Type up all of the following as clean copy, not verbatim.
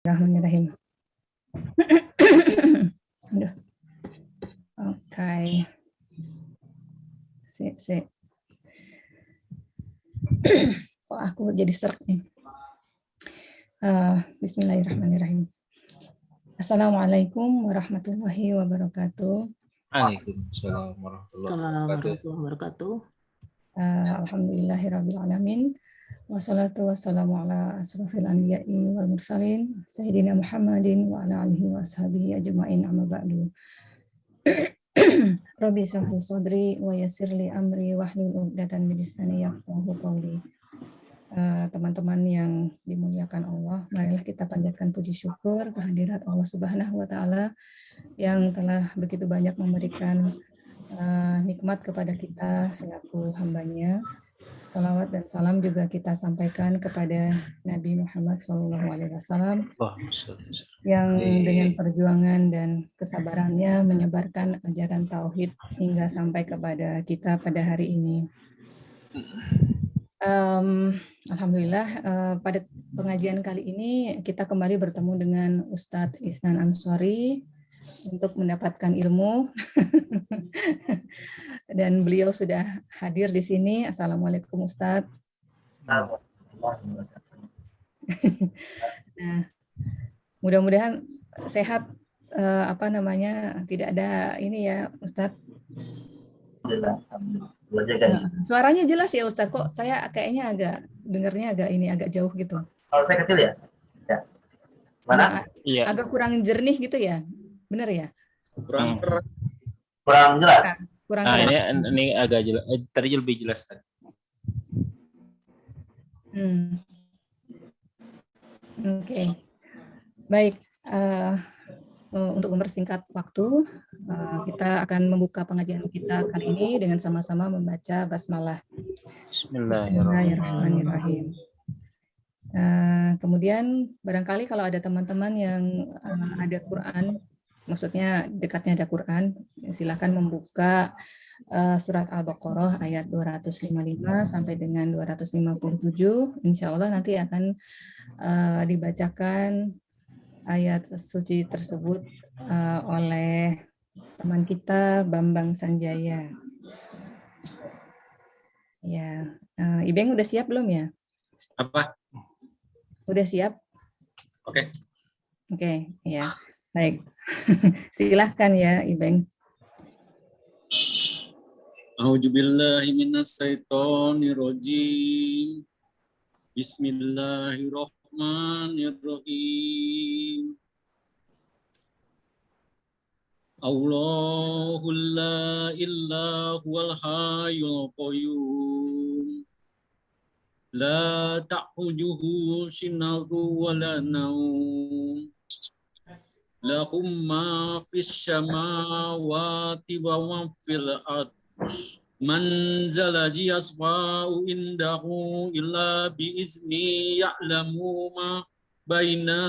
Bismillahirrahmanirrahim. Aduh. Oke. Sik. Kok aku jadi serak nih. Bismillahirrahmanirrahim. Assalamualaikum warahmatullahi wabarakatuh. Waalaikumsalam warahmatullahi wabarakatuh. Alhamdulillahirabbil alamin. Wassalatu wassalamu ala asrofil anbiya'i wal mursalin sayyidina Muhammadin wa ala alihi wa ashabihi ajma'in amma ba'du. Rabbi shrah li sadri wa yassir li amri wahlul 'uqdatam min lisani yafqahu qawli. Teman-teman yang dimuliakan Allah, marilah kita panjatkan puji syukur kehadirat Allah Subhanahu wa taala yang telah begitu banyak memberikan nikmat kepada kita selaku hambanya. Salawat dan salam juga kita sampaikan kepada Nabi Muhammad SAW yang dengan perjuangan dan kesabarannya menyebarkan ajaran tauhid hingga sampai kepada kita pada hari ini. Alhamdulillah pada pengajian kali ini kita kembali bertemu dengan Ustadz Ihsan Ansori untuk mendapatkan ilmu dan beliau sudah hadir di sini. Assalamualaikum Ustadz. Nah, mudah-mudahan sehat, tidak ada ini ya Ustadz. Suaranya jelas ya Ustadz, kok saya kayaknya dengarnya agak jauh gitu. Kalau saya kecil ya? Ya. Mana? Iya. Agak kurang jernih gitu ya? Benar ya? Kurang jelas. Kurang jelas. Ini agak jelas. Tadi lebih jelas tadi. Oke. Baik. Untuk mempersingkat waktu, kita akan membuka pengajian kita kali ini dengan sama-sama membaca basmalah. Bismillahirrahmanirrahim. Kemudian barangkali kalau ada teman-teman yang ada Quran, maksudnya dekatnya ada Quran, silakan membuka surat Al-Baqarah ayat 255 sampai dengan 257. Insya Allah nanti akan dibacakan ayat suci tersebut oleh teman kita Bambang Sanjaya. Ya, Ibeng udah siap belum ya? Apa? Udah siap? Oke. Oke, ya. Baik. Silahkan ya, Ibeng. A'udzubillahi minasyaitonirrajim. Bismillahirrahmanirrahim. Allahul la ilaha wal hayyul qayyum. La ta'khuzuhu sinatun wa la nawm. Lahum ma fis samawati wa ma fil ardh. Man zalaji yasfa'u indahu illa bi izni ya'lamu ma baina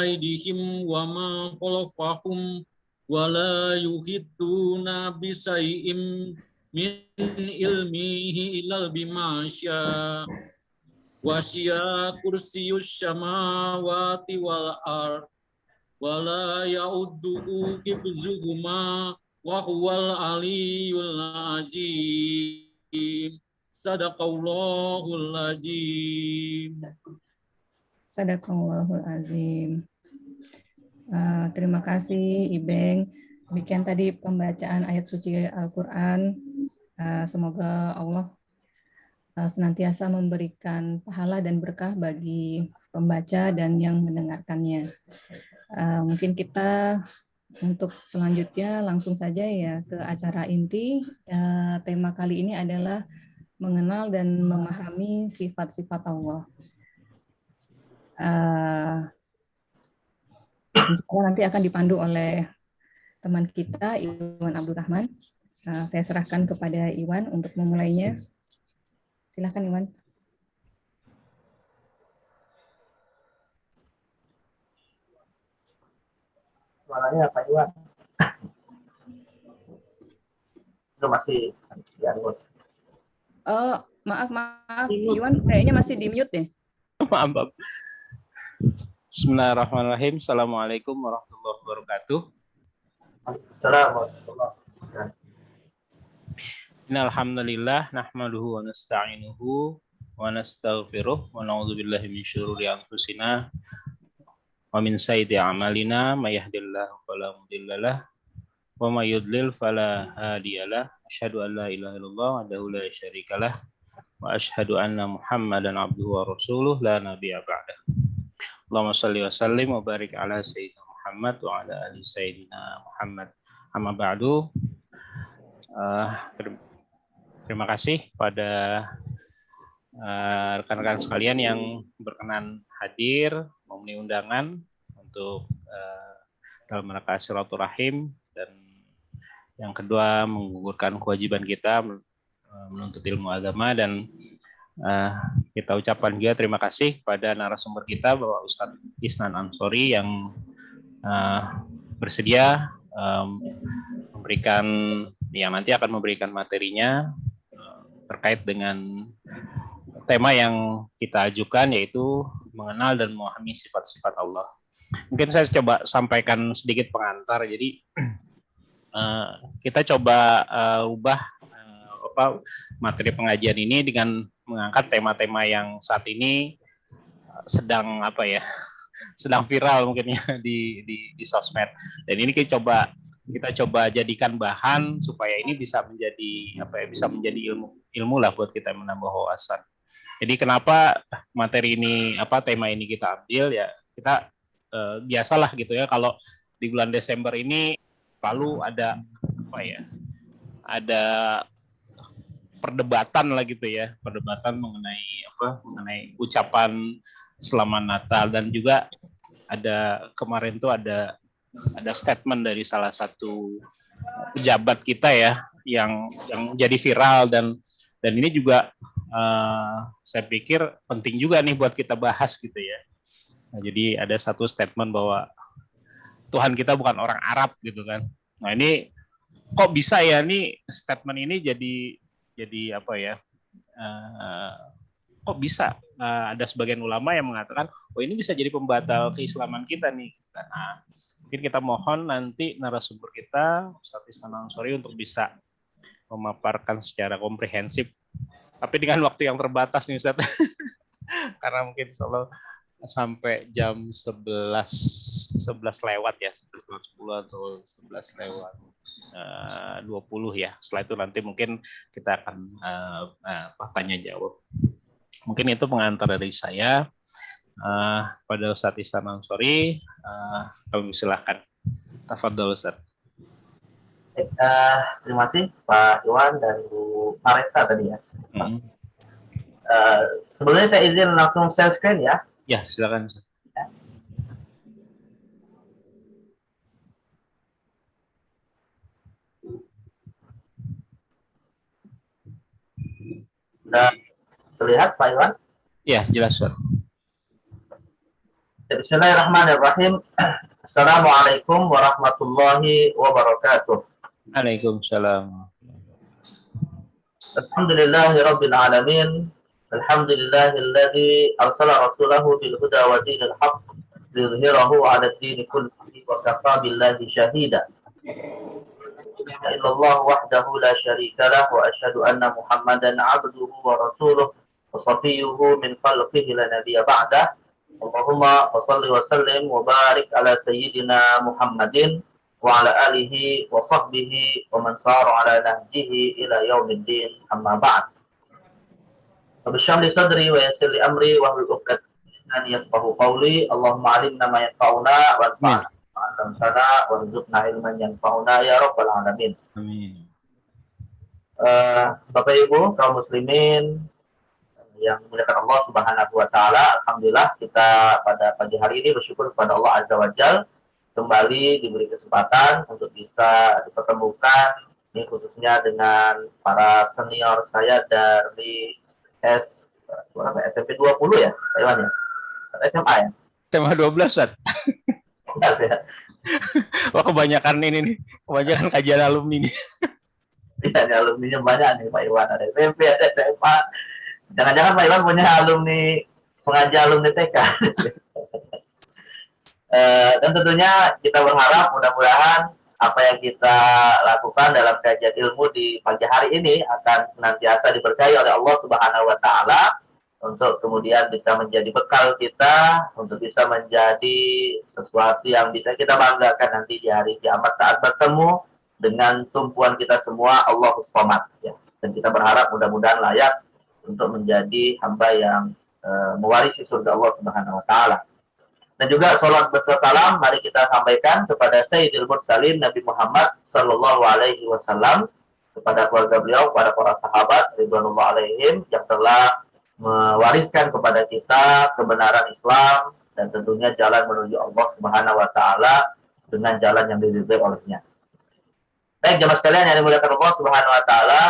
aydihim wa ma khalfahum wa la yuhituna bi shay'in min ilmihi illa bima syaa. Wasi'a kursiyyus samawati wal ardh wala ya'udduhu hifzuhuma wa huwal aliyyul azim. Sadaqallahul azim. Sadaqallahul azim. Terima kasih Ibeng. Demikian tadi pembacaan ayat suci Al-Quran. Semoga Allah senantiasa memberikan pahala dan berkah bagi pembaca dan yang mendengarkannya. Mungkin kita untuk selanjutnya langsung saja ya ke acara inti. Tema kali ini adalah mengenal dan memahami sifat-sifat Allah. Nanti akan dipandu oleh teman kita Iwan Abdurrahman. Saya serahkan kepada Iwan untuk memulainya. Silakan Iwan. Suaranya apa Iwan? Itu masih dianggut. Maaf Iwan, kayaknya masih di mute deh. Maaf. Bismillahirrahmanirrahim. Assalamualaikum warahmatullahi wabarakatuh. Assalamualaikum warahmatullahi wabarakatuh. Innalhamdulillah nahmaduhu wa nasta'inuhu wa nastaghfiruh wa na'udzubillahi min syururi anfusina wa min sayyiati a'malina may yahdihillahu fala mudhillalah wa may yudlil fala hadiyalah. Asyhadu an la ilaha illallah wahdahu la syarikalah wa asyhadu anna Muhammadan abduhu wa rasuluh la nabiyya ba'dah. Allahumma shalli wa sallim wa barik ala sayyidina Muhammad wa ala ali sayyidina Muhammad. Amma ba'du. Terima kasih pada rekan-rekan sekalian yang berkenan hadir memenuhi undangan untuk dalam rangka silaturahim, dan yang kedua menggugurkan kewajiban kita menuntut ilmu agama. Dan kita ucapkan juga terima kasih pada narasumber kita Bapak Ustadz Isnan Ansori yang bersedia yang nanti akan memberikan materinya terkait dengan tema yang kita ajukan, yaitu mengenal dan memahami sifat-sifat Allah. Mungkin saya coba sampaikan sedikit pengantar. Jadi kita coba ubah materi pengajian ini dengan mengangkat tema-tema yang saat ini sedang sedang viral mungkin ya di sosmed. Dan ini kita coba jadikan bahan supaya ini bisa menjadi ilmu lah buat kita menambah wawasan. Jadi kenapa materi ini tema ini kita ambil, ya kita biasalah gitu ya, kalau di bulan Desember ini lalu ada perdebatan lah gitu ya, perdebatan mengenai ucapan selamat Natal, dan juga kemarin tuh ada statement dari salah satu pejabat kita ya yang jadi viral, dan ini juga saya pikir penting juga nih buat kita bahas gitu ya. Nah, jadi ada satu statement bahwa Tuhan kita bukan orang Arab gitu kan. Nah, ini kok bisa ya nih statement ini jadi kok bisa ada sebagian ulama yang mengatakan ini bisa jadi pembatal keislaman kita nih. Nah, mungkin kita mohon nanti narasumber kita Ustadz Isnan Ansori untuk bisa memaparkan secara komprehensif, tapi dengan waktu yang terbatas nih Ustadz. Karena mungkin insyaallah sampai jam 11 lewat ya, 11.10 atau 11 lewat 20 ya. Setelah itu nanti mungkin kita akan tanya jawab. Mungkin itu pengantar dari saya. Pada Ustadz Isnan Ansori, kami silakan. Tafadhol Ustadz. Terima kasih Pak Iwan dan Bu Aresta tadi ya. Sebelumnya saya izin langsung share screen ya. Ya, silakan. Sudah terlihat Pak Iwan? Ya, jelas Ustaz. Bismillahirrahmanirrahim. Assalamualaikum warahmatullahi wabarakatuh. Waalaikumsalam. Alhamdulillahi rabbil alamin. Alhamdulillahilladzi arsala rasulahu bil huda wa dinil haqq liyudhhirahu 'ala ad-din kullihi wa kafa billahi shahida. La ilaha illallah wahdahu la syarika lah wa asyhadu anna Muhammadan 'abduhu wa rasuluh wa safiyyuhu min khalqihi la nabiyya ba'dah. Allahumma shalli wa sallim wa barik ala sayyidina Muhammadin wa ala alihi wa sahbihi wa man sara ala nahjihi ila yaumiddin, amma ba'd. Rabbish li sadri wa yassir li amri wa hlul 'uqdatam min lisani yafqahu qawli. Allahumma 'allimna ma yanfa'una wa anfa'na bima 'allamtana warzuqna ilman yanfa'una ya rabbal alamin. Amin. Bapak Ibu kaum muslimin yang dimuliakan Allah Subhanahu wa taala, alhamdulillah kita pada pagi hari ini bersyukur kepada Allah Azza wa Jalla kembali diberi kesempatan untuk bisa dipertemukan ini khususnya dengan para senior saya dari SMP 20 ya, Taiwan ya. SMA ya. SMA 12 Ustaz. Ya. Wah, kebanyakan ini nih, kebanyakan kajian alumni nih. Iya, alumninya banyak nih Pak Iwan, ada SMP, ada SMA. Jangan-jangan Pak Iwan punya alumni pengajar alumni TK. Dan tentunya kita berharap mudah-mudahan apa yang kita lakukan dalam kajian ilmu di pagi hari ini akan senantiasa diberkahi oleh Allah Subhanahu wa taala untuk kemudian bisa menjadi bekal kita untuk bisa menjadi sesuatu yang bisa kita banggakan nanti di hari kiamat saat bertemu dengan tumpuan kita semua Allahus Samad ya. Dan kita berharap mudah-mudahan layak untuk menjadi hamba yang mewarisi surga Allah Subhanahu wa taala. Dan juga salat beserta salam mari kita sampaikan kepada Sayyidil Mursalin Nabi Muhammad sallallahu alaihi wasallam, kepada keluarga beliau, kepada para sahabat ridwanullah alaihim yang telah mewariskan kepada kita kebenaran Islam dan tentunya jalan menuju Allah Subhanahu wa taala dengan jalan yang diridhai olehnya. Baik jemaah sekalian yang dimuliakan Allah Subhanahu wa taala,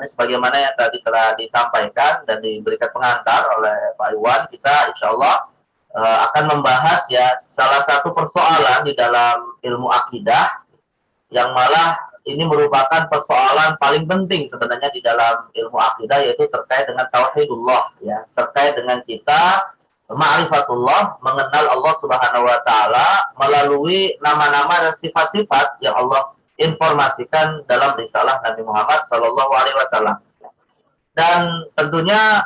ini sebagaimana yang tadi telah disampaikan dan diberikan pengantar oleh Pak Iwan, kita insyaallah akan membahas ya salah satu persoalan di dalam ilmu akidah yang malah ini merupakan persoalan paling penting sebenarnya di dalam ilmu akidah, yaitu terkait dengan tauhidullah ya, terkait dengan kita ma'rifatullah, mengenal Allah Subhanahu wa taala melalui nama-nama dan sifat-sifat yang Allah informasikan dalam risalah Nabi Muhammad sallallahu alaihi wasallam. Dan tentunya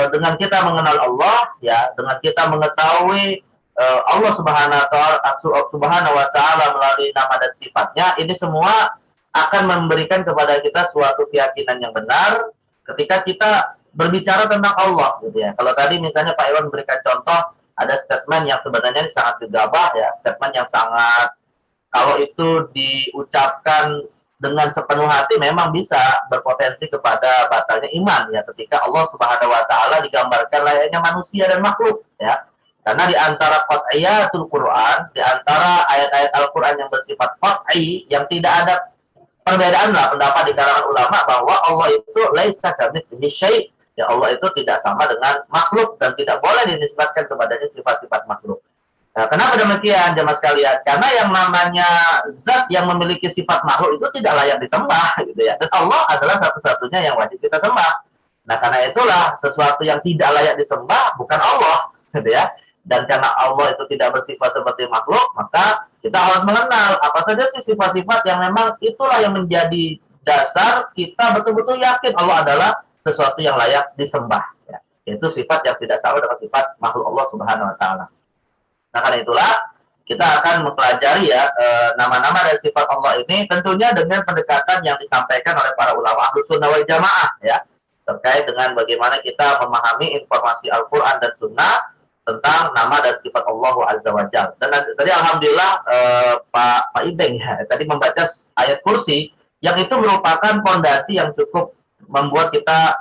dengan kita mengenal Allah ya, dengan kita mengetahui Allah Subhanahu wa taala melalui nama dan sifatnya, ini semua akan memberikan kepada kita suatu keyakinan yang benar ketika kita berbicara tentang Allah gitu ya. Kalau tadi misalnya Pak Iwan memberikan contoh, ada statement yang sebenarnya sangat gegabah ya, statement yang sangat kalau itu diucapkan dengan sepenuh hati memang bisa berpotensi kepada batalnya iman ya, ketika Allah Subhanahu wa taala digambarkan layaknya manusia dan makhluk ya. Karena di antara qat'iyatul Quran, di antara ayat-ayat Al-Qur'an yang bersifat qat'i, yang tidak ada perbedaan lah pendapat di kalangan ulama bahwa Allah itu laisa kamitslihi syai', ya Allah itu tidak sama dengan makhluk dan tidak boleh dinisbatkan kepadanya sifat-sifat makhluk. Nah, kenapa demikian jemaah sekalian? Karena yang namanya zat yang memiliki sifat makhluk itu tidak layak disembah gitu ya. Dan Allah adalah satu-satunya yang wajib kita sembah. Nah, karena itulah sesuatu yang tidak layak disembah bukan Allah gitu ya. Dan karena Allah itu tidak bersifat seperti makhluk, maka kita harus mengenal apa saja sih sifat-sifat yang memang itulah yang menjadi dasar kita betul-betul yakin Allah adalah sesuatu yang layak disembah ya. Itu sifat yang tidak sama dengan sifat makhluk Allah Subhanahu wa taala. Nah, karena itulah kita akan mempelajari ya nama-nama dan sifat Allah ini tentunya dengan pendekatan yang disampaikan oleh para ulama Ahlus Sunnah wal Jamaah ya, terkait dengan bagaimana kita memahami informasi Al-Qur'an dan Sunnah tentang nama dan sifat Allah Azza wa Jalla. Dan tadi alhamdulillah Pak Ibeng ya tadi membaca ayat kursi yang itu merupakan fondasi yang cukup membuat kita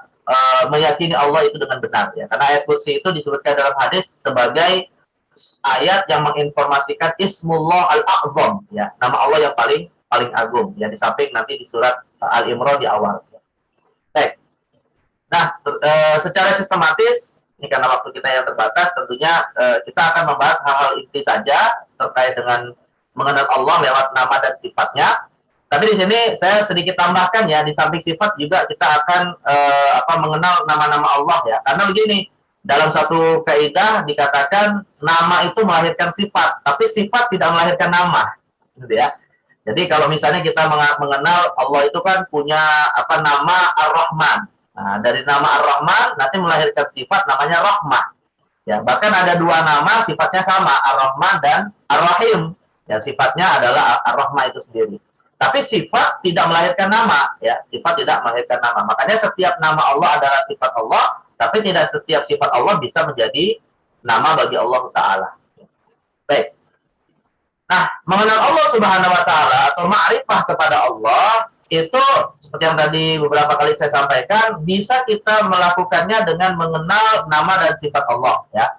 meyakini Allah itu dengan benar ya. Karena ayat kursi itu disebutkan dalam hadis sebagai ayat yang menginformasikan Ismullah Al-A'zam ya, nama Allah yang paling agung yang di samping nanti di surat Al-Imran di awal. Baik. Nah, secara sistematis ini karena waktu kita yang terbatas, tentunya kita akan membahas hal-hal inti saja terkait dengan mengenal Allah lewat nama dan sifatnya. Tapi di sini saya sedikit tambahkan ya, di samping sifat juga kita akan mengenal nama-nama Allah ya. Karena begini, dalam satu kaidah dikatakan nama itu melahirkan sifat, tapi sifat tidak melahirkan nama, gitu ya. Jadi kalau misalnya kita mengenal Allah itu kan punya nama Ar-Rahman. Nah, dari nama Ar-Rahman nanti melahirkan sifat namanya Rahmah. Ya, bahkan ada dua nama sifatnya sama, Ar-Rahman dan Ar-Rahim. Ya, sifatnya adalah Ar-Rahmah itu sendiri. Tapi sifat tidak melahirkan nama, ya. Sifat tidak melahirkan nama. Makanya setiap nama Allah adalah sifat Allah. Tapi tidak setiap sifat Allah bisa menjadi nama bagi Allah Ta'ala. Baik. Nah, mengenal Allah Subhanahu wa Ta'ala atau ma'rifah kepada Allah itu seperti yang tadi beberapa kali saya sampaikan, bisa kita melakukannya dengan mengenal nama dan sifat Allah ya.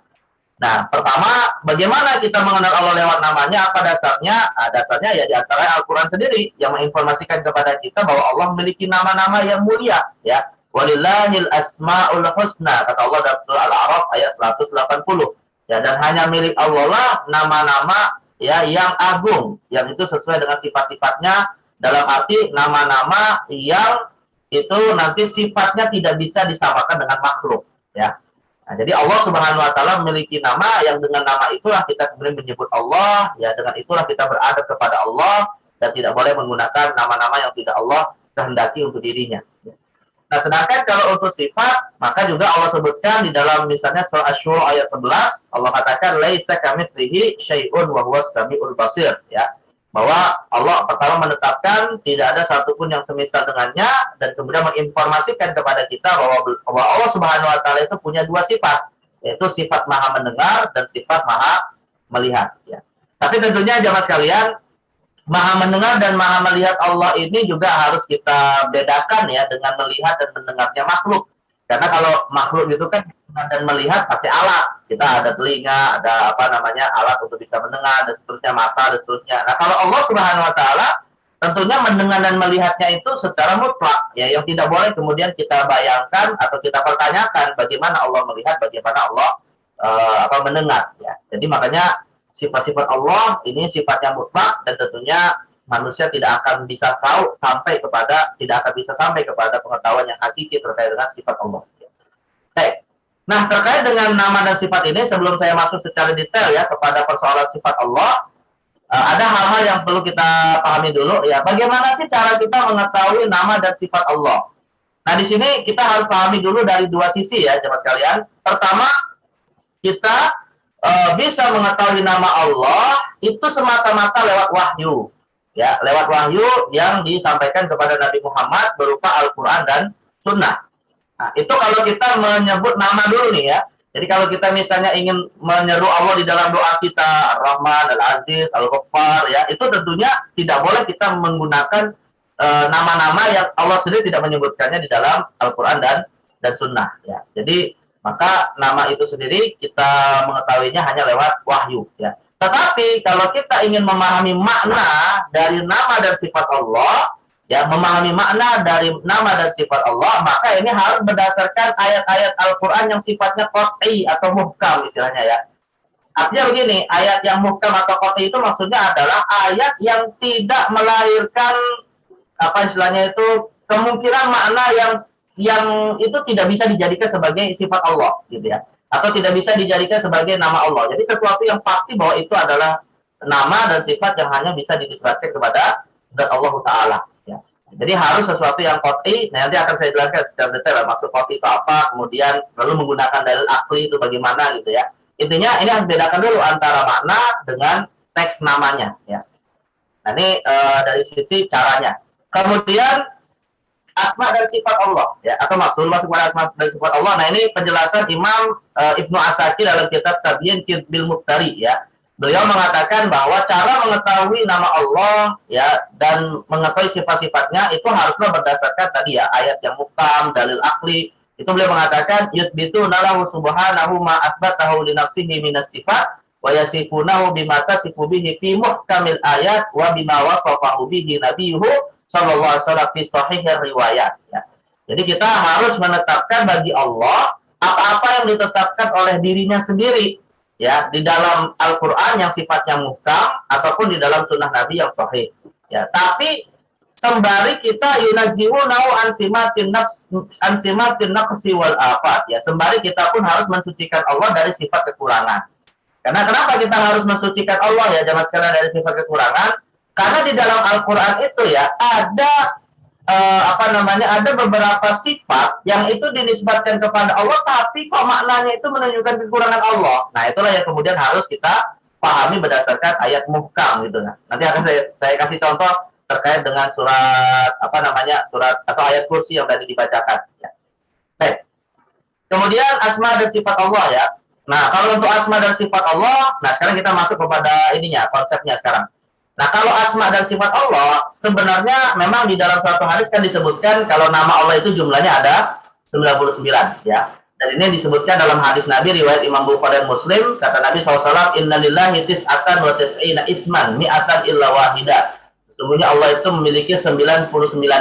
Nah, pertama, bagaimana kita mengenal Allah lewat namanya? Apa dasarnya? Dasarnya ya di antara Al-Qur'an sendiri yang menginformasikan kepada kita bahwa Allah memiliki nama-nama yang mulia ya. Walillahil asmaul husna, kata Allah dalam surah Al-A'raf ayat 180. Ya, dan hanya milik Allah lah nama-nama ya yang agung, yang itu sesuai dengan sifat-sifatnya, dalam arti nama-nama yang itu nanti sifatnya tidak bisa disamakan dengan makhluk ya. Nah, jadi Allah Subhanahu wa taala memiliki nama yang dengan nama itulah kita kemudian menyebut Allah, ya dengan itulah kita beradab kepada Allah dan tidak boleh menggunakan nama-nama yang tidak Allah kehendaki untuk dirinya. Nah, sedangkan kalau untuk sifat, maka juga Allah sebutkan di dalam misalnya surah Asy-Syura ayat 11, Allah katakan laisa kamitslihi syai'un wa huwas samiul basir, ya. Bahwa Allah pertama menetapkan tidak ada satupun yang semisal dengannya dan kemudian menginformasikan kepada kita bahwa Allah Subhanahu wa taala itu punya dua sifat, yaitu sifat Maha mendengar dan sifat Maha melihat, ya. Tapi tentunya jamaah sekalian, Maha mendengar dan Maha melihat Allah ini juga harus kita bedakan ya dengan melihat dan mendengarnya makhluk. Karena kalau makhluk itu kan dan melihat pakai alat. Kita ada telinga, ada alat untuk bisa mendengar dan seterusnya, mata dan seterusnya. Nah, kalau Allah Subhanahu wa taala tentunya mendengar dan melihatnya itu secara mutlak ya, yang tidak boleh kemudian kita bayangkan atau kita pertanyakan bagaimana Allah melihat, bagaimana Allah mendengar ya. Jadi makanya sifat-sifat Allah ini sifatnya mutlak dan tentunya manusia tidak akan bisa tidak akan bisa sampai kepada pengetahuan yang hakiki terkait dengan sifat Allah. Baik. Nah, terkait dengan nama dan sifat ini, sebelum saya masuk secara detail ya kepada persoalan sifat Allah, ada hal-hal yang perlu kita pahami dulu ya. Bagaimana sih cara kita mengetahui nama dan sifat Allah? Nah, di sini kita harus pahami dulu dari dua sisi ya, jemaah sekalian. Pertama, kita bisa mengetahui nama Allah itu semata-mata lewat wahyu. Ya, lewat wahyu yang disampaikan kepada Nabi Muhammad berupa Al-Quran dan Sunnah. Nah, itu kalau kita menyebut nama dulu nih ya. Jadi kalau kita misalnya ingin menyeru Allah di dalam doa kita, Ar-Rahman, Al-Aziz, Al-Ghaffar, ya, itu tentunya tidak boleh kita menggunakan nama-nama yang Allah sendiri tidak menyebutkannya di dalam Al-Quran dan Sunnah. Ya. Jadi maka nama itu sendiri kita mengetahuinya hanya lewat wahyu. Ya. Tetapi kalau kita ingin memahami makna dari nama dan sifat Allah, ya memahami makna dari nama dan sifat Allah, maka ini harus berdasarkan ayat-ayat Al-Quran yang sifatnya qat'i atau muhkam istilahnya ya. Artinya begini, ayat yang muhkam atau qat'i itu maksudnya adalah ayat yang tidak melahirkan istilahnya itu kemungkinan makna yang itu tidak bisa dijadikan sebagai sifat Allah gitu ya, atau tidak bisa dijadikan sebagai nama Allah. Jadi sesuatu yang pasti bahwa itu adalah nama dan sifat yang hanya bisa dinisbatkan kepada zat Allah Ta'ala ya. Jadi harus sesuatu yang qat'i. Nah, nanti akan saya jelaskan secara detail maksud qat'i itu apa, kemudian lalu menggunakan dalil akli itu bagaimana gitu ya. Intinya ini harus bedakan dulu antara makna dengan teks namanya ya. Nah, ini dari sisi caranya. Kemudian asma dan sifat Allah ya, atau masuk pada asma dan sifat Allah. Nah, ini penjelasan Imam Ibnu Asakir dalam kitab Tabyin bil Muftari ya. Beliau mengatakan bahwa cara mengetahui nama Allah ya dan mengetahui sifat-sifatnya itu haruslah berdasarkan tadi ya ayat yang muhkam, dalil akli. Itu beliau mengatakan yuthbitu nalahu subhanahu ma atsbatahu li nafsihi minas sifat wa yasifunahu bima tasifu bihi fi muhkamil ayat wa bima wasafahu bihi nabiyuhu sallallahu alaihi wasallam fi sahihir riwayat ya. Jadi kita harus menetapkan bagi Allah apa-apa yang ditetapkan oleh dirinya sendiri ya di dalam Al-Qur'an yang sifatnya muhkam ataupun di dalam sunnah Nabi yang sahih ya. Tapi sembari kita yunazihunahu an simatin naqsi wal afat ya, sembari kita pun harus mensucikan Allah dari sifat kekurangan. Karena kenapa kita harus mensucikan Allah ya jemaah sekalian dari sifat kekurangan? Karena di dalam Al-Quran itu ya ada ada beberapa sifat yang itu dinisbatkan kepada Allah, tapi kok maknanya itu menunjukkan kekurangan Allah. Nah, itulah yang kemudian harus kita pahami berdasarkan ayat muhkam gitu. Nah, nanti akan saya kasih contoh terkait dengan surat surat atau ayat kursi yang tadi dibacakan. Ya. Baik. Kemudian asma dan sifat Allah ya. Nah, kalau untuk asma dan sifat Allah, nah sekarang kita masuk kepada konsepnya sekarang. Nah, kalau asma dan sifat Allah, sebenarnya memang di dalam suatu hadis kan disebutkan kalau nama Allah itu jumlahnya ada 99 ya. Dan ini disebutkan dalam hadis Nabi riwayat Imam Bukhari dan Muslim, kata Nabi SAW, innalillahi tis'atan wa tis'ina isman mi'atan illa wahidah. Sesungguhnya Allah itu memiliki 99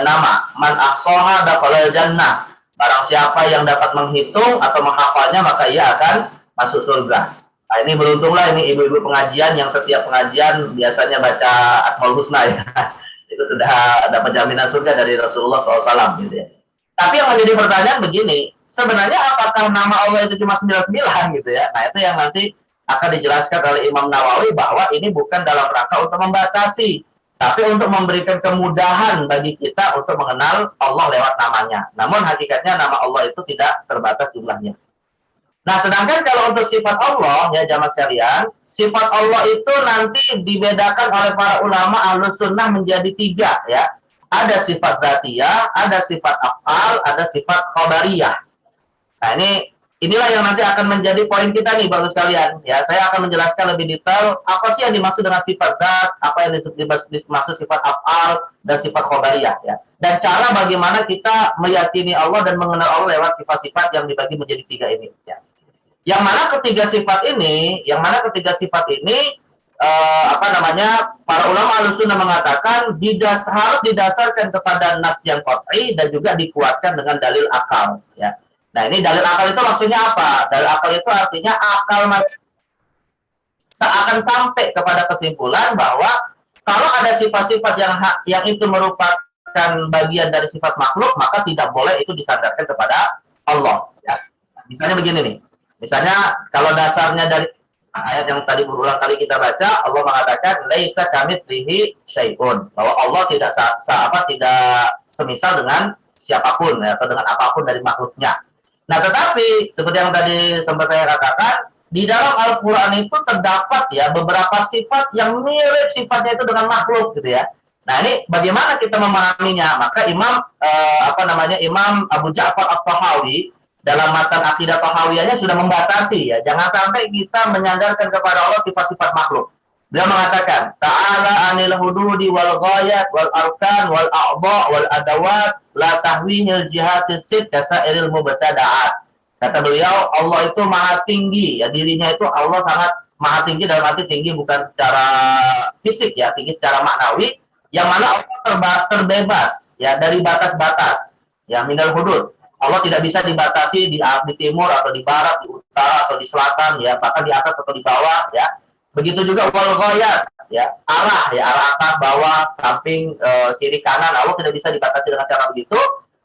nama. Man ahsaha dakhalal jannah. Barang siapa yang dapat menghitung atau menghafalnya maka ia akan masuk surga. Nah, ini beruntunglah ini ibu-ibu pengajian yang setiap pengajian biasanya baca Asmaul Husna ya. Itu sudah dapat jaminan surga dari Rasulullah SAW gitu ya. Tapi yang menjadi pertanyaan begini, sebenarnya apakah nama Allah itu cuma 99 gitu ya. Nah, itu yang nanti akan dijelaskan oleh Imam Nawawi bahwa ini bukan dalam rangka untuk membatasi, tapi untuk memberikan kemudahan bagi kita untuk mengenal Allah lewat namanya. Namun hakikatnya nama Allah itu tidak terbatas jumlahnya. Nah, sedangkan kalau untuk sifat Allah, ya jamaah sekalian, sifat Allah itu nanti dibedakan oleh para ulama Ahlus Sunnah menjadi 3 ya. Ada sifat dzatiyah, ada sifat af'al, ada sifat khabariyah. Nah, inilah yang nanti akan menjadi poin kita nih Bapak sekalian. Ya, saya akan menjelaskan lebih detail apa sih yang dimaksud dengan sifat dzat, apa yang dimaksud sifat af'al dan sifat khabariyah ya. Dan cara bagaimana kita meyakini Allah dan mengenal Allah lewat sifat-sifat yang dibagi menjadi 3 ini ya. Yang mana ketiga sifat ini para ulama Ahlussunnah mengatakan harus didasarkan kepada nas yang qat'i dan juga dikuatkan dengan dalil akal ya. Nah, ini dalil akal itu maksudnya apa? Dalil akal itu artinya akal seakan sampai kepada kesimpulan bahwa kalau ada sifat-sifat yang itu merupakan bagian dari sifat makhluk, maka tidak boleh itu disandarkan kepada Allah ya. Misalnya begini nih. Misalnya kalau dasarnya dari ayat yang tadi berulang kali kita baca, Allah mengatakan laisa kamitslihi syai'un, bahwa Allah tidak semisal dengan siapapun ya, atau dengan apapun dari makhluknya. Nah, tetapi seperti yang tadi sempat saya katakan, di dalam Al-Qur'an itu terdapat ya beberapa sifat yang mirip sifatnya itu dengan makhluk gitu ya. Nah, ini bagaimana kita memahaminya? Maka Imam Abu Ja'far At-Tahawi dalam matan akidah Tahawiyahnya sudah membatasi ya, jangan sampai kita menyandarkan kepada Allah sifat-sifat makhluk. Dia mengatakan, ta'ala anil hududi wal ghayat wal arkan wal a'dha wal adawat la tahwihil jihatis sid kasairil mubtada'at. Kata beliau, Allah itu maha tinggi ya, dirinya itu Allah sangat maha tinggi dalam arti tinggi bukan secara fisik ya, tinggi secara maknawi, yang mana Allah terbebas ya dari batas-batas ya, minal hudud. Allah tidak bisa dibatasi di timur atau di barat, di utara atau di selatan ya, bahkan di atas atau di bawah ya. Begitu juga wal ghayat ya, arah atas, bawah, samping, kiri, kanan. Allah tidak bisa dibatasi dengan cara begitu.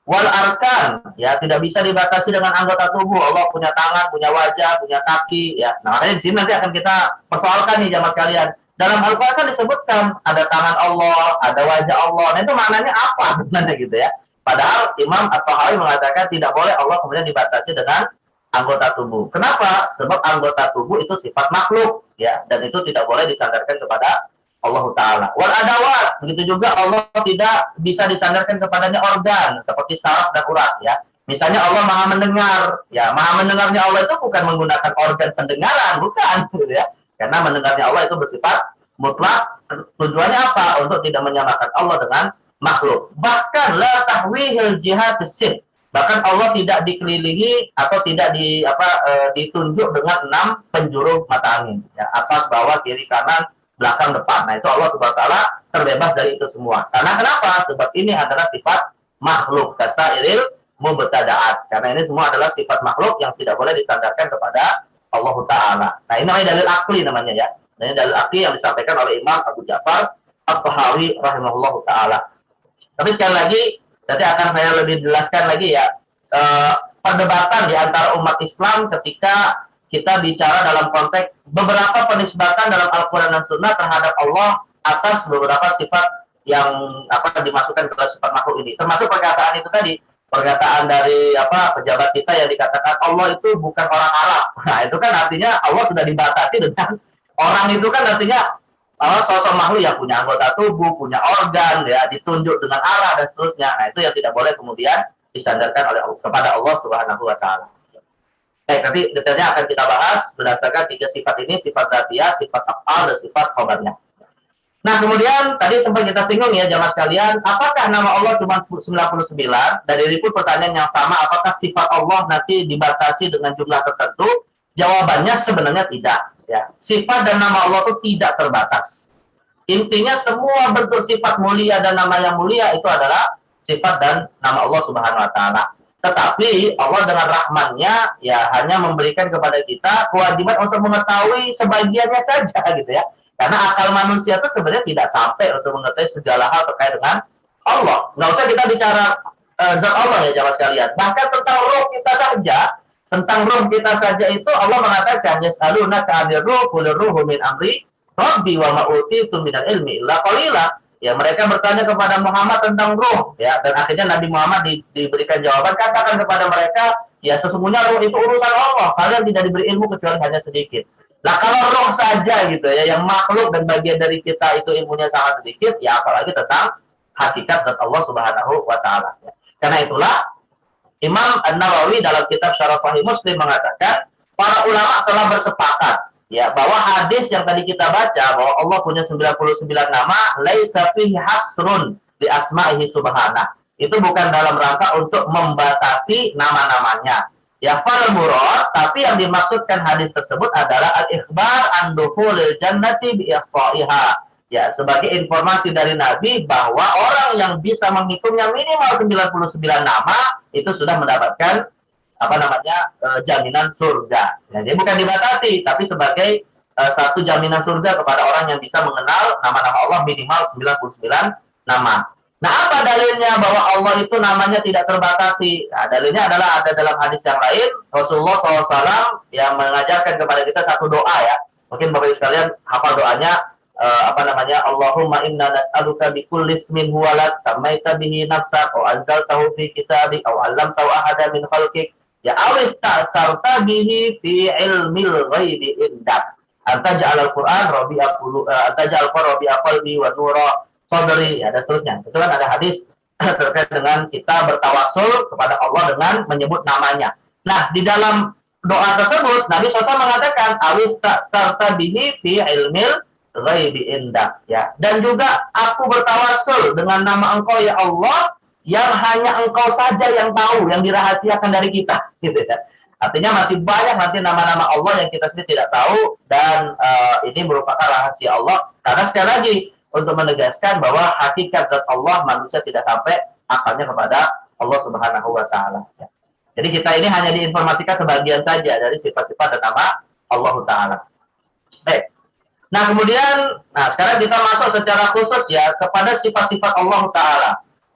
Wal arkan ya, tidak bisa dibatasi dengan anggota tubuh. Allah punya tangan, punya wajah, punya kaki ya. Nah, makanya di sini nanti akan kita persoalkan nih jamaah sekalian. Dalam Al-Qur'an kan disebutkan ada tangan Allah, ada wajah Allah. Nah, itu maknanya apa sebenarnya gitu ya. Padahal Imam At-Tahawi mengatakan tidak boleh Allah kemudian dibatasi dengan anggota tubuh. Kenapa? Sebab anggota tubuh itu sifat makhluk ya, dan itu tidak boleh disandarkan kepada Allah Ta'ala. Wal adawat, begitu juga Allah tidak bisa disandarkan kepadanya organ seperti saraf dan urat ya. Misalnya Allah maha mendengar ya, maha mendengarnya Allah itu bukan menggunakan organ pendengaran, bukan gitu ya. Karena mendengarnya Allah itu bersifat mutlak. Tujuannya apa? Untuk tidak menyamakan Allah dengan makhluk. Bahkan la tahwihil jihatis sid, bahkan Allah tidak dikelilingi atau tidak ditunjuk dengan 6 penjuru mata angin ya, atas, bawah, kiri, kanan, belakang, depan. Nah, itu Allah Subhanahu wa taala terbebas dari itu semua. Karena kenapa? Sebab ini adalah sifat makhluk, kasairil mubtada'at. Karena ini semua adalah sifat makhluk yang tidak boleh disandarkan kepada Allah Ta'ala. Nah, ini namanya dalil akli namanya ya. Nah, ini dalil akli yang disampaikan oleh Imam Abu Ja'far At-Tahawi rahimahullahu ta'ala. Tapi sekali lagi, nanti akan saya lebih jelaskan lagi ya, perdebatan di antara umat Islam ketika kita bicara dalam konteks beberapa penisbatan dalam Al-Quran dan Sunnah terhadap Allah atas beberapa sifat yang dimasukkan ke dalam sifat makhluk ini. Termasuk perkataan itu tadi, perkataan dari pejabat kita yang dikatakan Allah itu bukan orang Arab. Nah, itu kan artinya Allah sudah dibatasi dengan orang, itu kan artinya sosok makhluk yang punya anggota tubuh, punya organ, ya, ditunjuk dengan arah dan seterusnya. Nah, itu yang tidak boleh kemudian disandarkan kepada Allah Subhanahu wa taala. Nanti detailnya akan kita bahas berdasarkan 3 sifat ini, sifat dzatiyah, sifat af'al, dan sifat khabariyah. Nah, kemudian tadi sempat kita singgung ya jamaah sekalian, apakah nama Allah cuma 99? Dari ini pun pertanyaan yang sama, apakah sifat Allah nanti dibatasi dengan jumlah tertentu? Jawabannya sebenarnya tidak. Ya, sifat dan nama Allah itu tidak terbatas. Intinya semua bentuk sifat mulia dan nama yang mulia itu adalah sifat dan nama Allah Subhanahu wa taala. Tetapi Allah dengan rahman-Nya ya hanya memberikan kepada kita kewajiban untuk mengetahui sebagiannya saja gitu ya. Karena akal manusia itu sebenarnya tidak sampai untuk mengetahui segala hal terkait dengan Allah. Nggak usah kita bicara zat Allah ya jamaah sekalian. Bahkan tentang roh kita saja itu Allah mengatakan yas'alunaka 'anir ruh qul ruhu min amri rabbi wa ma utitu minal ilmi illa qalila. Ya, mereka bertanya kepada Muhammad tentang roh, ya, dan akhirnya Nabi Muhammad diberikan jawaban, katakan kepada mereka, ya sesungguhnya roh itu urusan Allah, kalian tidak diberi ilmu kecuali hanya sedikit. Nah, kalau roh saja gitu ya, yang makhluk dan bagian dari kita itu ilmunya sangat sedikit, ya apalagi tentang hakikat zat Allah Subhanahu wa taala. Ya. Karena itulah Imam An-Nawawi dalam kitab Syarah Sahih Muslim mengatakan, para ulama telah bersepakat ya bahwa hadis yang tadi kita baca bahwa Allah punya 99 nama, laisa fihi hasrun li asma'ihi subhanahu. Itu bukan dalam rangka untuk membatasi nama-namanya. Ya fal murad, tapi yang dimaksudkan hadis tersebut adalah al-ikhbar an dukhulil jannati bi ihsa'iha. Ya, sebagai informasi dari Nabi bahwa orang yang bisa menghitungnya minimal 99 nama itu sudah mendapatkan jaminan surga. Ya, jadi bukan dibatasi, tapi sebagai satu jaminan surga kepada orang yang bisa mengenal nama-nama Allah minimal 99 nama. Nah, apa dalilnya bahwa Allah itu namanya tidak terbatasi? Nah, dalilnya adalah ada dalam hadis yang lain, Rasulullah SAW yang mengajarkan kepada kita satu doa ya. Mungkin Bapak Ibu sekalian hafal doanya, Allahumma inna nas'aluka bi kulli ismin huwa lak samaita bihi nafsak aw anzaltahu fi kitabik aw 'allamtahu ahada min khalqik ya awis ta'tarta bihi fi ilmil ghaibi indak anta ja'al al-Qur'an rabi'a qalbi wa nura sadri, ya, dan seterusnya. Itu kan ada hadis terkait dengan kita bertawassul kepada Allah dengan menyebut namanya. Nah, di dalam doa tersebut Nabi SAW mengatakan awis ta'tarta bihi fi ilmil ghaibi indak, ya, dan juga aku bertawassul dengan nama Engkau ya Allah yang hanya Engkau saja yang tahu, yang dirahasiakan dari kita, gitu ya. Artinya masih banyak nanti nama-nama Allah yang kita sendiri tidak tahu, dan ini merupakan rahasia Allah. Karena sekali lagi untuk menegaskan bahwa hakikat zat Allah manusia tidak sampai akalnya kepada Allah Subhanahu wa taala. Ya. Jadi kita ini hanya diinformasikan sebagian saja dari sifat-sifat dan nama Allah taala. Baik. Nah, kemudian sekarang kita masuk secara khusus ya kepada sifat-sifat Allah taala.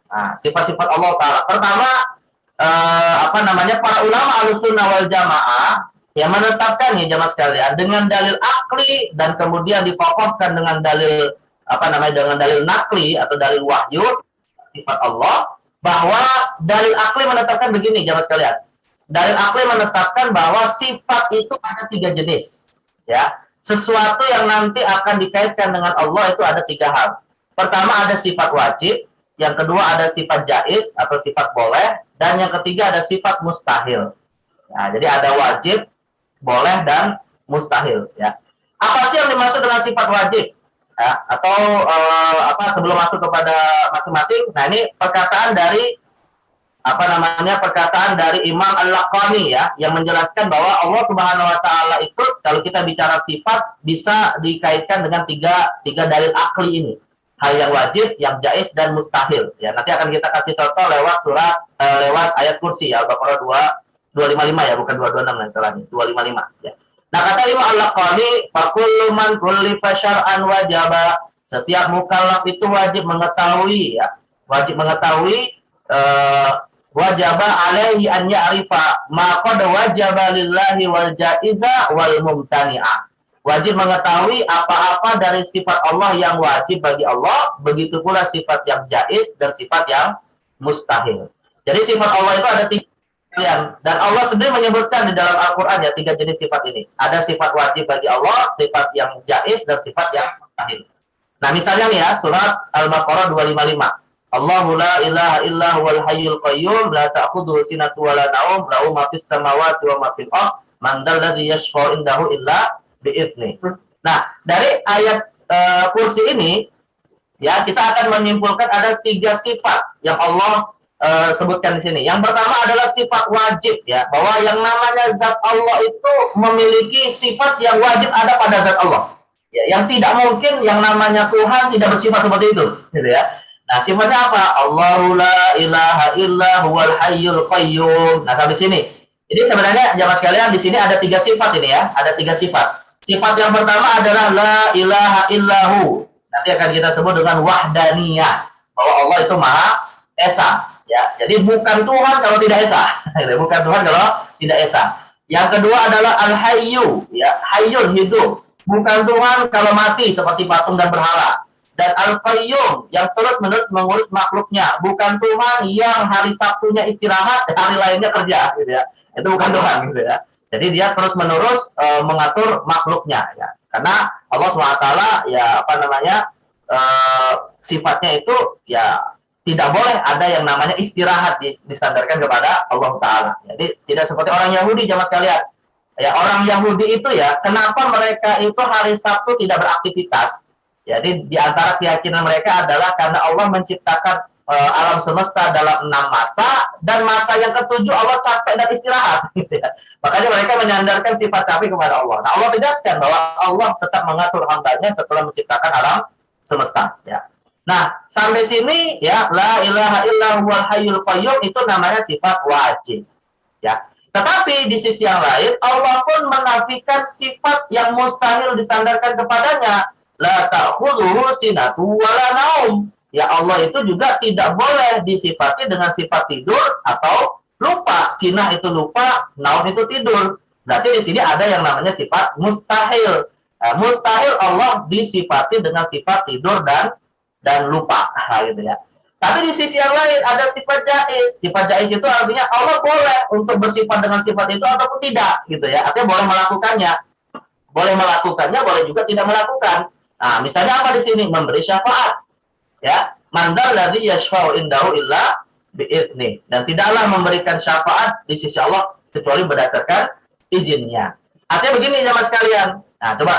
Nah, sifat-sifat Allah taala. Pertama, para ulama Ahlussunnah wal Jamaah yang menetapkan nih jamaah sekalian dengan dalil akli dan kemudian dikokohkan dengan dalil dengan dalil nakli atau dalil wahyu sifat Allah, bahwa dalil akli menetapkan begini jamaah sekalian. Dalil akli menetapkan bahwa sifat itu ada 3 jenis, ya. Sesuatu yang nanti akan dikaitkan dengan Allah itu ada 3 hal. Pertama ada sifat wajib, yang kedua ada sifat jaiz atau sifat boleh, dan yang ketiga ada sifat mustahil. Nah, jadi ada wajib, boleh, dan mustahil. Ya. Apa sih yang dimaksud dengan sifat wajib? Ya, atau sebelum masuk kepada masing-masing, nah ini perkataan dari Imam Al-Laqani ya, yang menjelaskan bahwa Allah Subhanahu wa taala itu kalau kita bicara sifat bisa dikaitkan dengan tiga dalil akli ini. Hal yang wajib, yang jaiz, dan mustahil. Ya, nanti akan kita kasih contoh lewat ayat kursi ya, Al-Baqarah 255 ya, bukan 226 yang salahnya, 255 ya. Nah, kata Imam Al-Laqani, fakullu man kullifa syar'an wajaba. Setiap mukallaf itu wajib mengetahui ya, wajaba alaihi an ya'rifa ma qad wajaba lillahi wal jaiza wal mumtani'ah. Wajib mengetahui apa-apa dari sifat Allah yang wajib bagi Allah, begitu pula sifat yang jaiz dan sifat yang mustahil. Jadi sifat Allah itu ada 3, dan Allah sendiri menyebutkan di dalam Al-Qur'an ya 3 jenis sifat ini. Ada sifat wajib bagi Allah, sifat yang jaiz, dan sifat yang mustahil. Nah, misalnya nih ya, surat Al-Baqarah 255. Allahu la ilaha illa huwal hayyul qayyum la ta'khudhuhu sinatun wa la nawm lahu ma fis samawati wa ma fil ardh man dzal ladzi yashfa'u indahu illa bi'idznih. Nah, dari ayat kursi ini ya kita akan menyimpulkan ada 3 sifat yang Allah sebutkan di sini. Yang pertama adalah sifat wajib ya, bahwa yang namanya zat Allah itu memiliki sifat yang wajib ada pada zat Allah. Ya, yang tidak mungkin yang namanya Tuhan tidak bersifat seperti itu, gitu ya. Nah, sifatnya apa? Allahu la ilaha illa huwal hayyul qayyum. Nah, sampai sini. Jadi sebenarnya jamaah sekalian di sini ada 3 sifat ini ya, ada 3 sifat. Sifat yang pertama adalah la ilaha illahu. Nanti akan kita sebut dengan wahdaniyah, bahwa Allah itu Maha Esa. Ya, jadi bukan Tuhan kalau tidak esa. Bukan Tuhan kalau tidak esa. Yang kedua adalah Al-Hayyu, ya, Hayyun hidup. Bukan Tuhan kalau mati seperti patung dan berhala. Dan Al-Qayyum yang terus-menerus mengurus makhluknya. Bukan Tuhan yang hari Sabtunya istirahat, hari lainnya kerja, gitu ya. Itu bukan Tuhan, gitu ya. Jadi dia terus-menerus mengatur makhluknya, ya. Karena Allah SWT, ya apa namanya, sifatnya itu ya tidak boleh ada yang namanya istirahat disandarkan kepada Allah Ta'ala. Jadi tidak seperti orang Yahudi jamaah sekalian. Ya, orang Yahudi itu ya, kenapa mereka itu hari Sabtu tidak beraktivitas? Jadi di antara keyakinan mereka adalah karena Allah menciptakan alam semesta dalam 6 masa, dan masa yang ketujuh Allah capek dan istirahat. Gitu ya. Makanya mereka menyandarkan sifat capek kepada Allah. Nah, Allah tegaskan bahwa Allah tetap mengatur hambanya setelah menciptakan alam semesta. Ya. Nah, sampai sini ya, la ilaha illa huwal hayyul qayyum itu namanya sifat wajib. Ya. Tetapi di sisi yang lain Allah pun menafikan sifat yang mustahil disandarkan kepadanya. La ta'khudhuhu sinatu wala naum. Ya, Allah itu juga tidak boleh disifati dengan sifat tidur atau lupa. Sinah itu lupa, naum itu tidur. Berarti di sini ada yang namanya sifat mustahil. Nah, mustahil Allah disifati dengan sifat tidur dan lupa, gitu ya. Tapi di sisi yang lain ada sifat jaiz. Sifat jaiz itu artinya Allah boleh untuk bersifat dengan sifat itu ataupun tidak, gitu ya. Artinya boleh melakukannya. Boleh melakukannya, boleh juga tidak melakukan. Nah, misalnya apa di sini? Memberi syafaat. Ya, mandar ladzi yashfa'u indahu illa bi'idznih. Dan tidaklah memberikan syafaat di sisi Allah kecuali berdasarkan izinnya. Artinya begini jamaah sekalian. Nah, coba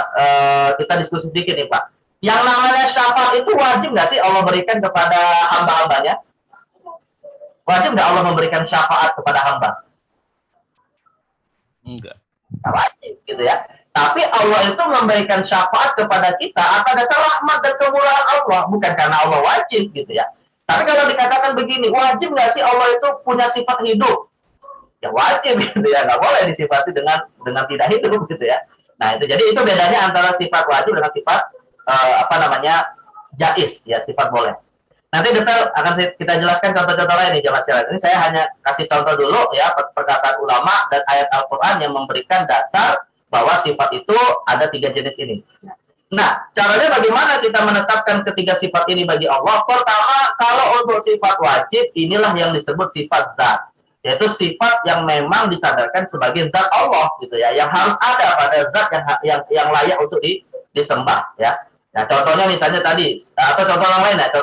kita diskusi sedikit nih, Pak. Yang namanya syafaat itu wajib nggak sih Allah berikan kepada hamba-hambanya? Wajib nggak Allah memberikan syafaat kepada hamba? Enggak. Nggak wajib, gitu ya. Tapi Allah itu memberikan syafaat kepada kita atas dasar rahmat dan kemurahan Allah, bukan karena Allah wajib, gitu ya. Tapi kalau dikatakan begini, wajib nggak sih Allah itu punya sifat hidup? Ya wajib, gitu ya. Nggak boleh disifati dengan tidak hidup, gitu ya. Nah, itu jadi itu bedanya antara sifat wajib dengan sifat jaiz, ya, sifat boleh. Nanti detail akan kita jelaskan contoh-contoh lain nih jamaah sekalian. Ini saya hanya kasih contoh dulu ya, perkataan ulama dan ayat Al-Qur'an yang memberikan dasar bahwa sifat itu ada 3 jenis ini. Nah, caranya bagaimana kita menetapkan ketiga sifat ini bagi Allah? Pertama, kalau untuk sifat wajib, inilah yang disebut sifat zat, yaitu sifat yang memang disadarkan sebagai zat Allah, gitu ya, yang harus ada pada zat yang layak untuk disembah, ya. Nah, contohnya misalnya tadi, atau contoh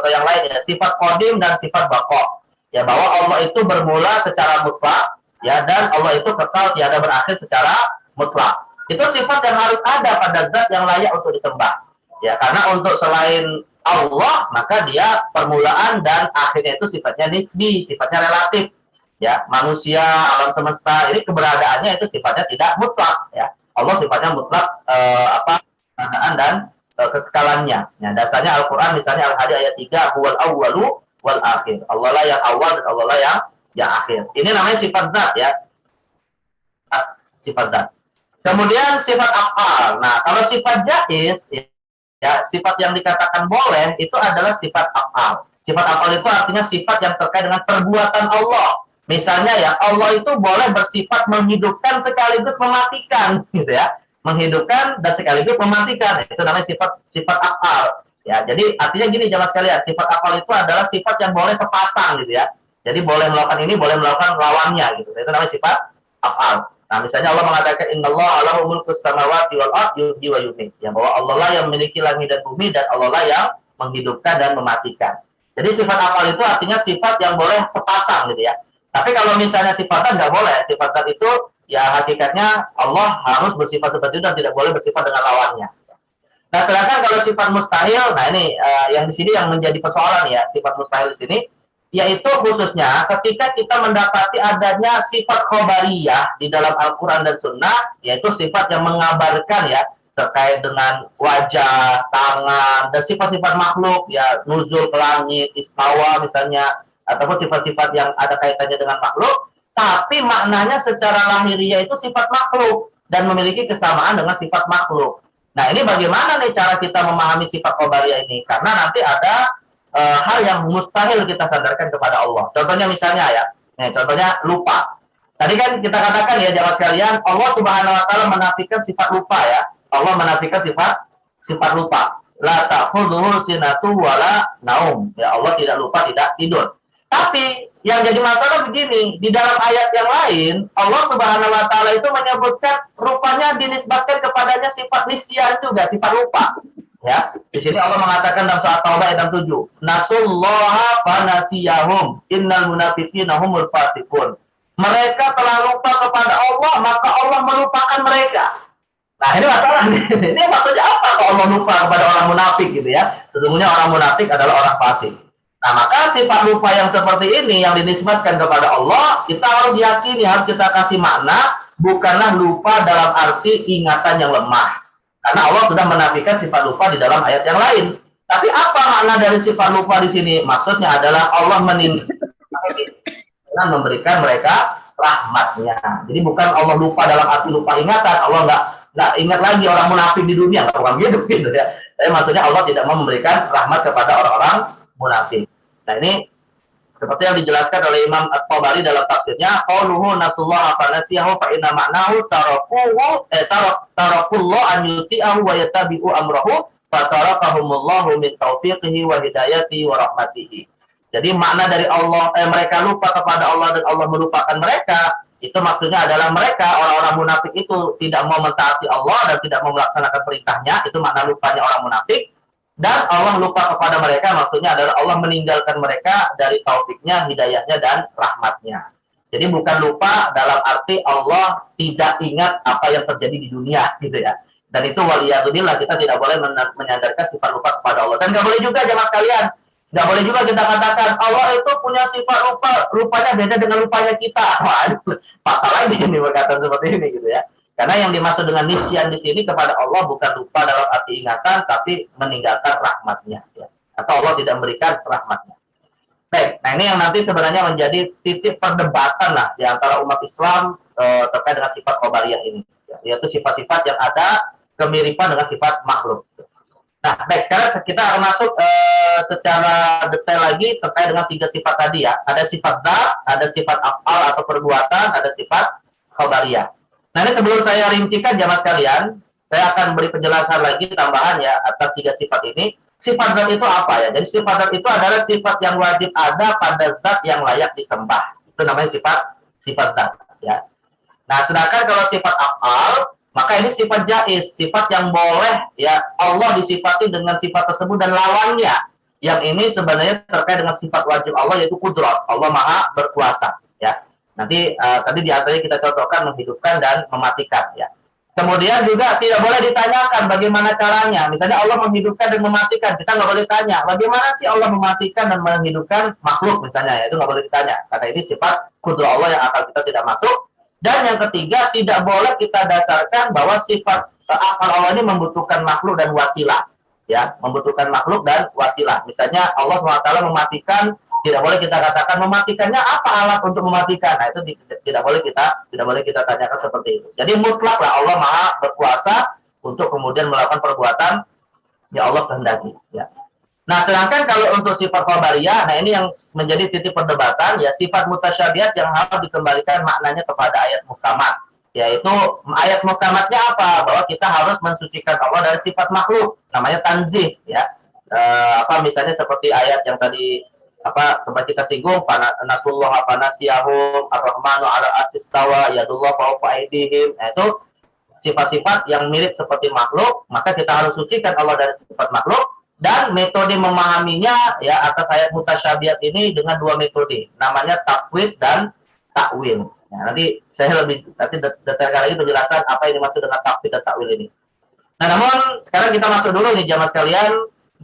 yang lain ya, sifat qadim dan sifat baqa. Ya, bahwa Allah itu bermula secara mutlak, ya, dan Allah itu kekal tiada berakhir secara mutlak. Itu sifat yang harus ada pada zat yang layak untuk disembah. Ya, karena untuk selain Allah, maka dia permulaan dan akhirnya itu sifatnya nisbi, sifatnya relatif. Ya, manusia, alam semesta, ini keberadaannya itu sifatnya tidak mutlak, ya. Allah sifatnya mutlak keberadaan dan kekekalannya. Nah, dasarnya Al-Quran misalnya Al-Hadi ayat 3, huwal awwalu wal akhir. Allah lah yang awal dan Allah lah yang akhir. Ini namanya sifat zat, ya. Sifat zat. Kemudian sifat af'al. Nah, kalau sifat jaiz, ya, sifat yang dikatakan boleh itu adalah sifat af'al. Sifat af'al itu artinya sifat yang terkait dengan perbuatan Allah. Misalnya ya, Allah itu boleh bersifat menghidupkan sekaligus mematikan, gitu ya. Menghidupkan dan sekaligus mematikan, itu namanya sifat af'al. Ya, jadi artinya gini jamaah sekalian, sifat af'al itu adalah sifat yang boleh sepasang, gitu ya. Jadi boleh melakukan ini, boleh melakukan lawannya, gitu. Itu namanya sifat af'al. Nah, misalnya Allah mengatakan innallaha lahu mulkus samawati wal ardi yuhyi wa yumiit. Ya, bahwa Allah lah yang memiliki langit dan bumi dan Allah lah yang menghidupkan dan mematikan. Jadi sifat af'al itu artinya sifat yang boleh sepasang, gitu ya. Tapi kalau misalnya sifatnya nggak boleh, sifat itu ya hakikatnya Allah harus bersifat seperti itu dan tidak boleh bersifat dengan lawannya. Nah, sedangkan kalau sifat mustahil, nah ini yang di sini yang menjadi persoalan ya, sifat mustahil di sini, yaitu khususnya ketika kita mendapati adanya sifat khobariyah di dalam Al-Quran dan Sunnah, yaitu sifat yang mengabarkan ya terkait dengan wajah, tangan, dan sifat-sifat makhluk ya, nuzul ke langit, istawa misalnya, ataupun sifat-sifat yang ada kaitannya dengan makhluk, tapi maknanya secara lahiriah itu sifat makhluk dan memiliki kesamaan dengan sifat makhluk. Nah, ini bagaimana nih cara kita memahami sifat khobariyah ini? Karena nanti ada hal yang mustahil kita sandarkan kepada Allah. Contohnya misalnya ya, contohnya lupa. Tadi kan kita katakan ya jamaah sekalian, Allah Subhanahu wa taala menafikan sifat lupa ya. Allah menafikan sifat lupa. La ta'khudhuhu sinatu wala naum. Ya, Allah tidak lupa, tidak tidur. Tapi yang jadi masalah begini, di dalam ayat yang lain Allah Subhanahu wa taala itu menyebutkan rupanya dinisbatkan kepadanya sifat nisyan juga, sifat lupa. Ya, di sini Allah mengatakan dalam surat Taubah ayat 7, Nasullaha fanasiyahum innal munafiqina humul fasiqun. Mereka telah lupa kepada Allah, maka Allah melupakan mereka. Nah, ini masalah nih. Ini maksudnya apa kalau Allah lupa kepada orang munafik gitu ya? Sesungguhnya orang munafik adalah orang fasik. Nah, maka sifat lupa yang seperti ini yang dinisbatkan kepada Allah, kita harus yakini, harus kita kasih makna, bukanlah lupa dalam arti ingatan yang lemah. Karena Allah sudah menafikan sifat lupa di dalam ayat yang lain. Tapi apa makna dari sifat lupa di sini? Maksudnya adalah Allah dengan memberikan mereka rahmatnya. Jadi bukan Allah lupa dalam arti lupa ingatan. Allah nggak ingat lagi orang munafik di dunia, nggak bukan gitu ya. Tapi maksudnya Allah tidak mau memberikan rahmat kepada orang-orang munafik. Nah, ini seperti yang dijelaskan oleh Imam At-Tabari dalam tafsirnya, qauluhu nasullaha fanasiyahu fa inna ma'nahu tarakullahu an yuti'ahu wa yattabi'u amrahu fa tarakahumullahu min taufiqihi wa hidayatihi wa rahmatihi. Jadi makna dari Allah mereka lupa kepada Allah dan Allah melupakan mereka, itu maksudnya adalah mereka orang-orang munafik itu tidak mau mentaati Allah dan tidak mau melaksanakan perintahnya, itu makna lupanya orang munafik. Dan Allah lupa kepada mereka, maksudnya adalah Allah meninggalkan mereka dari taufiknya, hidayahnya, dan rahmatnya. Jadi bukan lupa dalam arti Allah tidak ingat apa yang terjadi di dunia, gitu ya. Dan itu waliyadzubillah, kita tidak boleh menyandarkan sifat lupa kepada Allah. Dan nggak boleh juga jemaah sekalian, nggak boleh juga kita katakan Allah itu punya sifat lupa, rupanya beda dengan lupanya kita. Wah, fatal lagi ini perkataan seperti ini, gitu ya. Karena yang dimaksud dengan nisyan di sini kepada Allah bukan lupa dalam arti ingatan, tapi meninggalkan rahmatnya. Ya. Atau Allah tidak memberikan rahmatnya. Baik, nah ini yang nanti sebenarnya menjadi titik perdebatan lah di antara umat Islam terkait dengan sifat khobariyah ini. Ya, yaitu sifat-sifat yang ada kemiripan dengan sifat makhluk. Nah, baik, sekarang kita akan masuk secara detail lagi terkait dengan 3 sifat tadi ya. Ada sifat dzat, ada sifat af'al atau perbuatan, ada sifat khobariyah. Nah, ini sebelum saya rincikan jamaah sekalian, saya akan beri penjelasan lagi tambahan ya atas 3 sifat ini. Sifat zat itu apa ya? Jadi sifat zat itu adalah sifat yang wajib ada pada zat yang layak disembah. Itu namanya sifat zat ya. Nah, sedangkan kalau sifat af'al, maka ini sifat jaiz, sifat yang boleh ya Allah disifati dengan sifat tersebut dan lawannya. Yang ini sebenarnya terkait dengan sifat wajib Allah yaitu qudrat. Allah Maha berkuasa ya. Nanti tadi di antaranya kita contohkan menghidupkan dan mematikan ya. Kemudian juga tidak boleh ditanyakan bagaimana caranya. Misalnya Allah menghidupkan dan mematikan, kita nggak boleh tanya bagaimana sih Allah mematikan dan menghidupkan makhluk misalnya ya, itu nggak boleh ditanya karena ini sifat qudrat Allah yang akal kita tidak masuk. Dan yang ketiga, tidak boleh kita dasarkan bahwa sifat akal Allah ini membutuhkan makhluk dan wasilah ya, membutuhkan makhluk dan wasilah. Misalnya Allah SWT mematikan, tidak boleh kita katakan mematikannya apa alat untuk mematikan. Nah, itu tidak boleh kita tanyakan seperti itu. Jadi mutlak lah Allah Maha berkuasa untuk kemudian melakukan perbuatan yang Allah kehendaki ya. Nah, sedangkan kalau untuk sifat khobariyah, nah ini yang menjadi titik perdebatan ya, sifat mutasyabihat yang harus dikembalikan maknanya kepada ayat muhkamat. Yaitu ayat muhkamatnya apa? Bahwa kita harus mensucikan Allah dari sifat makhluk, namanya tanzih ya. Misalnya seperti ayat yang tadi tempat kita singgung, nasullaha fanasiyahum ar-rahmanu 'ala al-istawa yadullah fawqa aydihim. Nah, itu sifat-sifat yang mirip seperti makhluk, maka kita harus sucikan Allah dari sifat makhluk. Dan metode memahaminya ya atas ayat mutasyabihat ini dengan 2 metode, namanya takwid dan takwil. Nah, nanti saya lebih detail lagi penjelasan apa yang dimaksud dengan takwid dan takwil ini. Nah, namun sekarang kita masuk dulu nih jamaah sekalian,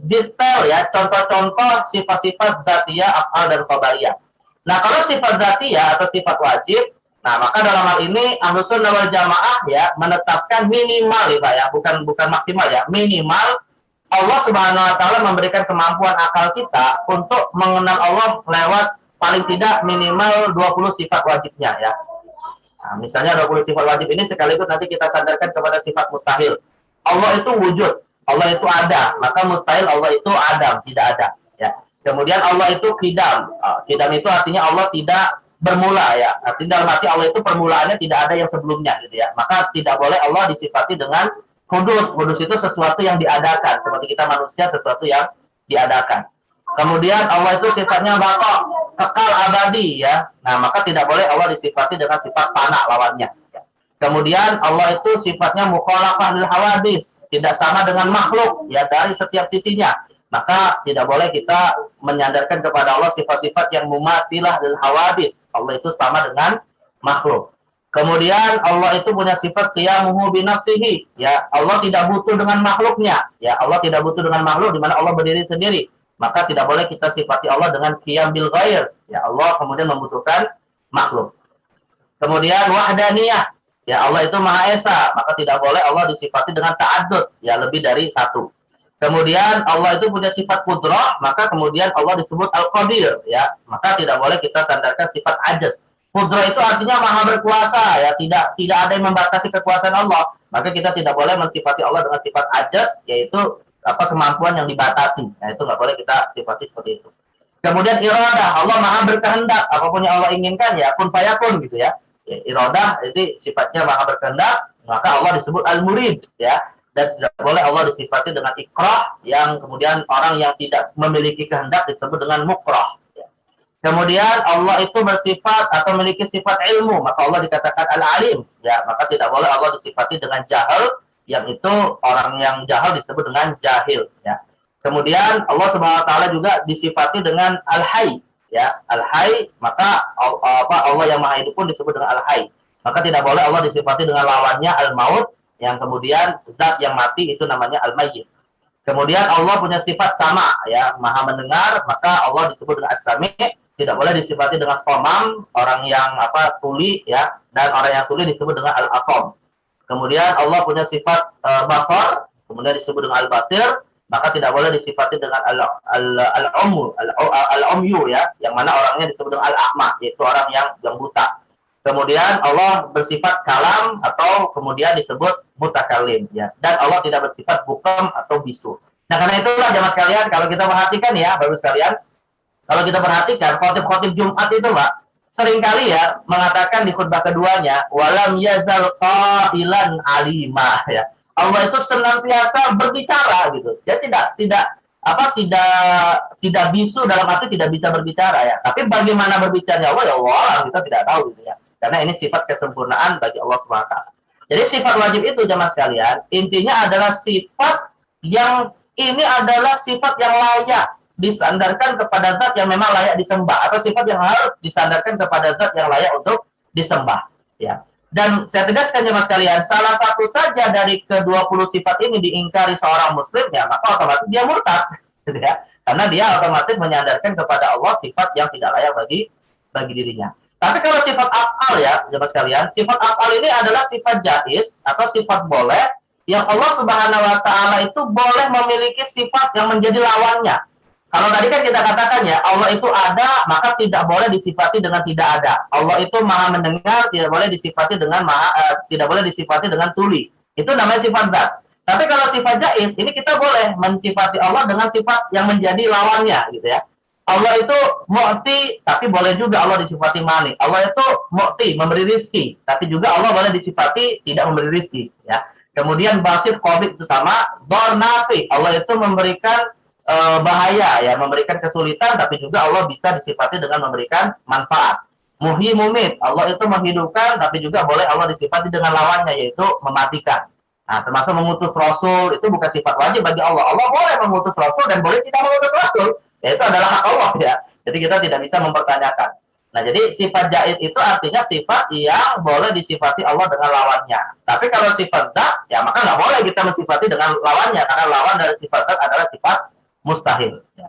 detail ya, contoh-contoh sifat-sifat dzatiyah, af'al dan khobariyah. Nah, kalau sifat dzatiyah atau sifat wajib, nah maka dalam hal ini Ahlus Sunnah wal Jamaah ya menetapkan minimal ya, bukan maksimal ya, minimal Allah Subhanahu wa taala memberikan kemampuan akal kita untuk mengenal Allah lewat paling tidak minimal 20 sifat wajibnya ya. Nah, misalnya 20 sifat wajib ini sekaligus nanti kita sandarkan kepada sifat mustahil. Allah itu wujud, Allah itu ada, maka mustahil Allah itu adam, tidak ada ya. Kemudian Allah itu qidam. Qidam itu artinya Allah tidak bermula ya. Artinya dalam arti Allah itu permulaannya tidak ada yang sebelumnya gitu ya. Maka tidak boleh Allah disifati dengan hudud. Hudud itu sesuatu yang diadakan. Seperti kita manusia sesuatu yang diadakan. Kemudian Allah itu sifatnya baqa, kekal abadi ya. Nah, maka tidak boleh Allah disifati dengan sifat fana lawannya. Ya. Kemudian Allah itu sifatnya mukhalafah lil hawadis, tidak sama dengan makhluk ya dari setiap sisinya. Maka tidak boleh kita menyandarkan kepada Allah sifat-sifat yang mumatilah lil hawadis. Allah itu sama dengan makhluk. Kemudian Allah itu punya sifat qiyamuhu binafsihi ya. Allah tidak butuh dengan makhluknya ya. Allah tidak butuh dengan makhluk di mana Allah berdiri sendiri. Maka tidak boleh kita sifati Allah dengan qiyam bil ghair. Ya Allah kemudian membutuhkan makhluk. Kemudian wahdaniyah. Ya Allah itu Maha Esa. Maka tidak boleh Allah disifati dengan ta'addud. Ya lebih dari satu. Kemudian Allah itu punya sifat qudrah. Maka kemudian Allah disebut al-qadir. Ya. Maka tidak boleh kita sandarkan sifat ajaz. Qudrah itu artinya Maha berkuasa. Ya. Tidak ada yang membatasi kekuasaan Allah. Maka kita tidak boleh mensifati Allah dengan sifat ajaz. Yaitu kemampuan yang dibatasi. Nah, itu nggak boleh kita sifati seperti itu. Kemudian iradah, Allah Maha berkehendak, apapun yang Allah inginkan ya kun fayakun gitu ya. Iradah itu sifatnya Maha berkehendak, maka Allah disebut al-murid ya. Dan tidak boleh Allah disifati dengan ikrah, yang kemudian orang yang tidak memiliki kehendak disebut dengan mukrah ya. Kemudian Allah itu bersifat atau memiliki sifat ilmu, maka Allah dikatakan al-alim ya. Maka tidak boleh Allah disifati dengan jahil, yang itu orang yang jahil disebut dengan jahil ya. Kemudian Allah Subhanahu wa taala juga disifati dengan al-hayy ya. Al-hayy, maka Allah yang Maha Hidup pun disebut dengan al-hayy. Maka tidak boleh Allah disifati dengan lawannya al-maut, yang kemudian zat yang mati itu namanya al-mayyit. Kemudian Allah punya sifat sama ya, Maha mendengar, maka Allah disebut dengan as-sami'. Tidak boleh disifati dengan somam, orang yang tuli ya, dan orang yang tuli disebut dengan al-asom. Kemudian Allah punya sifat basar, kemudian disebut dengan al-basir, maka tidak boleh disifati dengan al-umyu ya, yang mana orangnya disebut dengan al-ahma, yaitu orang yang buta. Kemudian Allah bersifat kalam atau kemudian disebut mutakalim ya, dan Allah tidak bersifat bukam atau bisu. Nah, karena itulah jamaah sekalian, kalau kita perhatikan ya, baru sekalian, kalau kita perhatikan khotib-khotib Jumat itu Pak, seringkali ya mengatakan di khutbah keduanya walam yazal qailan alima ya. Allah itu senantiasa berbicara gitu. Dia tidak bisu dalam arti tidak bisa berbicara ya. Tapi bagaimana berbicaranya Allah ya Allah kita tidak tahu gitu ya. Karena ini sifat kesempurnaan bagi Allah Subhanahu wa taala. Jadi sifat wajib itu jemaah sekalian, intinya adalah sifat yang ini adalah sifat yang layak disandarkan kepada zat yang memang layak disembah, atau sifat yang harus disandarkan kepada zat yang layak untuk disembah ya. Dan saya tegaskan jemaah sekalian, salah satu saja dari ke-20 sifat ini diingkari seorang muslim ya, maka otomatis dia murtad gitu ya. Karena dia otomatis menyandarkan kepada Allah sifat yang tidak layak bagi dirinya. Tapi kalau sifat af'al ya jemaah sekalian, sifat af'al ini adalah sifat jaiz atau sifat boleh yang Allah Subhanahu wa taala itu boleh memiliki sifat yang menjadi lawannya. Kalau tadi kan kita katakan ya, Allah itu ada, maka tidak boleh disifati dengan tidak ada. Allah itu Maha mendengar, tidak boleh disifati dengan tuli. Itu namanya sifat zat. Tapi kalau sifat jaiz, ini kita boleh mensifati Allah dengan sifat yang menjadi lawannya, gitu ya. Allah itu mu'ti, tapi boleh juga Allah disifati mani. Allah itu mu'ti, memberi rizki, tapi juga Allah boleh disifati tidak memberi rizki, ya. Kemudian basir, qabid itu sama, dhar, nafi. Allah itu memberikan bahaya ya, memberikan kesulitan, tapi juga Allah bisa disifati dengan memberikan manfaat. Muhyi, mumit, Allah itu menghidupkan, tapi juga boleh Allah disifati dengan lawannya, yaitu mematikan. Nah, termasuk mengutus Rasul, itu bukan sifat wajib bagi Allah. Allah boleh mengutus Rasul dan boleh tidak mengutus Rasul. Ya, itu adalah hak Allah ya. Jadi kita tidak bisa mempertanyakan. Nah, jadi sifat jaiz itu artinya sifat yang boleh disifati Allah dengan lawannya. Tapi kalau sifat zat, ya maka nggak boleh kita mensifati dengan lawannya, karena lawan dari sifat zat adalah sifat mustahil. Ya.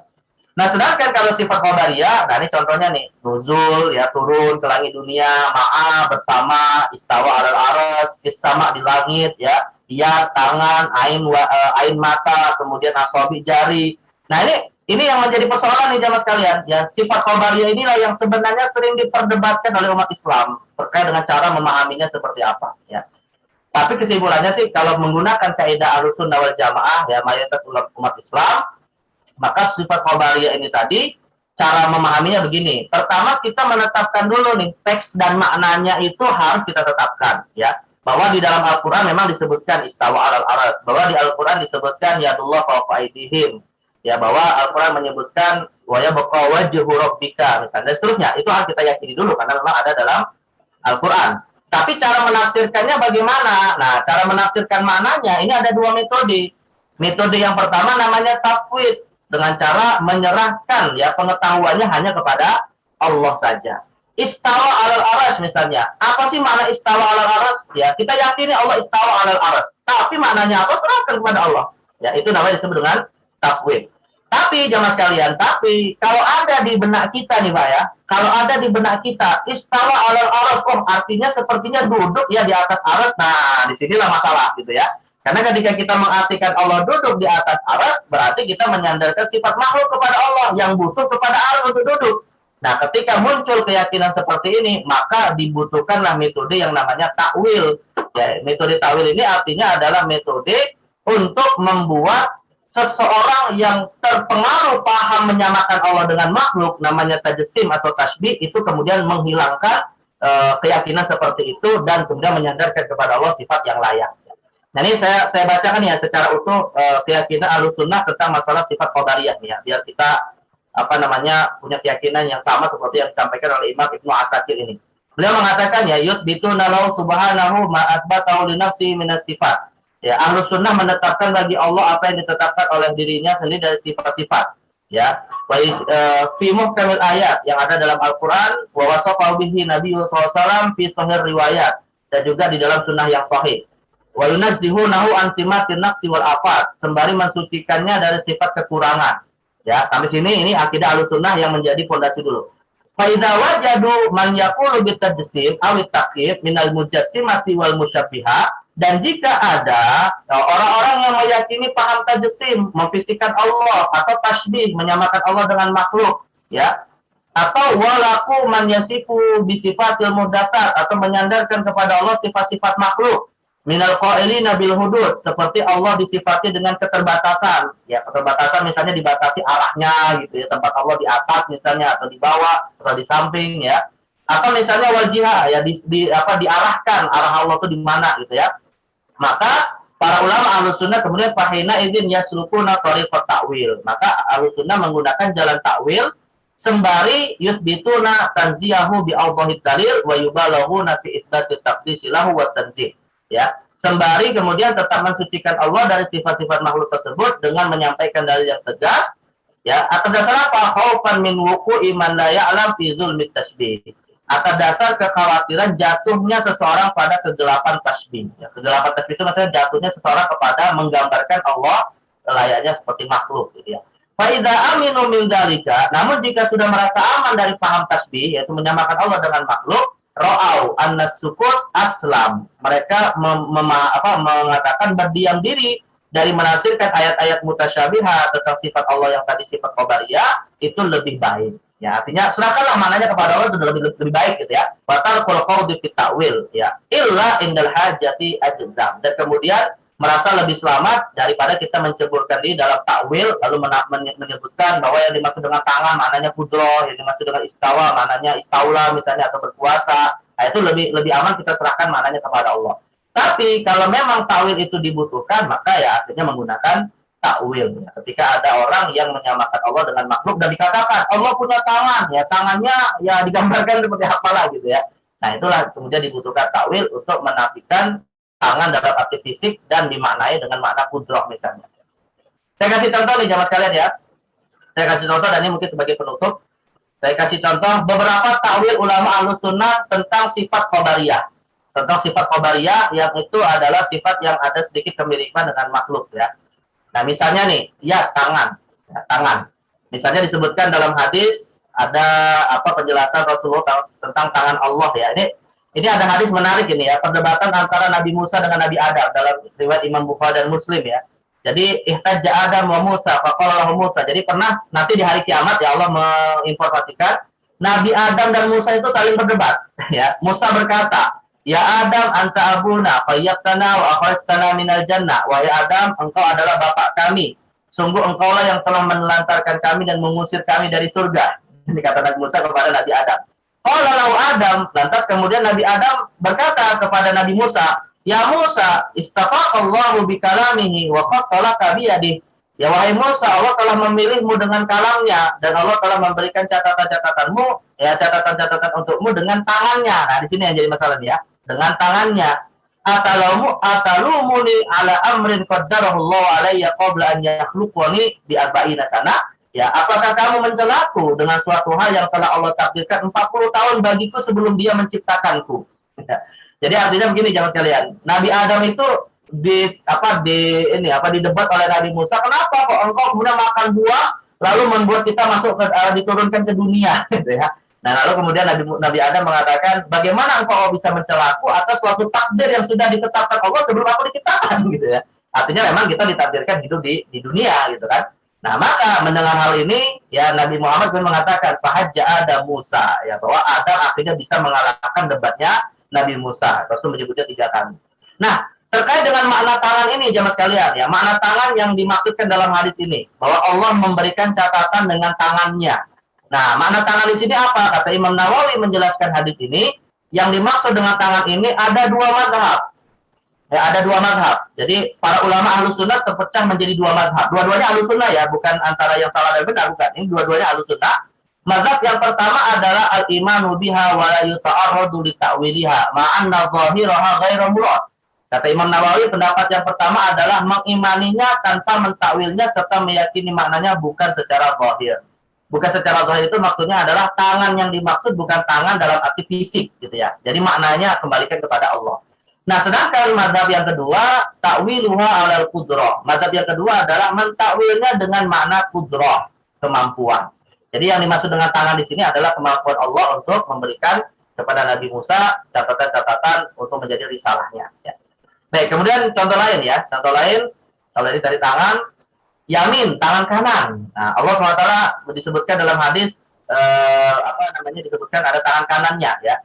Nah, sedangkan kalau sifat qadariyah, nah ini contohnya nih, nuzul, ya turun ke langit dunia, ma'a, bersama, istawa alal arsy, istama di langit, ya, yad, tangan, ain mata, kemudian asabi jari. Nah, ini yang menjadi persoalan nih jamaah sekalian. Ya, sifat qadariyah inilah yang sebenarnya sering diperdebatkan oleh umat Islam terkait dengan cara memahaminya seperti apa, ya. Tapi kesimpulannya sih, kalau menggunakan kaidah Ahlussunnah wal Jamaah, ya mayoritas umat Islam, Maka sifat khobariyah ini tadi, cara memahaminya begini. Pertama kita menetapkan dulu nih, teks dan maknanya itu harus kita tetapkan. Ya, bahwa di dalam Al-Quran memang disebutkan istawa alal aras. Bahwa di Al-Quran disebutkan yadullah fawqa aydihim. Ya, bahwa Al-Quran menyebutkan wa yabqa wajhu rabbika misalnya dan seterusnya. Itu harus kita yakini dulu karena memang ada dalam Al-Quran. Tapi cara menafsirkannya bagaimana? Nah, cara menafsirkan maknanya ini ada dua metode. Metode yang pertama namanya tafwid, dengan cara menyerahkan ya pengetahuannya hanya kepada Allah saja. Istawa alal aras misalnya. Apa sih makna istawa alal aras? Ya, kita yakini Allah istawa alal aras. Tapi maknanya apa? Serahkan kepada Allah. Ya, itu namanya disebut dengan tafwid. Tapi jamaah sekalian, tapi kalau ada di benak kita nih Pak ya, kalau ada di benak kita istawa alal aras, oh artinya sepertinya duduk ya di atas aras. Nah, disinilah masalah gitu ya. Karena ketika kita mengartikan Allah duduk di atas aras, berarti kita menyandarkan sifat makhluk kepada Allah yang butuh kepada aras untuk duduk. Nah, ketika muncul keyakinan seperti ini, maka dibutuhkanlah metode yang namanya takwil. Ya, metode takwil ini artinya adalah metode untuk membuat seseorang yang terpengaruh paham menyamakan Allah dengan makhluk, namanya tajsim atau tasbih, itu kemudian menghilangkan keyakinan seperti itu dan kemudian menyandarkan kepada Allah sifat yang layak. Nah, ini saya bacakan ya secara utuh keyakinan Ahlussunnah tentang masalah sifat qadariyah ya, biar kita punya keyakinan yang sama seperti yang disampaikan oleh Imam Ibnu Asakir ini. Beliau mengatakan ya yuthbituna lahu subhanahu ma athbatahu li nafsihi minas sifat. Ya, Ahlussunnah menetapkan bagi Allah apa yang ditetapkan oleh dirinya sendiri dari sifat-sifat. Ya, fi muhkamil ayat yang ada dalam Al-Qur'an, wa wasafahu bihi Nabi sallallahu alaihi wasallam fi sahih riwayat, dan juga di dalam sunnah yang sahih. Wa yunazzihunahu an simatin naqsi wal afat, sembari mensucikannya dari sifat kekurangan. Ya, sampai sini ini akidah Ahlussunnah yang menjadi fondasi dulu. Fa idza wajadu man yaqulu bitajsim aw at-taqyid minal mujassimati wal musyabbiha. Dan jika ada orang-orang yang meyakini paham tajsim, memfisikan Allah, atau tasbih, menyamakan Allah dengan makhluk, ya, atau walaku man yasifu bisifatil muhdatsat, atau menyandarkan kepada Allah sifat-sifat makhluk, minal qailina bil hudud, seperti Allah disifati dengan keterbatasan, ya, keterbatasan misalnya dibatasi arahnya gitu ya, tempat Allah di atas misalnya, atau di bawah, atau di samping ya, atau misalnya wajihah ya, diarahkan arah Allah itu di mana gitu ya. Maka para ulama Ahlussunnah kemudian fahina idzin yaslukuna thariqat ta'wil. Maka Ahlussunnah menggunakan jalan takwil sembari yuthbituna tanziyahu bi awdahid dalil wa yubalaghuna fi itsbatit taqdis lahu wa tanzih. Ya, sembari kemudian tetap mensucikan Allah dari sifat-sifat makhluk tersebut dengan menyampaikan dalil yang tegas. Ya, atas dasar apa? Khaufan min wuqu'i man la ya'lam fi zulmit tasbih. Atas dasar kekhawatiran jatuhnya seseorang pada kegelapan tasbih. Ya, kegelapan tasbih itu maksudnya jatuhnya seseorang kepada menggambarkan Allah layaknya seperti makhluk gitu ya. Fa idza aminu min dzalika, namun jika sudah merasa aman dari paham tasbih, yaitu menyamakan Allah dengan makhluk, ra'au annas sukut aslam. Mereka mengatakan berdiam diri dari menafsirkan ayat-ayat mutasyabihat tentang sifat Allah yang tadi sifat qadariyah itu lebih baik. Ya, artinya serahkanlah maknanya kepada Allah itu lebih baik gitu ya. Batal qawdi fit ta'wil ya. Illa indal hajati ajzam. Dan kemudian merasa lebih selamat daripada kita menceburkan diri dalam takwil lalu menyebutkan bahwa yang dimaksud dengan tangan maknanya kudroh, yang dimaksud dengan istawa maknanya istaula misalnya atau berkuasa. Nah, itu lebih aman kita serahkan maknanya kepada Allah. Tapi kalau memang takwil itu dibutuhkan, maka ya artinya menggunakan takwil. Ketika ada orang yang menyamakan Allah dengan makhluk dan dikatakan Allah punya tangan, ya tangannya ya digambarkan seperti apalah gitu ya. Nah, itulah kemudian dibutuhkan takwil untuk menafikan tangan dalam arti fisik dan dimaknai dengan makna kudroh misalnya. Saya kasih contoh nih jamaah sekalian ya. Saya kasih contoh dan ini mungkin sebagai penutup. Saya kasih contoh beberapa takwil ulama Ahlussunnah tentang sifat qadariyah. Tentang sifat qadariyah yang itu adalah sifat yang ada sedikit kemiripan dengan makhluk ya. Nah, misalnya nih, ya tangan. Misalnya disebutkan dalam hadis ada penjelasan Rasulullah tentang tangan Allah ya. Ini ada hadis menarik ini ya, perdebatan antara Nabi Musa dengan Nabi Adam dalam riwayat Imam Bukhari dan Muslim ya. Jadi ihtajja Adam wa Musa faqala lahu Musa. Jadi pernah nanti di hari kiamat ya Allah menginformasikan Nabi Adam dan Musa itu saling berdebat ya. Musa berkata, "Ya Adam anta abuna fayyaqtana wa akhrajtana minal jannah." Wahai Adam, engkau adalah bapak kami. sungguh engkaulah yang telah menelantarkan kami dan mengusir kami dari surga. Ini kata Nabi Musa kepada Nabi Adam. Qala lahu Adam, lantas kemudian Nabi Adam berkata kepada Nabi Musa, ya Musa, istafaqallahu bikalamihi wa qattalaka biyadihi. Ya wahai Musa, Allah telah memilihmu dengan kalamnya dan Allah telah memberikan catatan-catatanmu, ya catatan-catatan untukmu dengan tangannya. Nah, di sini yang jadi masalah ya, dengan tangannya. Atalumuni ala amrin qaddarahu Allah alayya qabla an yakhluqani bi arba'ina sana. Ya, apakah kamu mencelaku dengan suatu hal yang telah Allah takdirkan 40 tahun bagiku sebelum Dia menciptakanku? Jadi artinya begini jamaah kalian, Nabi Adam itu didebat oleh Nabi Musa, kenapa kok engkau kemudian makan buah lalu membuat kita masuk ke diturunkan ke dunia gitu ya. Nah, lalu kemudian Nabi Adam mengatakan, bagaimana engkau bisa mencelaku atas suatu takdir yang sudah ditetapkan Allah sebelum aku diciptakan gitu ya. Artinya memang kita ditakdirkan hidup di dunia gitu kan. Nah, maka mendengar hal ini ya Nabi Muhammad pun mengatakan fahajja Adam Musa, ya bahwa Adam akhirnya bisa mengalahkan debatnya Nabi Musa. Rasul menyebutnya 3 kali. Nah, terkait dengan makna tangan ini jemaah sekalian ya, makna tangan yang dimaksudkan dalam hadis ini bahwa Allah memberikan catatan dengan tangannya. Nah, makna tangan di sini apa? Kata Imam Nawawi menjelaskan hadis ini, yang dimaksud dengan tangan ini ada 2 mazhab. Ya, ada 2 mazhab. Jadi para ulama Ahlus Sunnah terpecah menjadi 2 mazhab. Dua-duanya Ahlus Sunnah ya, bukan antara yang salah dan benar, bukan. Ini dua-duanya Ahlus Sunnah. Mazhab yang pertama adalah al-imanu biha wa la yuta'arradu li ta'wiliha ma'anna dhahiraha ghairu murad. Kata Imam Nawawi, pendapat yang pertama adalah mengimaninya tanpa mentakwilnya serta meyakini maknanya bukan secara zahir. Bukan secara zahir itu maksudnya adalah tangan yang dimaksud bukan tangan dalam arti fisik gitu ya. Jadi maknanya kembalikan kepada Allah. Nah, sedangkan mazhab yang kedua, ta'wiluha 'alal qudrah. Mazhab yang kedua adalah mentakwilnya dengan makna qudrah, kemampuan. Jadi yang dimaksud dengan tangan di sini adalah kemampuan Allah untuk memberikan kepada Nabi Musa catatan-catatan untuk menjadi risalahnya ya. Baik, kemudian contoh lain ya. Contoh lain, kalau ini dari tangan, yamin, tangan kanan. Nah, Allah SWT disebutkan dalam hadis, disebutkan ada tangan kanannya ya.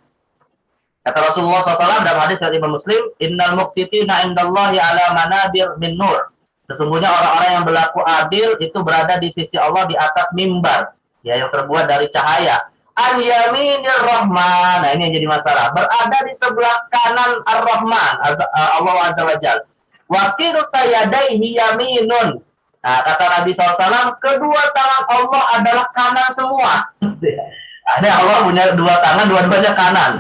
Kata Rasulullah SAW dalam hadis dari Imam Muslim, innal muqsitina indallahi ala manabir min nur. Sesungguhnya orang-orang yang berlaku adil itu berada di sisi Allah di atas mimbar, ya, yang terbuat dari cahaya. An yaminir rahman. Nah, ini yang jadi masalah. Berada di sebelah kanan ar-Rahman, Allah Azza wa Jalla. Wa kilta yadayhi yaminun. Nah, kata Nabi SAW, kedua tangan Allah adalah kanan semua. Ada Allah punya 2 tangan, dua-duanya kanan.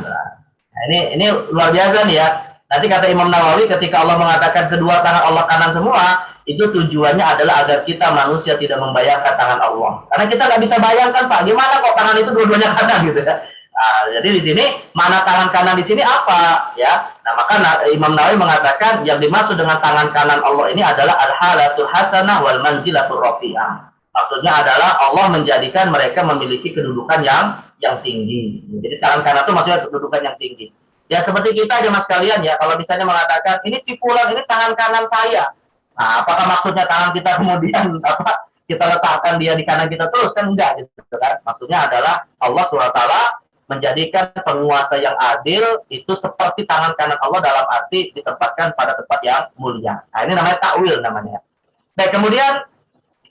Nah, ini luar biasa nih ya. Nanti kata Imam Nawawi, ketika Allah mengatakan kedua tangan Allah kanan semua, itu tujuannya adalah agar kita manusia tidak membayangkan tangan Allah. Karena kita nggak bisa bayangkan, Pak, gimana kok tangan itu dua-duanya kanan gitu ya. Nah, jadi di sini mana tangan kanan di sini apa ya? Nah, maka Imam Nawawi mengatakan yang dimaksud dengan tangan kanan Allah ini adalah al-halatul hasanah wal manzilatul rafi'ah. Maksudnya adalah Allah menjadikan mereka memiliki kedudukan yang tinggi. Jadi tangan kanan itu maksudnya kedudukan yang tinggi. Ya seperti kita aja mas kalian ya, kalau misalnya mengatakan ini si fulan ini tangan kanan saya. Nah, apakah maksudnya tangan kita kemudian kita letakkan dia di kanan kita terus? Kan enggak gitu kan. Maksudnya adalah Allah SWT menjadikan penguasa yang adil itu seperti tangan kanan Allah dalam arti ditempatkan pada tempat yang mulia. Nah, ini namanya takwil namanya. Baik, kemudian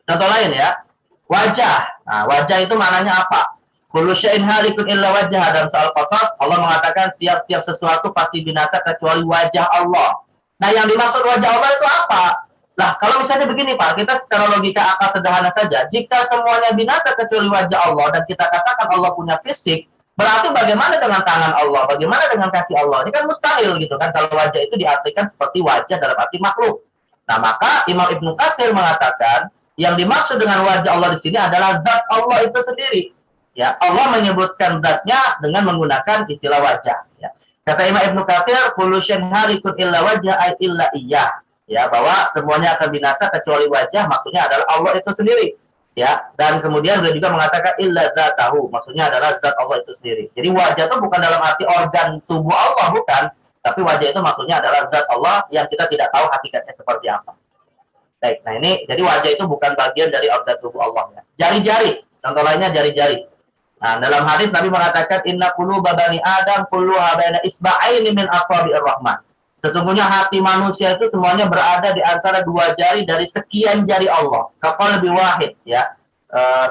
contoh lain ya. Wajah. Nah, wajah itu maknanya apa? Kullu syai'in halikun illa wajah. Dalam soal Qasas Allah mengatakan tiap-tiap sesuatu pasti binasa kecuali wajah Allah. Nah, yang dimaksud wajah Allah itu apa? Nah, kalau misalnya begini Pak, kita secara logika akal sederhana saja, jika semuanya binasa kecuali wajah Allah dan kita katakan Allah punya fisik, berarti bagaimana dengan tangan Allah, bagaimana dengan kaki Allah? Ini kan mustahil gitu kan, kalau wajah itu diartikan seperti wajah dalam arti makhluk. Nah, maka Imam Ibnu Katsir mengatakan, yang dimaksud dengan wajah Allah di sini adalah zat Allah itu sendiri. Ya, Allah menyebutkan zatnya dengan menggunakan istilah wajah. Ya. Kata Imam Ibnu Katsir, kullu syai'in halikun illa wajha ay illa iyyah. Ya, bahwa semuanya akan binasa kecuali wajah, maksudnya adalah Allah itu sendiri. Ya, dan kemudian beliau juga mengatakan illa zatahu, maksudnya adalah zat Allah itu sendiri. Jadi wajah itu bukan dalam arti organ tubuh Allah, bukan, tapi wajah itu maksudnya adalah zat Allah yang kita tidak tahu hakikatnya seperti apa. Baik, nah ini jadi wajah itu bukan bagian dari organ tubuh Allah ya. Jari-jari, contoh lainnya jari-jari. Nah, dalam hadis Nabi mengatakan inna quluba bani Adam kulluha baina isba'aini min asabi'ir rahman. Sesungguhnya hati manusia itu semuanya berada di antara dua jari dari sekian jari Allah. Kaqalbi wahid, ya.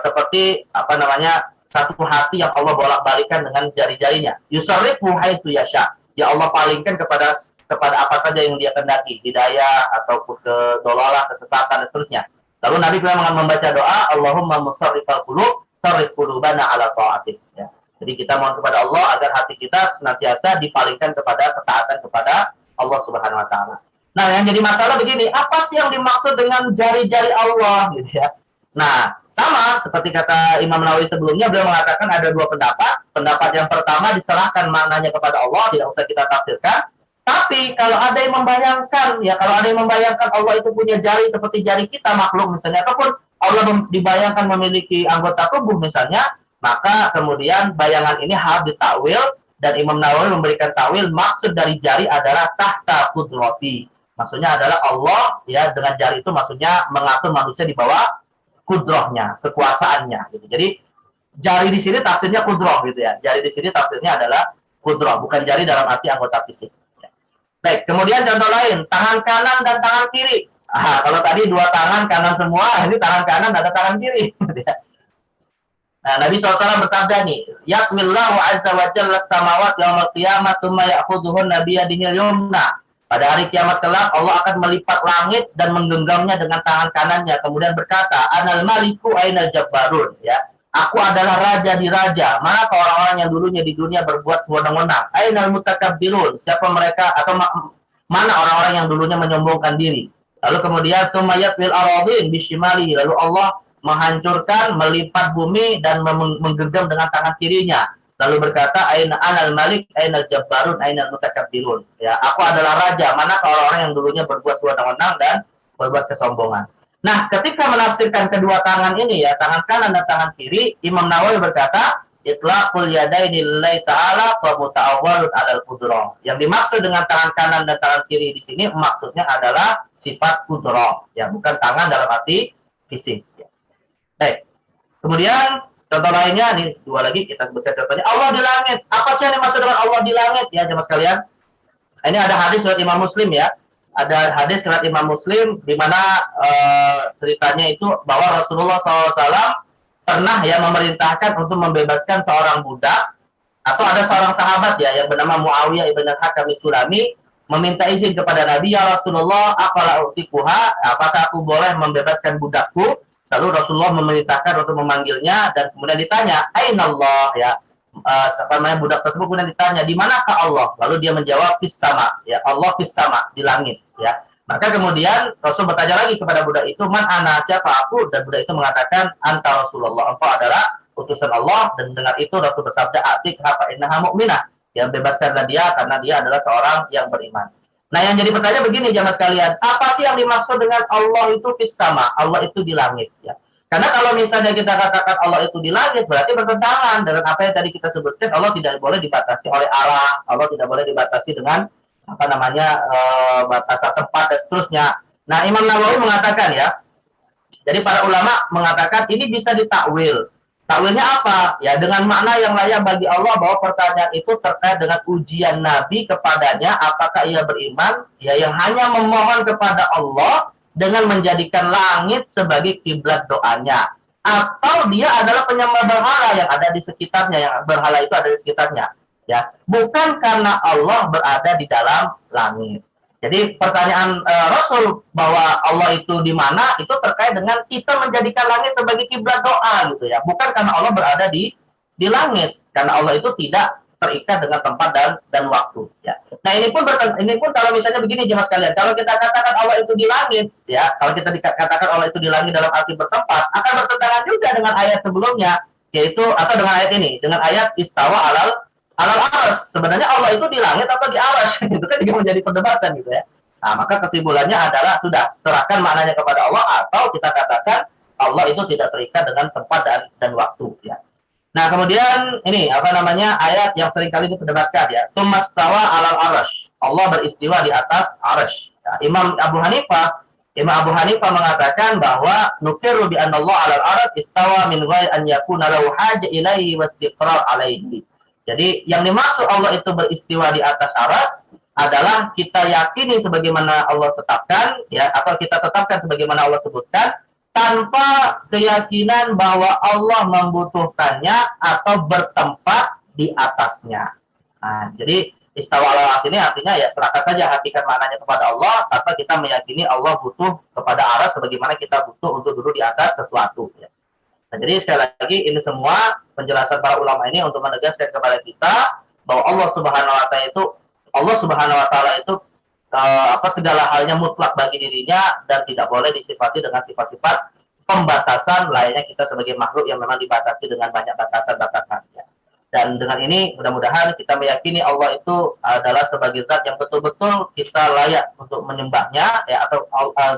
Seperti apa namanya, satu hati yang Allah bolak-balikan dengan jari-jarinya. Yusarrifu haitsu yasha. Ya Allah palingkan kepada apa saja yang dia kehendaki, hidayah ataupun kedolalah, kesesatan dan seterusnya. Lalu Nabi pernah membaca doa, Allahumma musarrifal qulub, sarrif qulubana ala ta'atik. Ya. Jadi kita mohon kepada Allah agar hati kita senantiasa dipalingkan kepada ketaatan kepada Allah Subhanahu wa taala. Nah, yang jadi masalah begini, apa sih yang dimaksud dengan jari-jari Allah gitu ya? Nah, sama seperti kata Imam Nawawi sebelumnya, beliau mengatakan ada dua pendapat. Pendapat yang pertama diserahkan maknanya kepada Allah, tidak usah kita tafsirkan. Tapi kalau ada yang membayangkan, ya kalau ada yang membayangkan Allah itu punya jari seperti jari kita makhluk misalnya, ataupun Allah dibayangkan memiliki anggota tubuh misalnya, maka kemudian bayangan ini harus ditakwil, dan Imam Nawawi memberikan takwil, maksud dari jari adalah tahta kudrati. Maksudnya adalah Allah, ya, dengan jari itu maksudnya mengatur manusia di bawah kudrohnya, kekuasaannya gitu. Jadi jari di sini tafsirnya kudroh gitu ya. Jari di sini tafsirnya adalah kudroh, bukan jari dalam arti anggota fisik. Baik, kemudian contoh lain, tangan kanan dan tangan kiri. Kalau tadi dua tangan kanan semua, ini tangan kanan ada tangan kiri. Nah, Nabi SAW bersabda nih, Yaqmillahu azza wa jalla samawat yawmal qiyamah thumma ya'khudhuhun nabiyadihil yumna. Pada hari kiamat kelak, Allah akan melipat langit dan menggenggamnya dengan tangan kanannya. Kemudian berkata, Anal maliku ainal jabbarun. Ya, aku adalah raja di raja. Mana orang-orang yang dulunya di dunia berbuat sewenang-wenang? Ainal mutakabbirun. Siapa mereka atau mana orang-orang yang dulunya menyombongkan diri? Lalu kemudian tumayat fil aradin bishimali. Lalu Allah menghancurkan, melipat bumi dan menggenggam dengan tangan kirinya. Lalu berkata, Aina anal malik, ainal jabbarun, ainal mutakabbirun. Ya, aku adalah raja. Mana orang-orang yang dulunya berbuat sewenang-wenang dan berbuat kesombongan. Nah, ketika menafsirkan kedua tangan ini ya, tangan kanan dan tangan kiri, Imam Nawawi berkata, itlaqul yadaini lillahi ta'ala wa muta'awwalun 'alal qudrah. Yang dimaksud dengan tangan kanan dan tangan kiri di sini maksudnya adalah sifat qudrah, ya, bukan tangan dalam arti fisik. Ya. Baik. Kemudian contoh lainnya nih, dua lagi kita sebutkan contohnya. Allah di langit. Apa sih yang dimaksud dengan Allah di langit? Ya, jemaah sekalian. Ini ada hadis riwayat Imam Muslim ya. Ada hadis riwayat Imam Muslim di mana ceritanya itu bahwa Rasulullah SAW pernah ya memerintahkan untuk membebaskan seorang budak, atau ada seorang sahabat ya yang bernama Muawiyah ibn al-Hakam Sulami meminta izin kepada Nabi, ya Rasulullah, afala utikuha, apakah aku boleh membebaskan budakku? Lalu Rasulullah memerintahkan untuk memanggilnya dan kemudian ditanya, Ainallah, ya, namanya budak tersebut kemudian ditanya, di manakah Allah? Lalu dia menjawab, fis sama, ya, Allah fis sama, di langit, ya. Maka kemudian Rasul bertanya lagi kepada budak itu, man ana, siapa aku? Dan budak itu mengatakan, anta Rasulullah, engkau adalah utusan Allah. Dan dengan itu Rasul bersabda, atik hafa innaha mu'minah, yang bebaskanlah dia karena dia adalah seorang yang beriman. Nah, yang jadi pertanyaan begini jamaah sekalian, apa sih yang dimaksud dengan Allah itu fis sama, Allah itu di langit, ya? Karena kalau misalnya kita katakan Allah itu di langit, berarti bertentangan dengan apa yang tadi kita sebutkan. Allah tidak boleh dibatasi oleh arah, Allah tidak boleh dibatasi dengan apa namanya batasan tempat dan seterusnya. Nah, Imam Nawawi mengatakan ya, jadi para ulama mengatakan ini bisa ditakwil. Takwilnya apa? Ya, dengan makna yang layak bagi Allah, bahwa pertanyaan itu terkait dengan ujian Nabi kepadanya, apakah ia beriman, ya, yang hanya memohon kepada Allah dengan menjadikan langit sebagai kiblat doanya, atau dia adalah penyembah berhala yang ada di sekitarnya, yang berhala itu ada di sekitarnya, ya, bukan karena Allah berada di dalam langit. Jadi pertanyaan Rasul bahwa Allah itu di mana, itu terkait dengan kita menjadikan langit sebagai kiblat doa gitu ya, bukan karena Allah berada di langit, karena Allah itu tidak terikat dengan tempat dan waktu ya. Nah, ini pun kalau misalnya begini jemaah sekalian, kalau kita katakan Allah itu di langit ya, kalau kita dikatakan Allah itu di langit dalam arti bertempat, akan bertentangan juga dengan ayat sebelumnya, yaitu atau dengan ayat ini, dengan ayat istawa alal arsy. Sebenarnya Allah itu di langit atau di arsy, itu kan juga menjadi perdebatan gitu ya. Nah, maka kesimpulannya adalah sudah serahkan maknanya kepada Allah, atau kita katakan Allah itu tidak terikat dengan tempat dan waktu ya. Nah, kemudian ini apa namanya ayat yang seringkali diperdebatkan ya, tumastawa alal arsy, Allah beristiwa di atas arsy. Nah, Imam Abu Hanifah mengatakan bahwa nukiru bi anna Allah alal arsy istawa min ghairi an yakuna lahu haja ilaihi wastiqrar alaihi. Jadi yang dimaksud Allah itu beristiwa di atas arsy adalah kita yakini sebagaimana Allah tetapkan, ya, atau kita tetapkan sebagaimana Allah sebutkan, tanpa keyakinan bahwa Allah membutuhkannya atau bertempat di atasnya. Nah, jadi istawa ala arsy ini artinya ya serahkan saja, hakikat maknanya kepada Allah tanpa kita meyakini Allah butuh kepada aras sebagaimana kita butuh untuk duduk di atas sesuatu. Ya. Nah, jadi sekali lagi ini semua penjelasan para ulama ini untuk menegaskan kepada kita bahwa Allah Subhanahu wa taala itu segala halnya mutlak bagi dirinya dan tidak boleh disifati dengan sifat-sifat pembatasan lainnya kita sebagai makhluk yang memang dibatasi dengan banyak batasan-batasannya. Dan dengan ini mudah-mudahan kita meyakini Allah itu adalah sebagai zat yang betul-betul kita layak untuk menyembahnya, ya, atau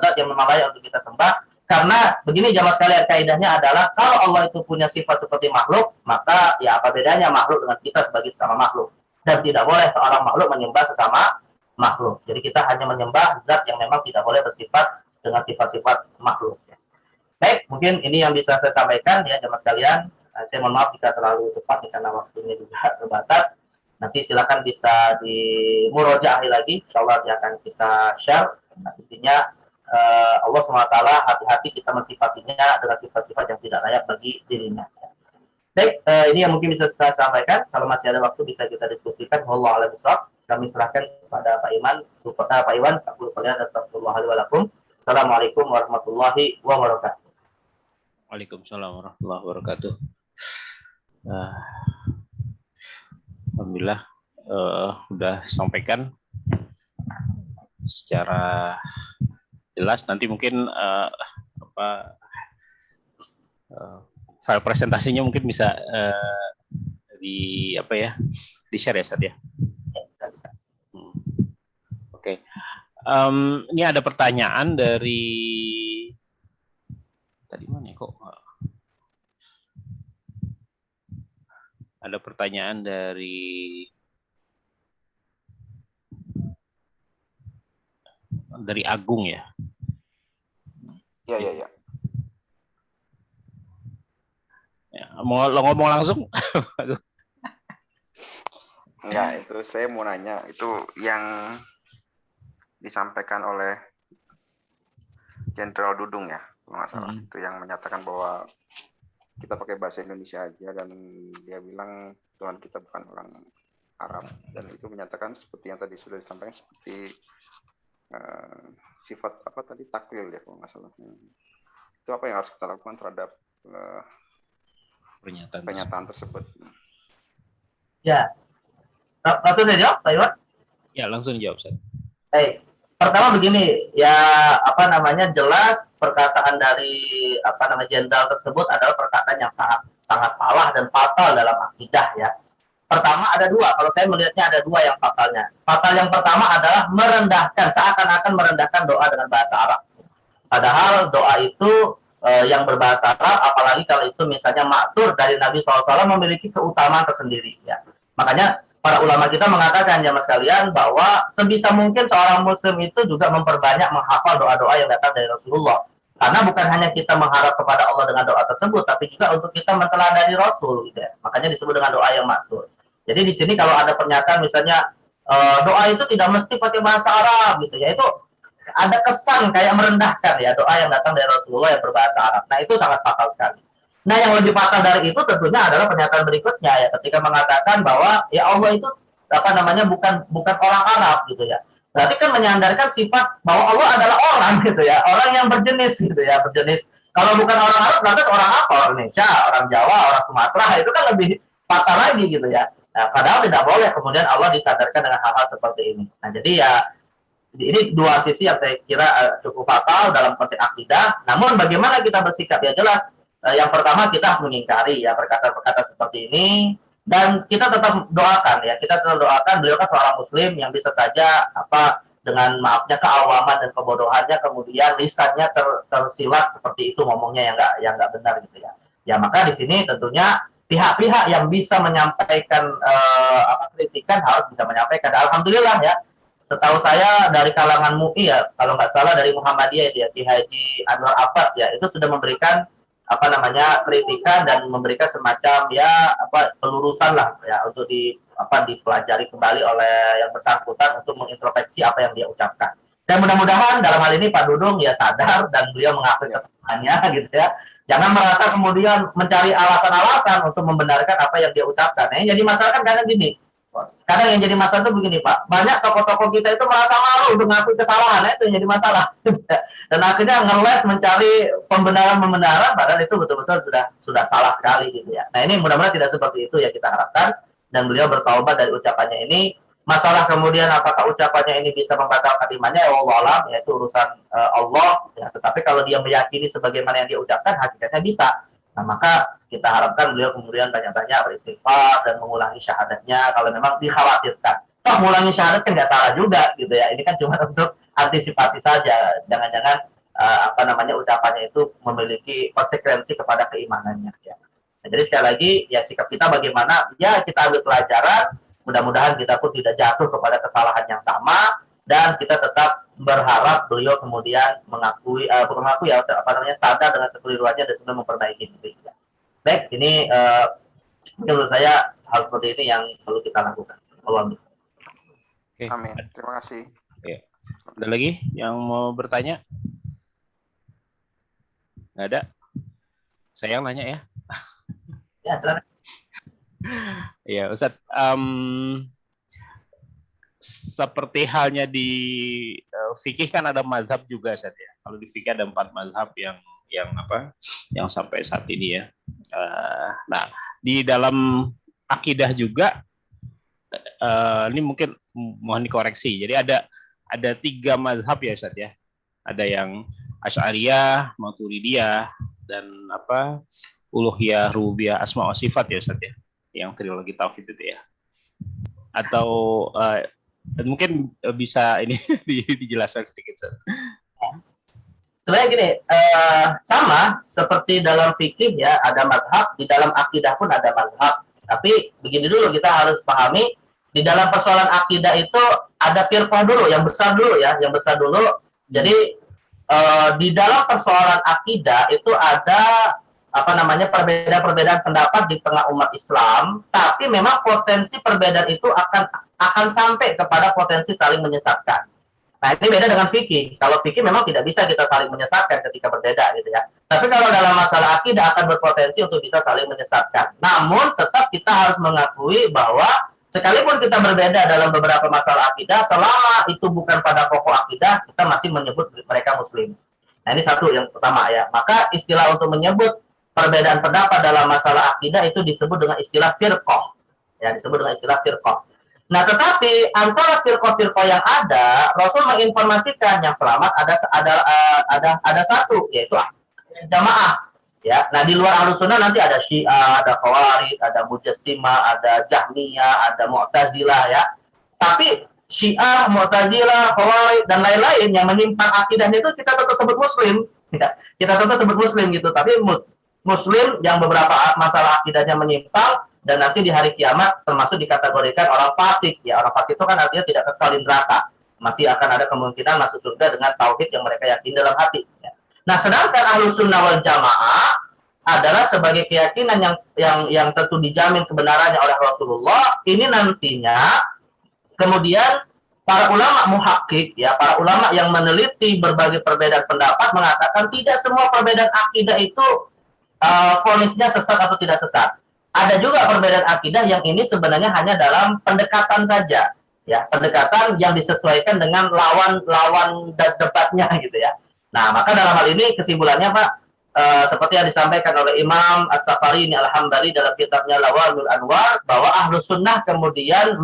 zat yang memang layak untuk kita sembah. Karena begini jamaah sekalian, kaidahnya adalah kalau Allah itu punya sifat seperti makhluk, maka ya apa bedanya makhluk dengan kita sebagai sesama makhluk? Dan tidak boleh seorang makhluk menyembah sesama makhluk. Jadi kita hanya menyembah zat yang memang tidak boleh bersifat dengan sifat-sifat makhluk. Baik, mungkin ini yang bisa saya sampaikan ya jemaah sekalian. Saya mohon maaf jika terlalu cepat karena waktunya juga terbatas. Nanti silakan bisa di murojaah lagi. Insyaallah akan kita share. Nah, intinya Allah SWT hati-hati kita mensifatinya dengan sifat-sifat yang tidak layak bagi dirinya. Baik, ini yang mungkin bisa saya sampaikan. Kalau masih ada waktu bisa kita diskusikan. Wallahu a'lam bishawab. Kami serahkan kepada Pak Iwan. Pak Iwan, astagfirullahaladzim. Assalamualaikum warahmatullahi wabarakatuh. Waalaikumsalam warahmatullahi wabarakatuh. Alhamdulillah sudah sampaikan secara jelas. Nanti mungkin file presentasinya mungkin bisa di share ya Ustaz ya. Oke. Ini ada pertanyaan dari tadi mana ya, kok ada pertanyaan dari Agung ya. Iya. Ya, mau ngomong langsung? Enggak, itu saya mau nanya, itu yang disampaikan oleh Jenderal Dudung ya, kalau nggak salah. Itu yang menyatakan bahwa kita pakai bahasa Indonesia aja, dan dia bilang Tuhan kita bukan orang Arab, dan itu menyatakan seperti yang tadi sudah disampaikan, seperti sifat apa tadi, takwil ya kalau nggak salah. Itu apa yang harus kita lakukan terhadap pernyataan tersebut? Ya, langsung saya jawab, Pak Iwan? Ya, langsung jawab saya. Pertama begini, ya jelas perkataan dari jenderal tersebut adalah perkataan yang sangat salah dan fatal dalam akidah ya. Pertama ada dua, kalau saya melihatnya ada dua yang fatalnya. Fatal yang pertama adalah merendahkan, seakan-akan merendahkan doa dengan bahasa Arab. Padahal doa itu yang berbahasa Arab, apalagi kalau itu misalnya maksur dari Nabi SAW, memiliki keutamaan tersendiri ya. Makanya para ulama kita mengatakan jamaah sekalian bahwa sebisa mungkin seorang muslim itu juga memperbanyak menghafal doa-doa yang datang dari Rasulullah. Karena bukan hanya kita mengharap kepada Allah dengan doa tersebut, tapi juga untuk kita menteladani Rasul gitu ya. Makanya disebut dengan doa yang maksur. Jadi di sini kalau ada pernyataan misalnya doa itu tidak mesti pakai bahasa Arab gitu ya, itu ada kesan kayak merendahkan ya doa yang datang dari Rasulullah yang berbahasa Arab. Nah itu sangat fatal sekali. Nah yang lebih fatal dari itu tentunya adalah pernyataan berikutnya ya, ketika mengatakan bahwa ya Allah itu bukan orang Arab gitu ya. Berarti kan menyandarkan sifat bahwa Allah adalah orang gitu ya, orang yang berjenis gitu ya, berjenis. Kalau bukan orang Arab lantas orang apa? Orang Indonesia, orang Jawa, orang Sumatera, itu kan lebih fatal lagi gitu ya. Nah, padahal tidak boleh kemudian Allah disadarkan dengan hal-hal seperti ini. Nah jadi ya ini dua sisi yang saya kira cukup fatal dalam konteks akidah. Namun bagaimana kita bersikap ya jelas. Yang pertama kita harus mengingkari ya perkataan-perkataan seperti ini, dan kita tetap doakan ya, beliau kan seorang muslim yang bisa saja dengan maafnya keawaman dan kebodohannya kemudian lisannya tersilat seperti itu ngomongnya yang nggak benar gitu ya. Ya maka di sini tentunya pihak-pihak yang bisa menyampaikan kritikan harus bisa menyampaikan. Alhamdulillah ya, setahu saya dari kalangan MUI ya, kalau nggak salah dari Muhammadiyah dia Ki Haji Anwar Abbas ya, itu sudah memberikan kritikan dan memberikan semacam pelurusan lah ya untuk dipelajari kembali oleh yang bersangkutan untuk mengintrospeksi apa yang dia ucapkan. Dan mudah-mudahan dalam hal ini Pak Dudung ya sadar dan beliau mengakui kesalahannya gitu ya. Jangan merasa kemudian mencari alasan-alasan untuk membenarkan apa yang dia ucapkan. Yang jadi masalah kan kadang gini. Kadang yang jadi masalah itu begini Pak. Banyak tokoh-tokoh kita itu merasa malu untuk mengakui kesalahan, itu yang jadi masalah. Dan akhirnya ngeles mencari pembenaran-pembenaran padahal itu betul-betul sudah salah sekali gitu ya. Nah ini mudah-mudahan tidak seperti itu ya kita harapkan. Dan beliau bertaubat dari ucapannya ini. Masalah kemudian apakah ucapannya ini bisa membatalkan imannya, ya Allah alam, yaitu urusan Allah. Ya. Tetapi kalau dia meyakini sebagaimana yang dia ucapkan, hakikatnya bisa. Nah maka kita harapkan beliau kemudian banyak-banyak beristighfar dan mengulangi syahadatnya kalau memang dikhawatirkan. Toh mengulangi syahadat kan nggak salah juga gitu ya. Ini kan cuma untuk antisipasi saja. Jangan-jangan ucapannya itu memiliki konsekuensi kepada keimanannya. Ya. Nah, jadi sekali lagi ya sikap kita bagaimana? Ya kita ambil pelajaran. Mudah-mudahan kita pun tidak jatuh kepada kesalahan yang sama dan kita tetap berharap beliau kemudian sadar dengan kekeliruannya dan kemudian memperbaiki diri. Baik, ini menurut saya hal seperti ini yang perlu kita lakukan. Oke. Amin. Terima kasih. Ya. Ada lagi yang mau bertanya? Nggak ada? Saya yang nanya ya. Ya, silakan. Ya, Ustadz, seperti halnya di fikih kan ada mazhab juga, Ustadz ya. Kalau di fikih ada 4 mazhab yang sampai saat ini ya. Nah, di dalam akidah juga ini mungkin mohon dikoreksi. Jadi ada 3 mazhab ya, Ustadz ya. Ada yang Asy'ariyah, Maturidiyah, dan uluhiyah, rububiyah, asma wa sifat ya, Ustadz ya. Yang trilogi tauhid itu ya, atau mungkin bisa ini dijelaskan sedikit. Sebenarnya gini, sama seperti dalam fikih ya ada mazhab, di dalam akidah pun ada mazhab. Tapi begini dulu kita harus pahami di dalam persoalan akidah itu ada firqah dulu, yang besar dulu ya, yang besar dulu. Jadi di dalam persoalan akidah itu ada perbedaan-perbedaan pendapat di tengah umat Islam, tapi memang potensi perbedaan itu akan sampai kepada potensi saling menyesatkan. Nah, ini beda dengan fikih. Kalau fikih memang tidak bisa kita saling menyesatkan ketika berbeda gitu ya. Tapi kalau dalam masalah akidah akan berpotensi untuk bisa saling menyesatkan. Namun tetap kita harus mengakui bahwa sekalipun kita berbeda dalam beberapa masalah akidah, selama itu bukan pada pokok akidah, kita masih menyebut mereka muslim. Nah, ini satu yang pertama ya. Maka istilah untuk menyebut perbedaan pendapat dalam masalah akidah itu disebut dengan istilah firqah. Ya, disebut dengan istilah firqah. Nah, tetapi antara firqah-firqah yang ada, Rasul menginformasikan yang selamat ada satu, yaitu jamaah. Ya, nah di luar Ahlussunnah nanti ada Syiah, ada Khawarij, ada Mujassimah, ada Jahmiyah, ada Mu'tazilah ya. Tapi Syiah, Mu'tazilah, Khawarij dan lain-lain yang menyimpang akidahnya itu kita tetap sebut muslim. Ya, kita tetap sebut muslim gitu, tapi Muslim yang beberapa masalah akidahnya menyimpang dan nanti di hari kiamat termasuk dikategorikan orang fasik. Ya, orang fasik itu kan artinya tidak kekal di neraka. Masih akan ada kemungkinan masuk surga dengan tauhid yang mereka yakini dalam hati. Ya. Nah, sedangkan Ahlussunnah wal Jamaah adalah sebagai keyakinan yang tentu dijamin kebenarannya oleh Rasulullah. Ini nantinya kemudian para ulama muhakkik, ya, para ulama yang meneliti berbagai perbedaan pendapat mengatakan tidak semua perbedaan akidah itu vonisnya sesat atau tidak sesat. Ada juga perbedaan akidah yang ini sebenarnya hanya dalam pendekatan saja, ya, pendekatan yang disesuaikan dengan lawan debatnya gitu ya. Nah, maka dalam hal ini kesimpulannya Pak, seperti yang disampaikan oleh Imam As-Safari ini Al-Hambali dalam kitabnya Lawalul Anwar, bahwa Ahlus Sunnah kemudian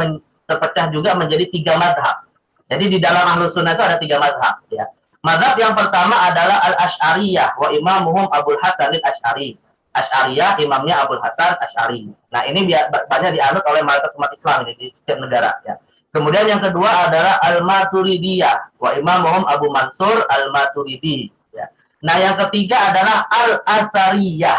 terpecah juga menjadi 3 mazhab. Jadi di dalam Ahlus Sunnah itu ada 3 mazhab ya. Mazhab yang pertama adalah Al-Asy'ariyah wa imamuhum Abul Hasan Al-Asy'ari. Asy'ariyah imamnya Abul Hasan Asy'ari. Nah, ini banyak dianut oleh mayoritas umat Islam ini di setiap negara ya. Kemudian yang kedua adalah Al-Maturidiyah wa imamuhum Abu Mansur Al-Maturidi ya. Nah, yang ketiga adalah Al-Athariyah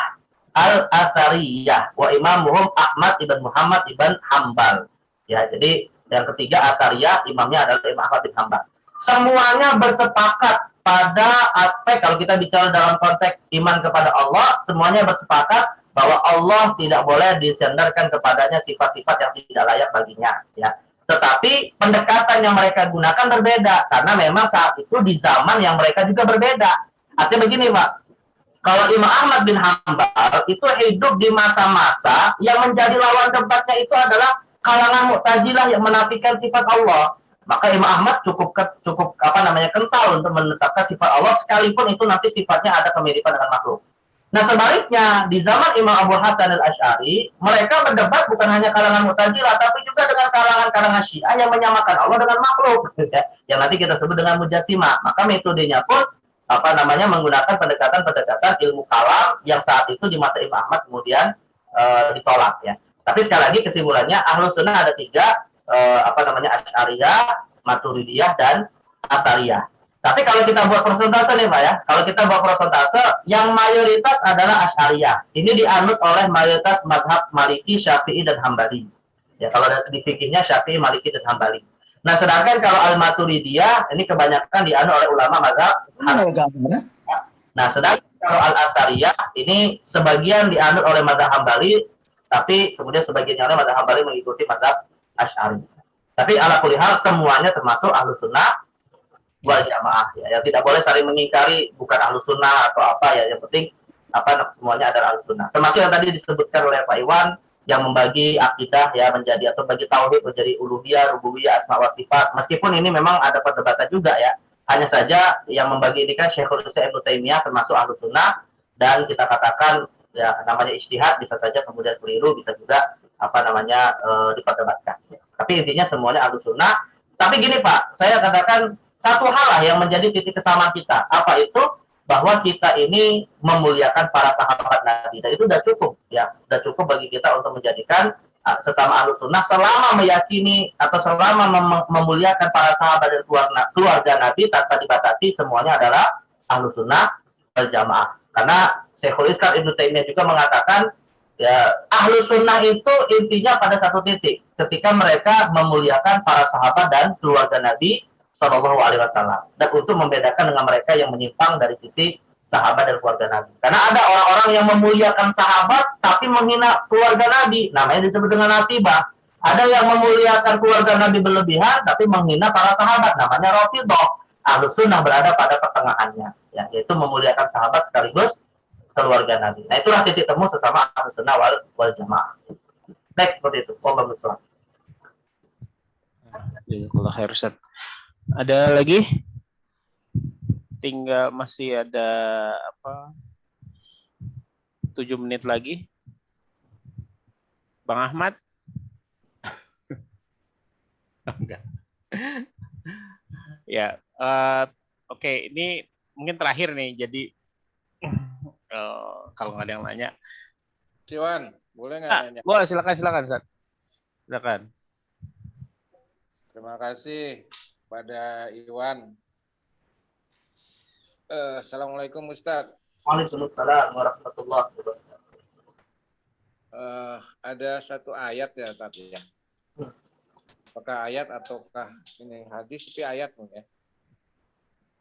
wa imamuhum Ahmad ibn Muhammad ibn Hambal. Ya, jadi yang ketiga Athariyah, imamnya adalah Imam Ahmad bin Hambal. Semuanya bersepakat pada aspek, kalau kita bicara dalam konteks iman kepada Allah, semuanya bersepakat bahwa Allah tidak boleh disandarkan kepadanya sifat-sifat yang tidak layak baginya, ya. Tetapi pendekatan yang mereka gunakan berbeda karena memang saat itu di zaman yang mereka juga berbeda. Artinya begini, Pak. Kalau Imam Ahmad bin Hambal itu hidup di masa-masa yang menjadi lawan debatnya itu adalah kalangan Mu'tazilah yang menafikan sifat Allah. Maka Imam Ahmad cukup kental untuk menetapkan sifat Allah sekalipun itu nanti sifatnya ada kemiripan dengan makhluk. Nah sebaliknya di zaman Imam Abu Hasan al-Asy'ari mereka berdebat bukan hanya kalangan Mu'tazilah tapi juga dengan kalangan Syiah yang menyamakan Allah dengan makhluk, ya. Yang nanti kita sebut dengan Mujassimah. Maka metodenya pun menggunakan pendekatan ilmu kalam yang saat itu di masa Imam Ahmad kemudian ditolak, ya. Tapi sekali lagi kesimpulannya Ahlus Sunnah ada tiga, Asy'ariyah, Maturidiyah, dan Athariyah. Tapi kalau kita buat persentase nih Pak ya, kalau kita buat persentase yang mayoritas adalah Asy'ariyah. Ini dianut oleh mayoritas mazhab Maliki, Syafi'i, dan Hambali. Ya, kalau di fikihnya Syafi'i, Maliki, dan Hambali. Nah, sedangkan kalau Al-Maturidiyah ini kebanyakan dianut oleh ulama mazhab Hanafi. Nah, sedangkan kalau Al-Athariyah ini sebagian dianut oleh mazhab Hambali, tapi kemudian sebagian yang lain mazhab Hambali mengikuti mazhab Asy'ari. Tapi ala kulli hal semuanya termasuk Ahlus Sunnah wal Jamaah, ya. Yang tidak boleh saling mengingkari bukan Ahlus Sunnah atau apa, ya. Yang penting semuanya adalah Ahlus Sunnah. Termasuk yang tadi disebutkan oleh Pak Iwan yang membagi akidah ya menjadi atau bagi tauhid menjadi uluhiyah, rububiyah, asma wa sifat. Meskipun ini memang ada perdebatan juga, ya. Hanya saja yang membagi ini kan Syekhul Islam Ibnu Taimiyah termasuk Ahlus Sunnah, dan kita katakan ya namanya ijtihad, bisa saja kemudian keliru, bisa juga diperdebatkan. Tapi intinya semuanya Ahlus Sunnah. Tapi gini Pak, saya katakan satu hal lah yang menjadi titik kesamaan kita. Apa itu? Bahwa kita ini memuliakan para sahabat Nabi, dan itu sudah cukup, ya. Sudah cukup bagi kita untuk menjadikan sesama Ahlus Sunnah selama meyakini atau selama memuliakan para sahabat dan keluarga Nabi tanpa dibatasi, semuanya adalah Ahlus Sunnah wal Jamaah. Karena Syekhul Islam Ibnu Taimiyah juga mengatakan, ya, Ahlus Sunnah itu intinya pada satu titik, ketika mereka memuliakan para sahabat dan keluarga Nabi Shallallahu Alaihi Wasallam, dan untuk membedakan dengan mereka yang menyimpang dari sisi sahabat dan keluarga Nabi. Karena ada orang-orang yang memuliakan sahabat tapi menghina keluarga Nabi, namanya disebut dengan nasibah. Ada yang memuliakan keluarga Nabi berlebihan tapi menghina para sahabat, namanya Rafidhah. Ahlus Sunnah berada pada pertengahannya, ya, yaitu memuliakan sahabat sekaligus keluarga Nabi. Nah, itulah titik temu sesama Ahlus Sunnah wal Jamaah. Baik, seperti itu. Wallahu a'lam. Jazakallahu khair, Ustaz. Ada lagi? Tinggal masih ada 7 menit lagi. Bang Ahmad? Enggak. Ya, oke, ini mungkin terakhir nih. Jadi kalau nggak ada yang nanya, Ciwan, boleh nggak nanya? Boleh, silakan, Ustaz. Silakan. Terima kasih pada Iwan. Assalamualaikum Ustaz. Waalaikumsalam warahmatullahi wabarakatuh. Ada satu ayat ya tadi ya. Apakah ayat ataukah ini hadis, tapi ayat ya,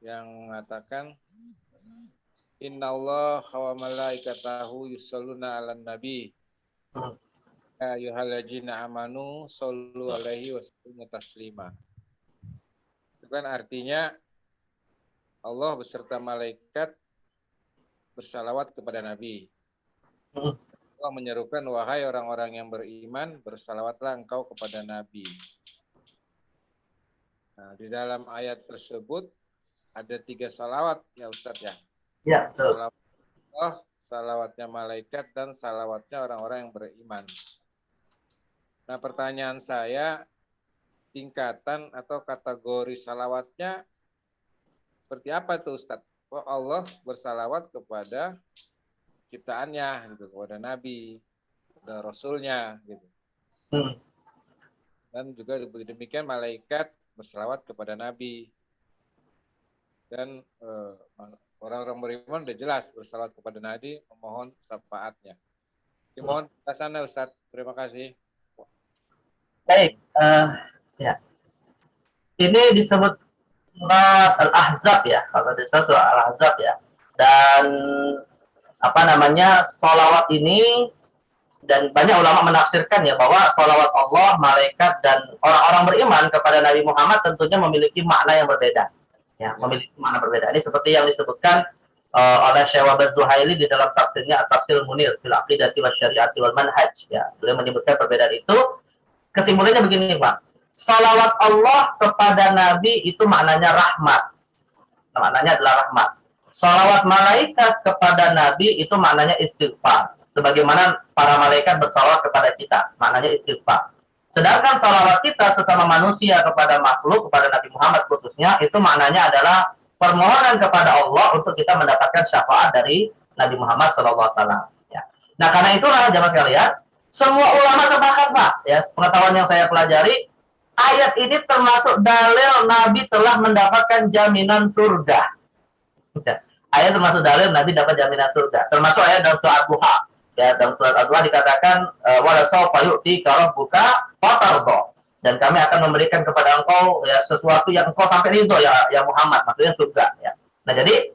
yang mengatakan Innallaha wa malaikatahu yusholluna 'alan nabi. Ya ayyuhallazina amanu shollu 'alaihi wa sallimu taslima. Itu kan artinya Allah beserta malaikat bersalawat kepada Nabi. Allah menyerukan, wahai orang-orang yang beriman, bersalawatlah engkau kepada Nabi. Nah, di dalam ayat tersebut ada 3 salawat ya Ustadz ya. Ya, betul. Salawat Allah, salawatnya malaikat, dan salawatnya orang-orang yang beriman. Nah, pertanyaan saya, tingkatan atau kategori salawatnya seperti apa tuh Ustadz? Oh, Allah bersalawat kepada ciptaannya, gitu, kepada Nabi, kepada Rasulnya, gitu. Dan juga demikian malaikat bersalawat kepada Nabi. Dan orang-orang beriman udah jelas bersalawat kepada Nabi, memohon syafaatnya. Dimohon ke sana Ustadz. Terima kasih. Baik, ya. Ini disebut surat Al-Ahzab ya, kalau disebut surat Al-Ahzab ya. Dan sholawat ini, dan banyak ulama menafsirkan ya bahwa sholawat Allah, malaikat, dan orang-orang beriman kepada Nabi Muhammad tentunya memiliki makna yang berbeda. Ya, memiliki makna berbeda. Ini seperti yang disebutkan oleh Syekh Wahbah Zuhaili di dalam tafsirnya At-Tafsir Munir fil Aqidati Wasyari'ati wal Manhaj. Ya, beliau menyebutkan perbedaan itu. Kesimpulannya begini, Pak. Sholawat Allah kepada Nabi itu maknanya rahmat. Maknanya adalah rahmat. Sholawat malaikat kepada Nabi itu maknanya istighfar. Sebagaimana para malaikat bersalawat kepada kita, maknanya istighfar. Sedangkan salawat kita sesama manusia kepada makhluk, kepada Nabi Muhammad khususnya, itu maknanya adalah permohonan kepada Allah untuk kita mendapatkan syafaat dari Nabi Muhammad SAW. Ya. Nah, karena itulah jamaah sekalian, semua ulama sepakat, Pak. Ya, pengetahuan yang saya pelajari, ayat ini termasuk dalil Nabi telah mendapatkan jaminan surga. Ya. Ayat termasuk dalil Nabi dapat jaminan surga. Termasuk ayat dalam surat Duha. Ya, dalam surat Al-Duha dikatakan wala sawfa yu'tika rabbuka fatarda. Dan kami akan memberikan kepada engkau ya sesuatu yang engkau sampai ridho ya Muhammad, maksudnya surga ya. Nah, jadi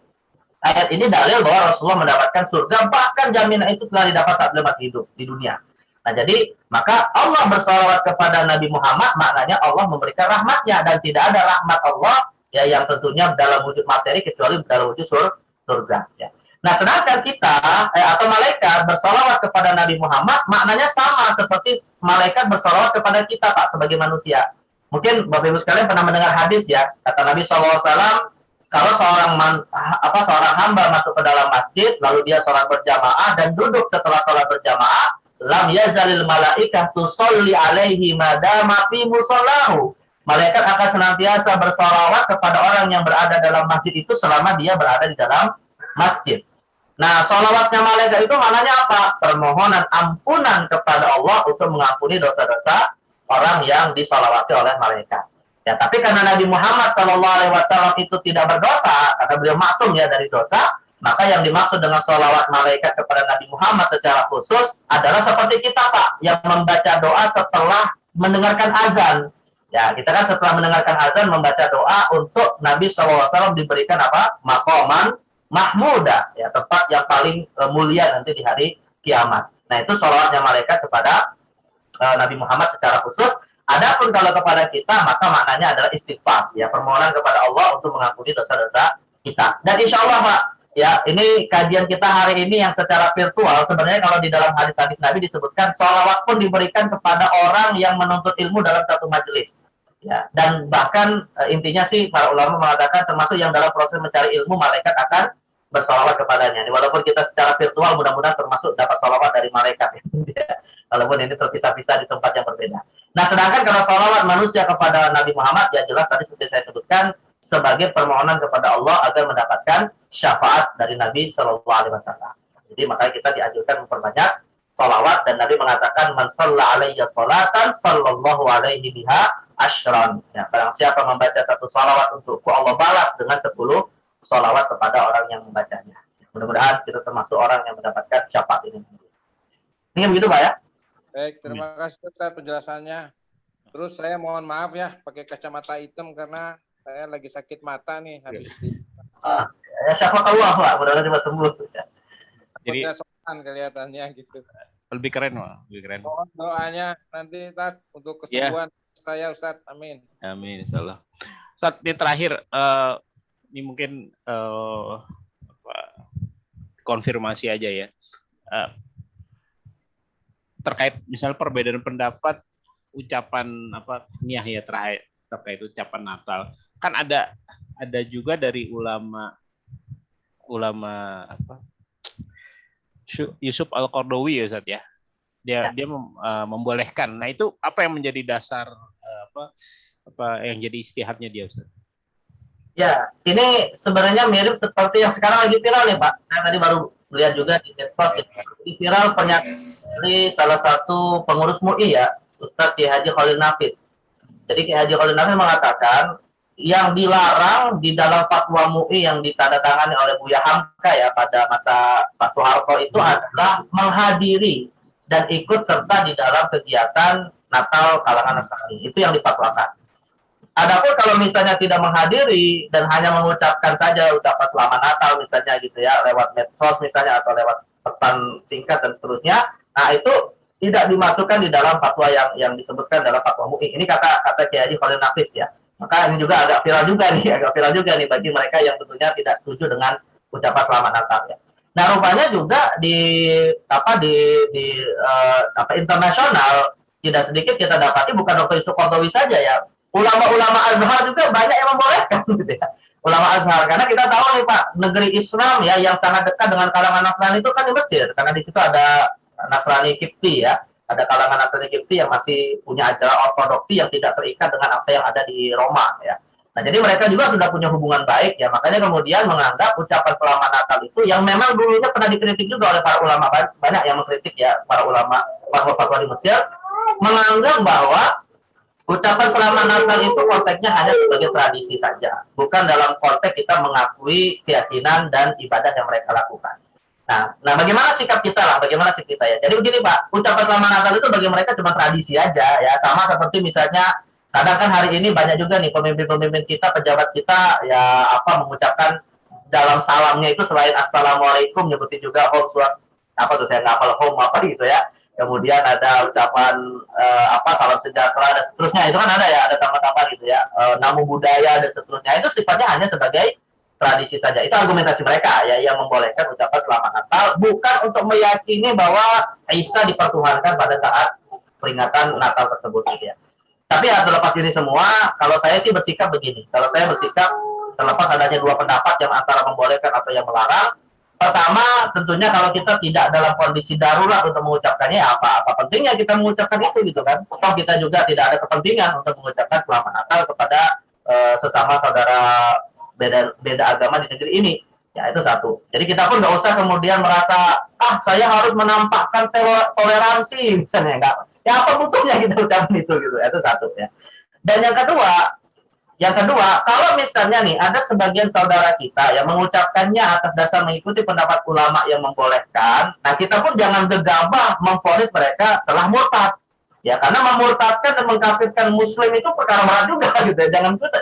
ayat ini dalil bahwa Rasulullah mendapatkan surga, bahkan jaminan itu telah didapat saat beliau masih hidup di dunia. Nah, jadi maka Allah bersalawat kepada Nabi Muhammad, maknanya Allah memberikan rahmatnya, dan tidak ada rahmat Allah ya yang tentunya dalam wujud materi kecuali dalam wujud surga ya. Nah, sedangkan kita atau malaikat bersalawat kepada Nabi Muhammad maknanya sama seperti malaikat bersalawat kepada kita, Pak, sebagai manusia. Mungkin Bapak Ibu sekalian pernah mendengar hadis ya, kata Nabi SAW, kalau seorang hamba masuk ke dalam masjid lalu dia sholat berjamaah dan duduk setelah sholat berjamaah, lam yazalil malaikatu sholli alaihi madama fi musallahu. Malaikat akan senantiasa bersalawat kepada orang yang berada dalam masjid itu selama dia berada di dalam masjid. Nah, sholawatnya malaikat itu maknanya apa? Permohonan ampunan kepada Allah untuk mengampuni dosa-dosa orang yang disolawati oleh malaikat. Ya, tapi karena Nabi Muhammad SAW itu tidak berdosa, karena beliau maksum ya dari dosa, maka yang dimaksud dengan sholawat malaikat kepada Nabi Muhammad secara khusus adalah seperti kita, Pak, yang membaca doa setelah mendengarkan azan. Ya, kita kan setelah mendengarkan azan membaca doa untuk Nabi SAW diberikan apa? Maqaman mahmuda, ya, tempat yang paling mulia nanti di hari kiamat. Nah, itu sholawatnya malaikat kepada Nabi Muhammad secara khusus. Adapun kalau kepada kita, maka maknanya adalah istighfar, ya, permohonan kepada Allah untuk mengampuni dosa-dosa kita. Dan insya Allah, Pak, ya, ini kajian kita hari ini yang secara virtual. Sebenarnya kalau di dalam hadis-hadis Nabi disebutkan sholawat pun diberikan kepada orang yang menuntut ilmu dalam satu majelis. Ya, dan bahkan intinya sih para ulama mengatakan termasuk yang dalam proses mencari ilmu malaikat akan bersalawat kepadanya. Walaupun kita secara virtual mudah-mudahan termasuk dapat salawat dari malaikat. Walaupun ini terpisah-pisah di tempat yang berbeda. Nah, sedangkan kalau salawat manusia kepada Nabi Muhammad ya jelas tadi seperti saya sebutkan sebagai permohonan kepada Allah agar mendapatkan syafaat dari Nabi Shallallahu Alaihi Wasallam. Jadi makanya kita dianjurkan memperbanyak salawat, dan Nabi mengatakan man shalla alayya salatan sallallahu alaihi biha asyran. Ya, barang siapa membaca satu salawat untukku, Allah balas dengan 10 salawat kepada orang yang membacanya. Mudah-mudahan kita termasuk orang yang mendapatkan syafaat ini. Ini begitu, Pak ya? Baik, terima kasih Ustaz penjelasannya. Terus saya mohon maaf ya pakai kacamata hitam karena saya lagi sakit mata nih habis di. Ya, siapa tahu Pak, mudah-mudahan cepat sembuh. Ya. Jadi sopan kelihatannya gitu. Lebih keren, Pak. Lebih keren. Mohon doanya nanti Ustaz untuk kesembuhan saya, Ustaz. Amin. Amin, insyaallah. Ustaz, ini terakhir ini mungkin konfirmasi aja ya. Terkait misalnya perbedaan pendapat ucapan niyah ya terakhir terkait ucapan Natal. Kan ada juga dari ulama Yusuf Al-Qardawi ya Ustaz ya. Dia membolehkan. Nah, itu apa yang menjadi dasar apa yang jadi istihadnya dia Ustaz? Ya, ini sebenarnya mirip seperti yang sekarang lagi viral nih Pak. Saya tadi baru lihat juga di medsos viral pernyataan dari salah satu pengurus MUI ya, Ustadz Kiai Haji Khalil Nafis. Jadi Kiai Haji Khalil Nafis mengatakan yang dilarang di dalam fatwa MUI yang ditandatangani oleh Buya Hamka ya pada masa Pak Soeharto itu adalah menghadiri dan ikut serta di dalam kegiatan Natal kalangan Nasrani. Itu yang difatwakan. Adapun kalau misalnya tidak menghadiri dan hanya mengucapkan saja ucapan selamat Natal misalnya gitu ya, lewat medsos misalnya atau lewat pesan singkat dan seterusnya, nah itu tidak dimasukkan di dalam fatwa yang disebutkan dalam fatwa MUI. Ini kata Kiai Haji Khalil Nafis ya. Maka ini juga agak viral juga nih bagi mereka yang tentunya tidak setuju dengan ucapan selamat Natal ya. Nah, rupanya juga di internasional tidak sedikit kita dapati bukan Dr. Yusuf Qaradawi saja ya. Ulama-ulama Azhar juga banyak yang membolehkan gitu ya. Ulama Azhar karena kita tahu nih Pak, negeri Islam ya yang sangat dekat dengan kalangan Nasrani itu kan di Mesir karena di situ ada Nasrani Kipti ya. Ada kalangan Nasrani Kipti yang masih punya ajaran ortodoksi yang tidak terikat dengan apa yang ada di Roma ya. Nah, jadi mereka juga sudah punya hubungan baik ya, makanya kemudian menganggap ucapan selamat Natal itu yang memang dulunya pernah dikritik juga oleh para ulama, banyak yang mengkritik ya para ulama fatwa-fatwa di Mesir menganggap bahwa ucapan selamat Natal itu konteksnya hanya sebagai tradisi saja, bukan dalam konteks kita mengakui keyakinan dan ibadah yang mereka lakukan. Nah, bagaimana sikap kita lah? Bagaimana sikap kita ya? Jadi begini Pak, ucapan selamat Natal itu bagi mereka cuma tradisi aja ya, sama seperti misalnya kadang kan hari ini banyak juga nih pemimpin-pemimpin kita, pejabat kita ya mengucapkan dalam salamnya itu selain assalamualaikum nyebutin juga home tuh saya nggak hafal home apa gitu ya. Kemudian ada ucapan salam sejahtera dan seterusnya itu kan ada ya, ada tambah-tambah gitu ya, namo budaya dan seterusnya. Itu sifatnya hanya sebagai tradisi saja. Itu argumentasi mereka ya yang membolehkan ucapan selamat Natal bukan untuk meyakini bahwa Isa dipertuhankan pada saat peringatan Natal tersebut gitu ya. Tapi ya terlepas ini semua, kalau saya sih bersikap begini. Kalau saya bersikap terlepas adanya dua pendapat yang antara membolehkan atau yang melarang. Pertama, tentunya kalau kita tidak dalam kondisi darurat untuk mengucapkannya, apa pentingnya kita mengucapkan itu gitu kan? Toh kita juga tidak ada kepentingan untuk mengucapkan selamat Natal kepada sesama saudara beda agama di negeri ini. Ya itu satu. Jadi kita pun nggak usah kemudian merasa saya harus menampakkan toleransi misalnya enggak. Ya apa butuhnya kita ucapkan itu gitu. Itu satu ya. Dan yang kedua, kalau misalnya nih ada sebagian saudara kita yang mengucapkannya atas dasar mengikuti pendapat ulama yang membolehkan, nah kita pun jangan gegabah memvonis mereka telah murtad. Ya, karena memurtadkan dan mengkafirkan muslim itu perkara berat juga gitu ya.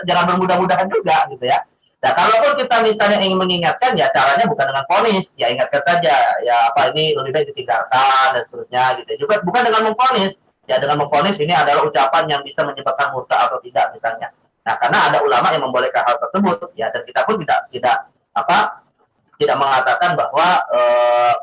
Jangan bermudah-mudahan juga gitu ya. Nah, kalaupun kita misalnya ingin mengingatkan, ya caranya bukan dengan vonis, ya ingatkan saja, ya ini lebih baik ditinggalkan dan seterusnya gitu. Juga bukan dengan memvonis, ya dengan memvonis ini adalah ucapan yang bisa menyebabkan murtad atau tidak misalnya. Nah, karena ada ulama yang membolehkan hal tersebut, ya dan kita pun tidak mengatakan bahwa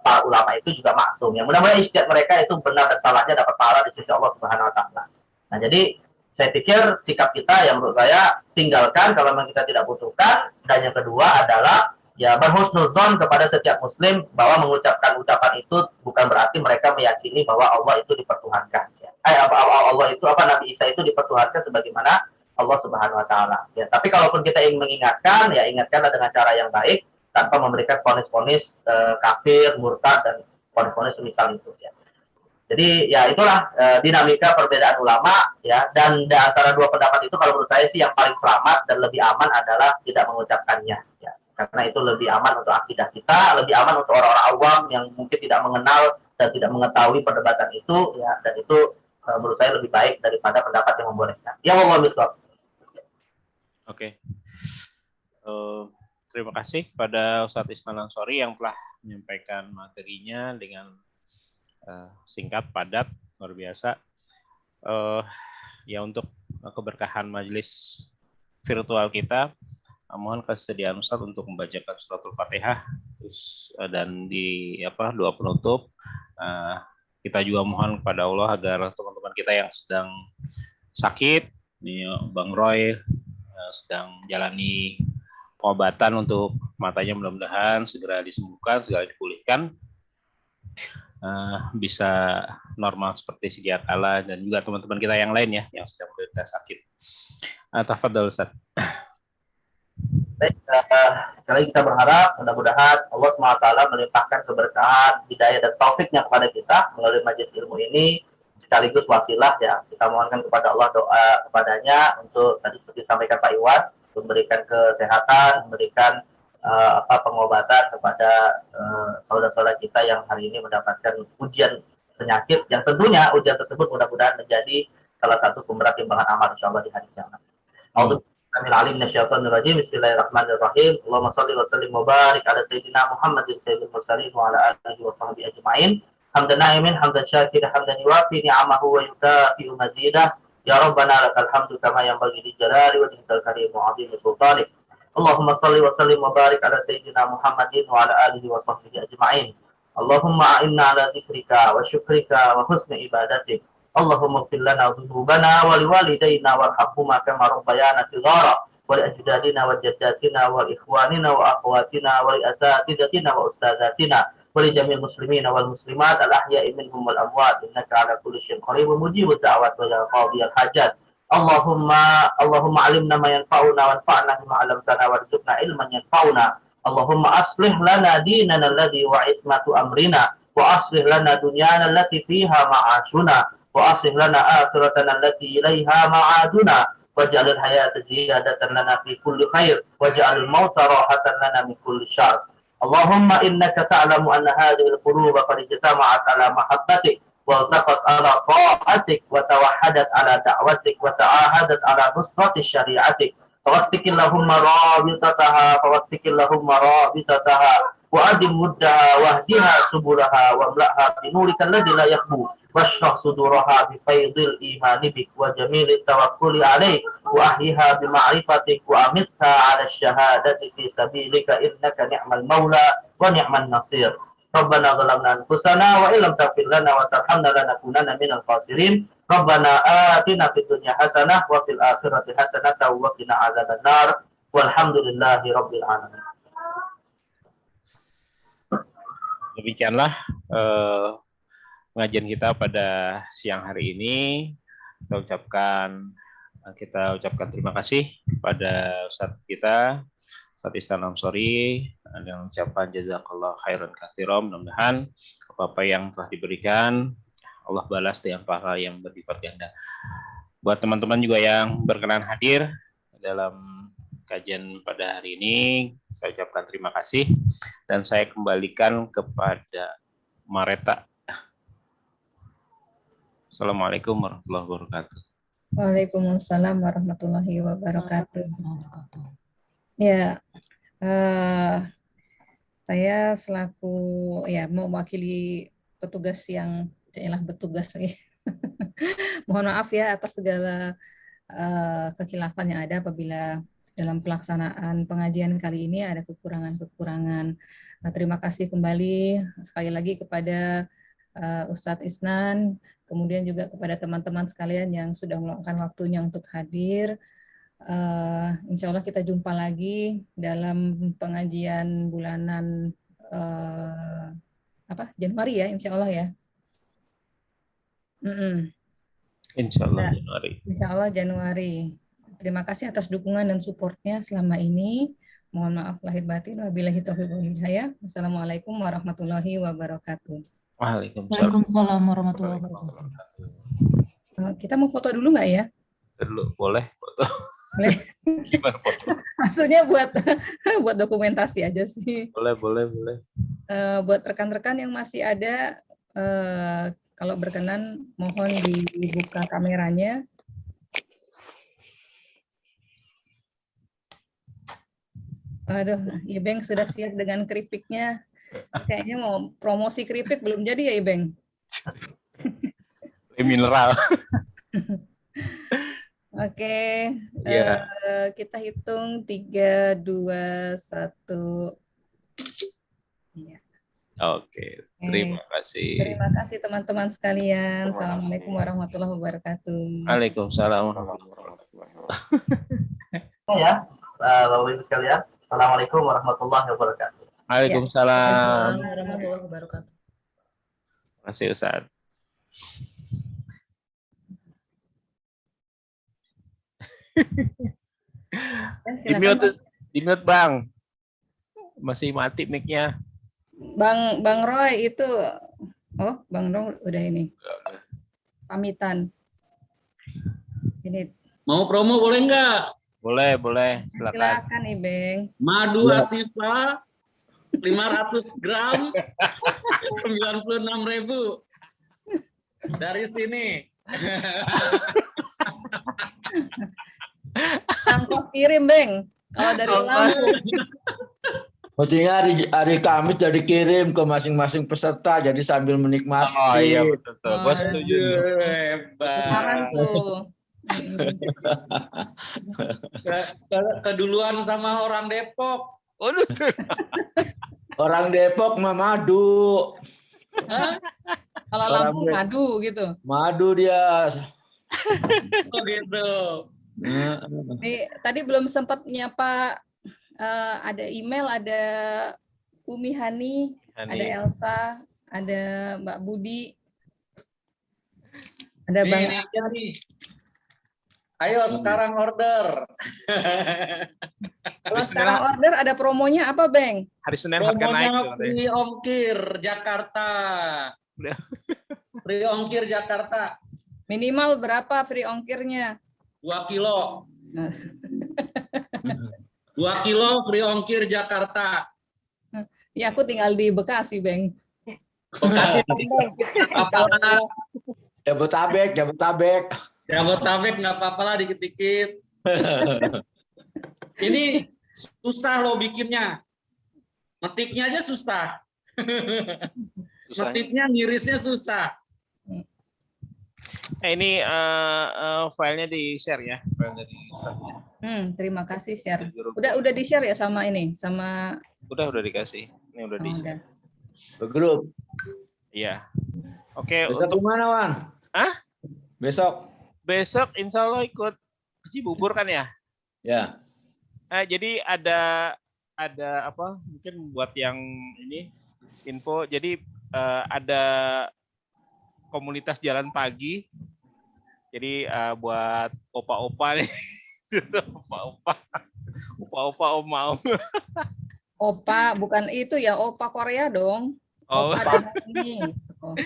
para ulama itu juga maksum. Ya mudah-mudahan ijtihad mereka itu benar dan salahnya dapat pahala di sisi Allah Subhanahu Wa Taala. Nah, jadi saya pikir sikap kita yang menurut saya tinggalkan kalau memang kita tidak butuhkan. Dan yang kedua adalah ya berhusnuzon kepada setiap muslim bahwa mengucapkan ucapan itu bukan berarti mereka meyakini bahwa Allah itu dipertuhankan. Ya. Allah itu Nabi Isa itu dipertuhankan sebagaimana Allah Subhanahu Wa Taala. Ya, tapi kalaupun kita ingin mengingatkan, ya ingatkanlah dengan cara yang baik tanpa memberikan vonis-vonis kafir, murtad dan vonis-vonis semisal itu. Ya. Jadi ya itulah dinamika perbedaan ulama ya, dan di antara dua pendapat itu kalau menurut saya sih yang paling selamat dan lebih aman adalah tidak mengucapkannya ya. Karena itu lebih aman untuk akidah kita, lebih aman untuk orang-orang awam yang mungkin tidak mengenal dan tidak mengetahui perdebatan itu ya, dan itu menurut saya lebih baik daripada pendapat yang membolehkan. Ya Allah miswab. Oke. Terima kasih pada Ustadz Isnan Ansori yang telah menyampaikan materinya dengan singkat, padat, luar biasa. Ya untuk keberkahan majelis virtual kita, mohon kesediaan Ustadz untuk membacakan suratul Fatihah, dan di doa penutup. Kita juga mohon kepada Allah agar teman-teman kita yang sedang sakit, Bang Roy sedang jalani pengobatan untuk matanya, mudah-mudahan segera disembuhkan, segera dipulihkan. Bisa normal seperti sedia kala, dan juga teman-teman kita yang lain ya yang sedang menderita sakit. Tafadhol Ustaz. Baik, sekali kita berharap mudah-mudahan Allah SWT melimpahkan keberkahan, hidayah dan taufiknya kepada kita melalui majelis ilmu ini, sekaligus wasilah ya kita mohonkan kepada Allah doa kepadanya untuk tadi seperti disampaikan Pak Iwan, memberikan kesehatan, memberikan pengobatan kepada saudara-saudara kita yang hari ini mendapatkan ujian penyakit yang tentunya ujian tersebut mudah-mudahan menjadi salah satu pemberat timbangan amal insyaallah di hari kiamat. A'udzu billahi minasyaitonir rajim. Bismillahirrahmanirrahim. Allahumma shalli wa sallim wa barik ala sayyidina Muhammadin sayyidil mursalin wa ala alihi wa sahbihi ajma'in. Hamdan na'imin, hamdan syakir, hamdan yuwafi ni'amahu wa yukafi'u mazidah. Ya Rabbana lakal hamdu kama yanbaghi li jalali wajhikal karim wa 'azimi sultanik. Allahumma shalli wa sallim wa barik ala sayyidina Muhammadin wa ala alihi wa sahbihi ajma'in. Allahumma a'inna ala dzikrika wa syukrika wa husni ibadatik. Allahumma ighfir lana dhunubana wa liwalidayna warhamhuma kama rabbayana shighara wa li ajdadina wa jaddatina wa ikhwanina wa akhwatina wa li asatidatina wa ustadzatina wa li jamil muslimina wal muslimat al ahya'i minhum wal amwat innaka ala kulli syai'in qadir mujibud da'wat wa ya qadiyal hajat. Allahumma alimna ma yanfa'una wanfa'na bima 'allamtana warzuqna ilman yanfa'una. Allahumma aslih lana dinana alladhi wa ismatu amrina wa aslih lana dunyana allati fiha ma'ashuna wa aslih lana akhiratana allati ilaiha ma'aduna waj'alil hayata ziyadatan lana fi kulli khair waj'alil mauta rahatan lana min kulli syarr. Allahumma innaka ta'lamu anna hadhihi al-quluba qad ijtama'at ala mahabbatik والتقت على طاعتك وتوحدت على دعوتك وتعاهدت على نصرة شريعتك فوثق اللهم رابطتها وأدم ودها واهدها سبلها واملأها بنورك الذي لا يخبو واشرح صدورها بفيض الإيمان بك وجميل التوكل عليك وأحيها بمعرفتك وأمتها على الشهادة في سبيلك إنك نعم المولى ونعم النصير. Rabbana zalamna anfusana wa illam taghfir lana wa tarhamna lanakunanna minal khasirin. Rabbana atina fid dunya hasanah wa fil akhirati hasanah wa qina adzabannar. Walhamdulillahi rabbil alamin. Demikianlah pengajian kita pada siang hari ini. Kita ucapkan terima kasih kepada Ustadz kita, Ustadz Ihsan Amsori, dengan ucapan jazakallah khairan katsiran. Mudah-mudahan apa yang telah diberikan Allah balas dengan pahala yang berlipat ganda. Buat teman-teman juga yang berkenan hadir dalam kajian pada hari ini, saya ucapkan terima kasih dan saya kembalikan kepada Mareta. Assalamualaikum warahmatullahi wabarakatuh. Waalaikumsalam warahmatullahi wabarakatuh. Ya, saya selaku mewakili petugas yang bertugas nih. Mohon maaf ya atas segala kekhilafan yang ada apabila dalam pelaksanaan pengajian kali ini ada kekurangan-kekurangan. Terima kasih kembali sekali lagi kepada Ustadz Isnan, kemudian juga kepada teman-teman sekalian yang sudah meluangkan waktunya untuk hadir. Insya Allah kita jumpa lagi dalam pengajian bulanan Januari ya, Insya Allah ya. Insya Allah Januari. Insya Allah Januari. Terima kasih atas dukungan dan supportnya selama ini. Mohon maaf lahir batin. Wabillahi taufiq wal hidayah. Assalamualaikum warahmatullahi wabarakatuh. Waalaikumsalam warahmatullahi wabarakatuh. Kita mau foto dulu nggak ya? Dulu boleh foto. Boleh. Gimana foto? Maksudnya buat dokumentasi aja sih. Boleh. Buat rekan-rekan yang masih ada, kalau berkenan mohon dibuka kameranya. Aduh, Ibeng sudah siap dengan keripiknya. Kayaknya mau promosi keripik belum jadi ya, Ibeng? Mineral. Oke, kita hitung 3, 2, 1. Ya. Oke, terima kasih. Terima kasih teman-teman sekalian. Assalamualaikum warahmatullahi wabarakatuh. Waalaikumsalam warahmatullahi wabarakatuh. Ya, Bapak Ibu sekalian, Assalamualaikum warahmatullahi wabarakatuh. Waalaikumsalam warahmatullahi wabarakatuh. Terima kasih Ustaz. Di mute Bang. Masih mati mic-nya. Bang Roy itu, Bang Roy udah ini. Pamitan. Ini. Mau promo boleh nggak? Boleh. Silakan Ibeng. Madu Asifa 500 gram 96.000 dari sini. kirim, Beng. Kalau dari Lampung. Mestinya hari Kamis jadi kirim ke masing-masing peserta, jadi sambil menikmati. Oh iya betul. Gue setuju. Saran Hebat. tuh. Keduluan sama orang Depok. Waduh. Orang Depok mah madu. Hah? Kalau Orang Lampung Depok. madu gitu. Madu dia. Oh gitu. Nih, tadi belum sempat nyapa, ada email, ada Umi Hani, ada Elsa, ada Mbak Budi, ada Bang. Nih, nih. Ayo sekarang order. Kalau sekarang order ada promonya apa, Beng? Hari Senin harga naik Promonya tuh. free ongkir Jakarta. Udah. Free ongkir Jakarta. Minimal berapa free ongkirnya? 2 kilo. 2 kilo free ongkir Jakarta. Ya, aku tinggal di Bekasi, Beng. Bekasi. Apalah. Jabotabek. Jabotabek nggak apa-apa lah dikit-dikit. Ini susah loh bikinnya. Metiknya aja susah. Metiknya ngirisnya susah. Ini filenya di-share ya. Filenya di-share. Terima kasih share. Udah di-share ya sama ini, sama Udah dikasih. Ini udah di-share. Ke grup. Iya. Oke, Besok untuk gimana, Wan? Hah? Besok insya Allah ikut Cibubur kan ya? ya. Jadi ada apa? Mungkin buat yang ini info. Jadi ada komunitas jalan pagi. Jadi buat opa-opa nih, opa-opa, om-om. Opa, bukan itu ya, Opa Korea dong. Oh. Opa dan ini.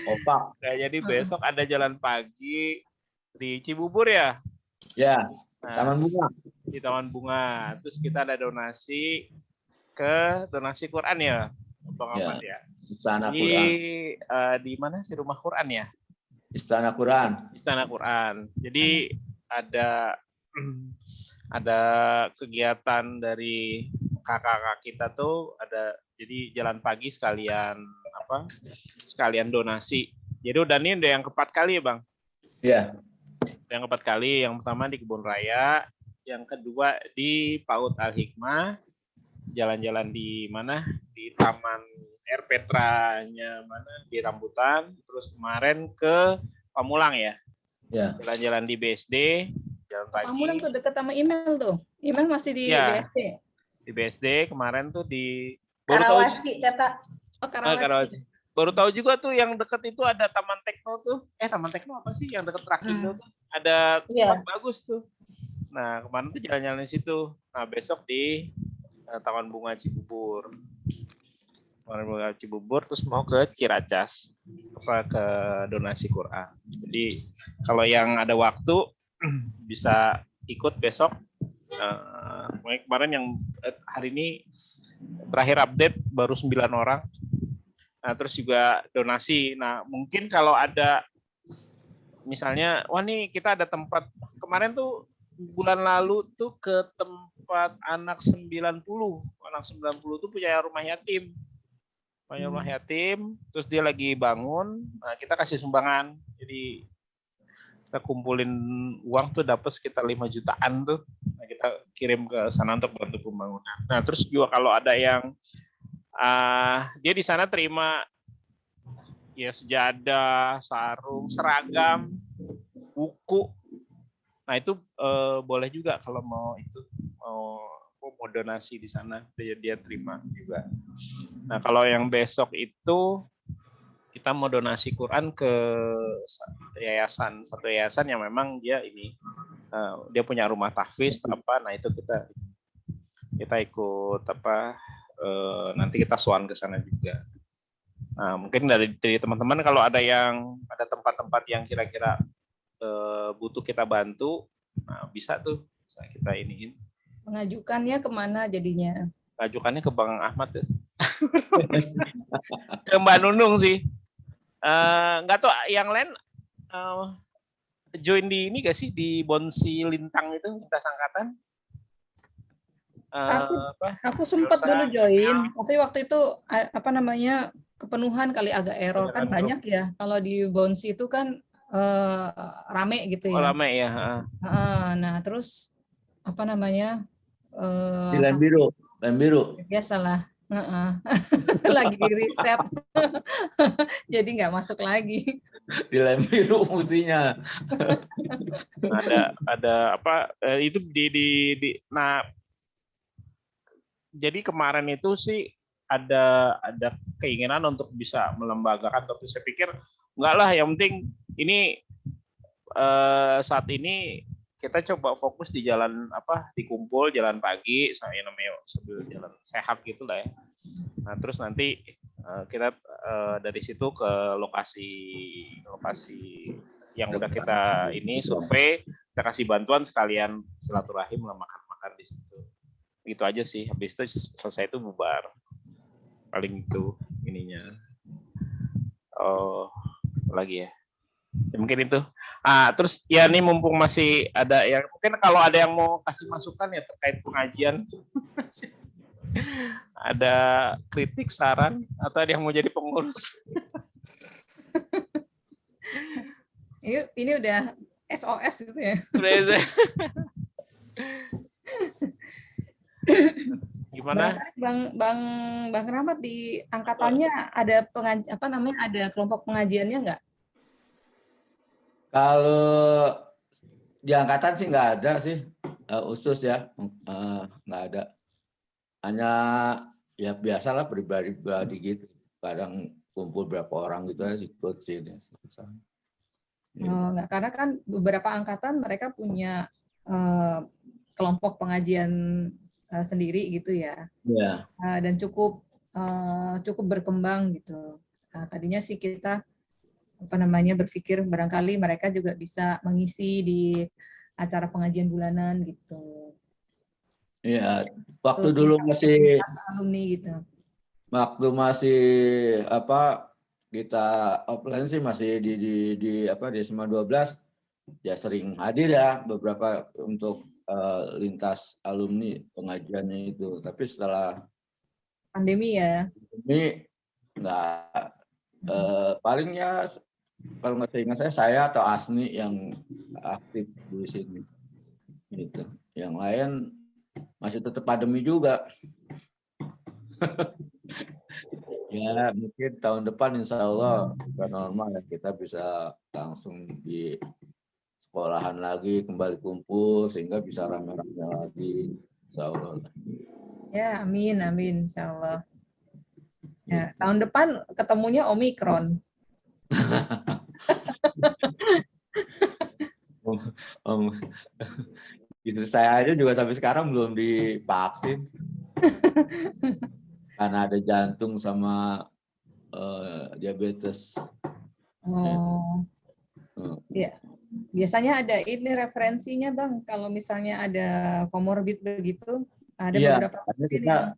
Opa. Nah, jadi besok ada jalan pagi di Cibubur ya? Ya, Nah, Taman Bunga. di Taman Bunga. Terus kita ada donasi Quran ya, Bang Ahmad ya. Istana Di Quran. di mana sih rumah Quran ya? Istana Quran. Istana Quran. Jadi ada kegiatan dari kakak-kakak kita tuh ada, jadi jalan pagi sekalian donasi. Jadi udah yang keempat kali ya Bang? Iya. Yang keempat kali, yang pertama di Kebun Raya, yang kedua di PAUD Al-Hikmah, jalan-jalan di mana? Di Taman Air Petranya mana? Di Rambutan, terus kemarin ke Pamulang ya? Ya. Jalan-jalan di BSD, jalan pagi. Pamulang tuh dekat sama email tuh. Email masih di Ya. BSD. Di BSD kemarin tuh di Karawaci, Teta. Oh, Karawaci. Karawaci. Baru tahu juga tuh yang deket itu ada Taman Tekno tuh. Taman Tekno apa sih yang deket Rakindo tuh? Ada tempat bagus tuh. Nah, kemarin tuh jalan-jalan di situ. Nah, besok di Taman Bunga Cibubur. Taman Bunga Cibubur, terus mau ke Ciracas. Ke donasi Quran. Jadi, kalau yang ada waktu bisa ikut besok. Kemarin yang hari ini terakhir update baru 9 orang. Nah, terus juga donasi. Nah, mungkin kalau ada misalnya, wah nih kita ada tempat, kemarin tuh bulan lalu tuh ke tempat anak 90. Anak 90 tuh punya rumah yatim. Punya rumah yatim, terus dia lagi bangun, nah kita kasih sumbangan. Jadi kita kumpulin uang tuh dapat sekitar 5 jutaan tuh. Nah, kita kirim ke sana untuk bantu pembangunan. Nah, terus juga kalau ada yang dia di sana terima ya sejadah, sarung, seragam, buku. Nah, itu boleh juga kalau mau donasi di sana, dia terima juga. Nah, kalau yang besok itu kita mau donasi Quran ke satu yayasan yang memang dia dia punya rumah tahfiz apa. Nah, itu kita ikut nanti kita sowan ke sana juga. Nah, mungkin dari teman-teman kalau ada tempat-tempat yang kira-kira butuh kita bantu, nah bisa kita iniin. Mengajukannya kemana jadinya? Mengajukannya ke Bang Ahmad tuh. Ke Mbak Nunung sih. Nggak tahu yang lain join di ini gak sih, di Bonsi Lintang itu, lintas angkatan? Aku sempat dulu join, tapi waktu itu apa namanya kepenuhan kali agak error kan banyak ya. Kalau di Bouncy itu kan rame gitu ya. Rame ya. Nah terus apa namanya Di lem biru. Biasalah. Lagi riset. Jadi nggak masuk lagi. Di lem biru mestinya. Ada apa itu nah jadi kemarin itu sih ada keinginan untuk bisa melembagakan, tapi saya pikir enggak lah, yang penting ini saat ini kita coba fokus di jalan di kumpul jalan pagi, saya namanya sambil jalan sehat gitu lah ya. Nah terus nanti kita dari situ ke lokasi yang udah kita ini survei, kita kasih bantuan sekalian silaturahim lah, makan di situ. Gitu aja sih. Habis itu selesai itu bubar. Paling itu ininya. Oh, lagi ya. Mungkin itu. Terus ya nih mumpung masih ada yang mungkin kalau ada yang mau kasih masukan ya terkait pengajian. Ada kritik, saran, atau ada yang mau jadi pengurus? Ini udah SOS gitu ya. Gimana? Bang Rahmat di angkatannya ada ada kelompok pengajiannya nggak? Kalau di angkatan sih nggak ada sih, khusus ya, nggak ada. Hanya ya biasalah pribadi gitu. Kadang kumpul berapa orang gitu aja ikut sih. Enggak, karena kan beberapa angkatan mereka punya kelompok pengajian sendiri gitu ya. Yeah. Dan cukup berkembang gitu. Tadinya sih kita berpikir barangkali mereka juga bisa mengisi di acara pengajian bulanan gitu. Iya, waktu dulu masih alumni gitu. Waktu masih kita offline sih masih di SMA 12 ya sering hadir ya beberapa untuk lintas alumni pengajiannya itu, tapi setelah pandemi ya ini enggak, palingnya kalau nggak ingat saya atau Asni yang aktif di sini gitu, yang lain masih tetap pandemi juga. Ya mungkin tahun depan insya Allah bukan normal ya, kita bisa langsung di sekolahan lagi, kembali kumpul sehingga bisa rame-rame lagi insya Allah. Ya amin insya Allah. Ya, tahun depan ketemunya Omikron. Itu saya aja juga sampai sekarang belum divaksin. Karena ada jantung sama diabetes. Ya, biasanya ada ini referensinya Bang. Kalau misalnya ada komorbid begitu, ada beberapa vaksin kita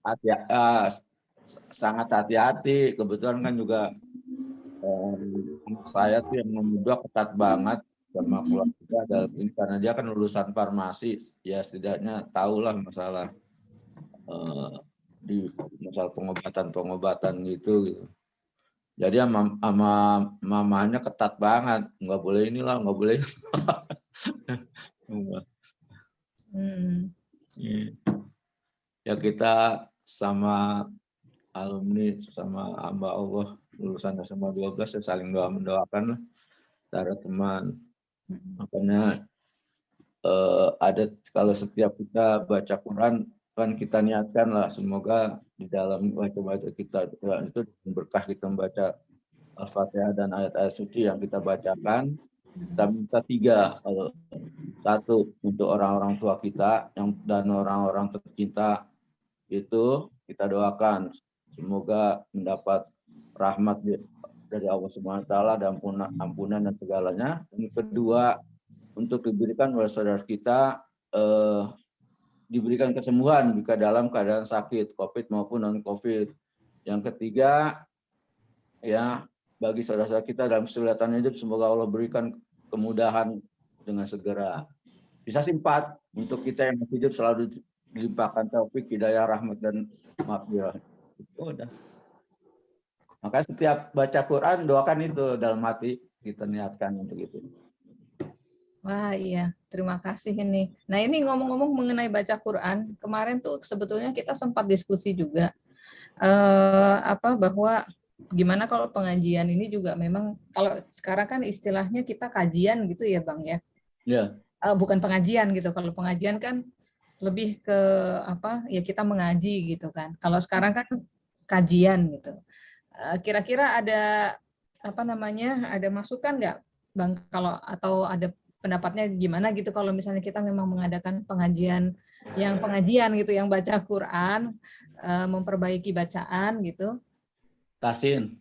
sangat hati-hati. Kebetulan kan juga saya tuh yang memudok ketat banget sama keluarga dalam ini karena dia kan lulusan farmasi, ya setidaknya tahulah masalah di masalah pengobatan gitu. Jadi sama mamanya ketat banget, nggak boleh inilah, nggak boleh. Ya kita sama alumni, sama hamba Allah lulusan SMA 12 ya saling mendoakan lah, cara teman. Makanya ada kalau setiap kita baca Quran kan kita niatkan lah semoga di dalam baca kita itu berkah kita membaca Al-Fatihah dan ayat-ayat suci yang kita bacakan, kita minta 3. Kalau 1 untuk orang-orang tua kita dan orang-orang tercinta itu kita doakan semoga mendapat rahmat dari Allah Subhanahu wa taala dan ampunan dan segalanya. Yang kedua, untuk diberikan oleh saudara kita diberikan kesembuhan jika dalam keadaan sakit COVID maupun non COVID. Yang ketiga, ya bagi saudara kita dalam kesulitan hidup semoga Allah berikan kemudahan dengan segera. Bisa sih 4 untuk kita yang masih hidup selalu dilimpahkan taufik, hidayah, rahmat dan maghfirah. Itu udah. Maka setiap baca Quran doakan itu dalam hati, kita niatkan untuk itu. Wah iya, terima kasih ini. Nah ini ngomong-ngomong mengenai baca Quran, kemarin tuh sebetulnya kita sempat diskusi juga bahwa gimana kalau pengajian ini juga memang kalau sekarang kan istilahnya kita kajian gitu ya Bang ya. Ya. Bukan pengajian gitu. Kalau pengajian kan lebih ke ya kita mengaji gitu kan. Kalau sekarang kan kajian gitu. Kira-kira ada ada masukan nggak Bang kalau atau ada pendapatnya gimana gitu kalau misalnya kita memang mengadakan pengajian gitu yang baca Quran, memperbaiki bacaan gitu. Tahsin.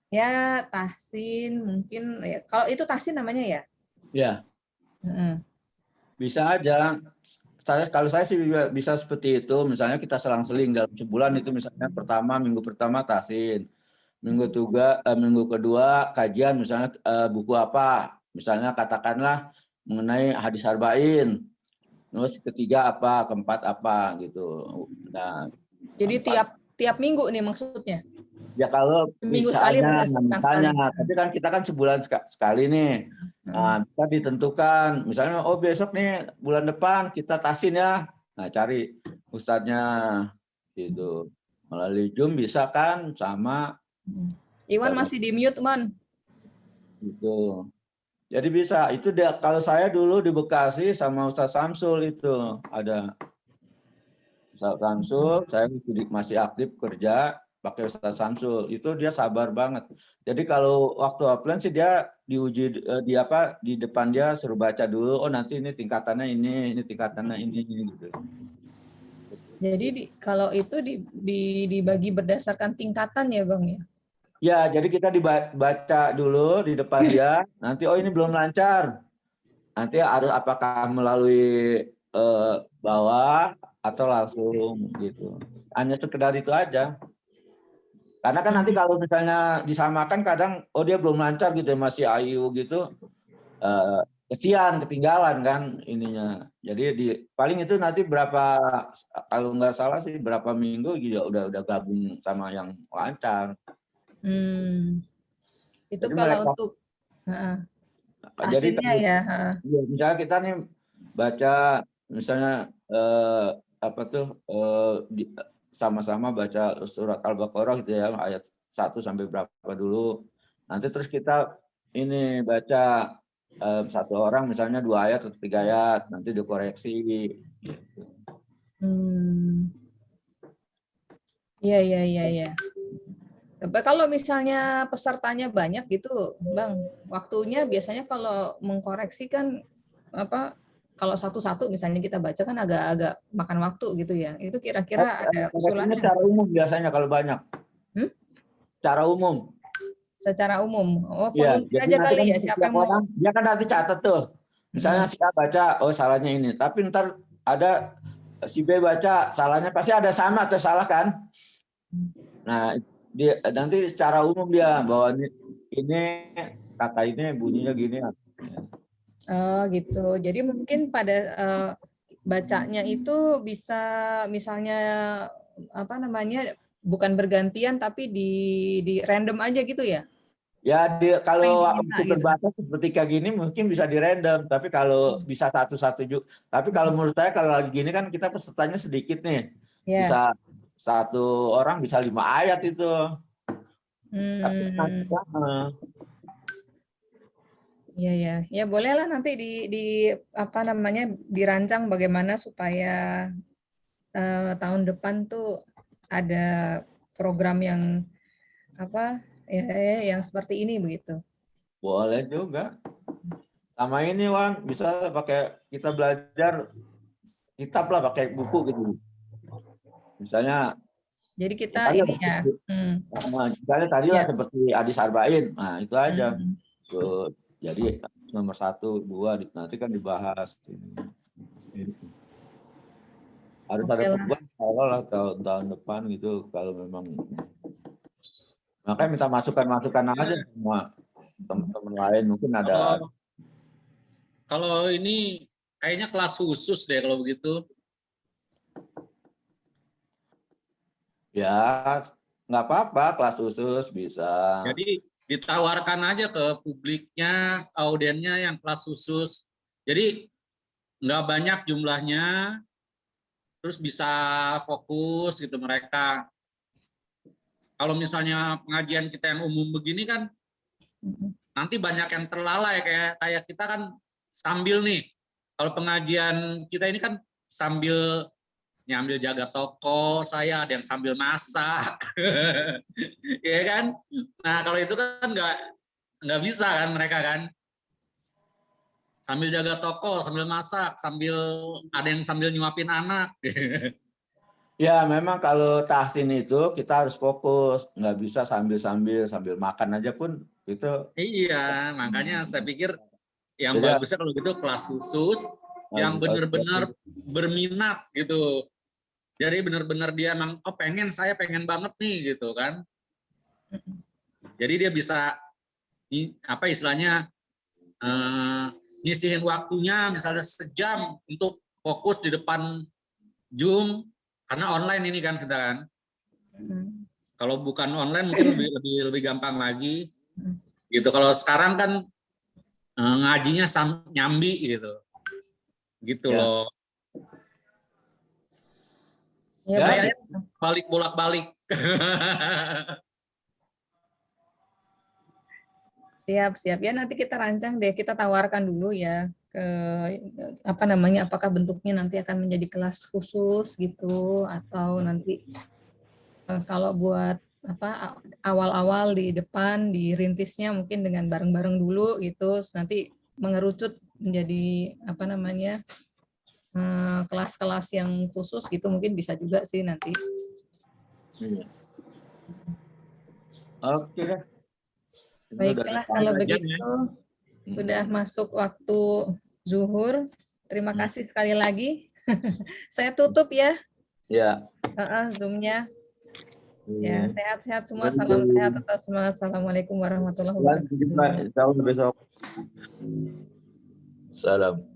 Ya, tahsin mungkin ya, kalau itu tahsin namanya ya? Ya. Bisa aja. Kalau saya sih bisa seperti itu, misalnya kita selang-seling dalam sebulan itu misalnya minggu pertama tahsin. Minggu kedua kajian misalnya buku apa? Misalnya katakanlah mengenai hadis arba'in. Terus ketiga apa, keempat apa gitu. Nah, jadi tiap minggu nih maksudnya? Ya kalau misalnya, tapi kan kita kan sebulan sekali nih. Nah, kita ditentukan, misalnya besok nih bulan depan kita tahsin ya. Nah, cari ustadznya gitu. Melalui Zoom bisa kan sama. Iwan masih di mute, Man. Gitu. Jadi bisa. Itu dia, kalau saya dulu di Bekasi sama Ustadz Samsul itu ada. Ustadz Samsul, saya masih aktif kerja pakai Ustadz Samsul. Itu dia sabar banget. Jadi kalau waktu offline sih dia diuji di depan dia suruh baca dulu. Oh nanti ini tingkatannya ini tingkatannya ini gitu. Jadi kalau itu dibagi berdasarkan tingkatan ya Bang ya? Ya, jadi kita dibaca dulu di depan dia. Nanti ini belum lancar. Nanti harus apakah melalui bawah atau langsung gitu. Hanya sekedar itu aja. Karena kan nanti kalau misalnya disamakan kadang dia belum lancar gitu masih ayu gitu. Kesian ketinggalan kan ininya. Jadi paling itu nanti kalau nggak salah sih berapa minggu gitu udah gabung sama yang lancar. Itu jadi kalau untuk tahsinnya ya. Misalnya kita nih baca misalnya sama-sama baca surat Al-Baqarah gitu ya ayat 1 sampai berapa dulu. Nanti terus kita ini baca satu orang misalnya 2 ayat atau 3 ayat, nanti dikoreksi. Iya. Kalau misalnya pesertanya banyak gitu, Bang, waktunya biasanya kalau mengkoreksi kan kalau satu-satu misalnya kita baca kan agak makan waktu gitu ya. Itu kira-kira ada usulannya? Secara umum biasanya kalau banyak. Secara umum. Secara umum. Oh, volunteer aja kali ya siapa yang mau. Dia kan nanti catat tuh. Misalnya si A baca, salahnya ini. Tapi ntar ada si B baca, salahnya pasti ada sama atau salah kan? Nah, dia nanti secara umum dia bahwa ini kata ini bunyinya gini. Oh gitu. Jadi mungkin pada bacanya itu bisa misalnya bukan bergantian tapi di random aja gitu ya? Ya kalau waktu terbatas seperti kayak gini mungkin bisa di random, tapi kalau bisa satu-satu juga. Tapi kalau menurut saya kalau lagi gini kan kita pesertanya sedikit nih. Bisa satu orang bisa 5 ayat itu. Ya bolehlah nanti dirancang bagaimana supaya tahun depan tuh ada program yang yang seperti ini begitu. Boleh juga. Sama ini Wan, bisa pakai kita belajar kitab lah pakai buku gitu. Misalnya jadi kita ini ya. Misalnya tadi lah seperti hadis arba'in. Nah, itu aja. Jadi nomor 1, 2 nanti kan dibahas. Harus ada perubahan lah tahun depan gitu kalau memang. Makanya minta masukan aja sama teman-teman lain mungkin ada. Kalau ini kayaknya kelas khusus deh kalau begitu. Ya, nggak apa-apa, kelas khusus bisa. Jadi ditawarkan aja ke publiknya, audiennya yang kelas khusus. Jadi nggak banyak jumlahnya, terus bisa fokus gitu mereka. Kalau misalnya pengajian kita yang umum begini kan, nanti banyak yang terlalai kayak kita kan sambil nih. Kalau pengajian kita ini kan sambil nyambil jaga toko, saya ada yang sambil masak, ya kan? Nah kalau itu kan nggak bisa kan mereka kan, sambil jaga toko, sambil masak, sambil ada yang sambil nyuapin anak. Ya, memang kalau tahsin itu kita harus fokus, nggak bisa sambil makan aja pun itu. Iya, makanya saya pikir yang Jadi, bagusnya kalau gitu kelas khusus yang benar-benar berminat gitu. Jadi benar-benar dia emang saya pengen banget nih gitu kan. Jadi dia bisa apa istilahnya ngisihin waktunya misalnya sejam untuk fokus di depan Zoom karena online ini kan kita kan. Kalau bukan online mungkin lebih gampang lagi. Gitu. Kalau sekarang kan ngajinya nyambi gitu. Gitu ya. loh. Ya, balik bolak-balik. Siap. Ya nanti kita rancang deh, kita tawarkan dulu ya ke apa namanya, apakah bentuknya nanti akan menjadi kelas khusus gitu atau nanti kalau buat apa awal-awal di depan dirintisnya mungkin dengan bareng-bareng dulu gitu, nanti mengerucut menjadi apa namanya kelas-kelas yang khusus gitu mungkin bisa juga sih nanti. Oke. Baiklah kalau begitu sudah masuk waktu zuhur. Terima kasih sekali lagi. Saya tutup ya. Ya. Zoom-nya. Ya, sehat-sehat semua. Salam sehat, tetap semangat. Assalamualaikum warahmatullahi wabarakatuh. Besok. Salam.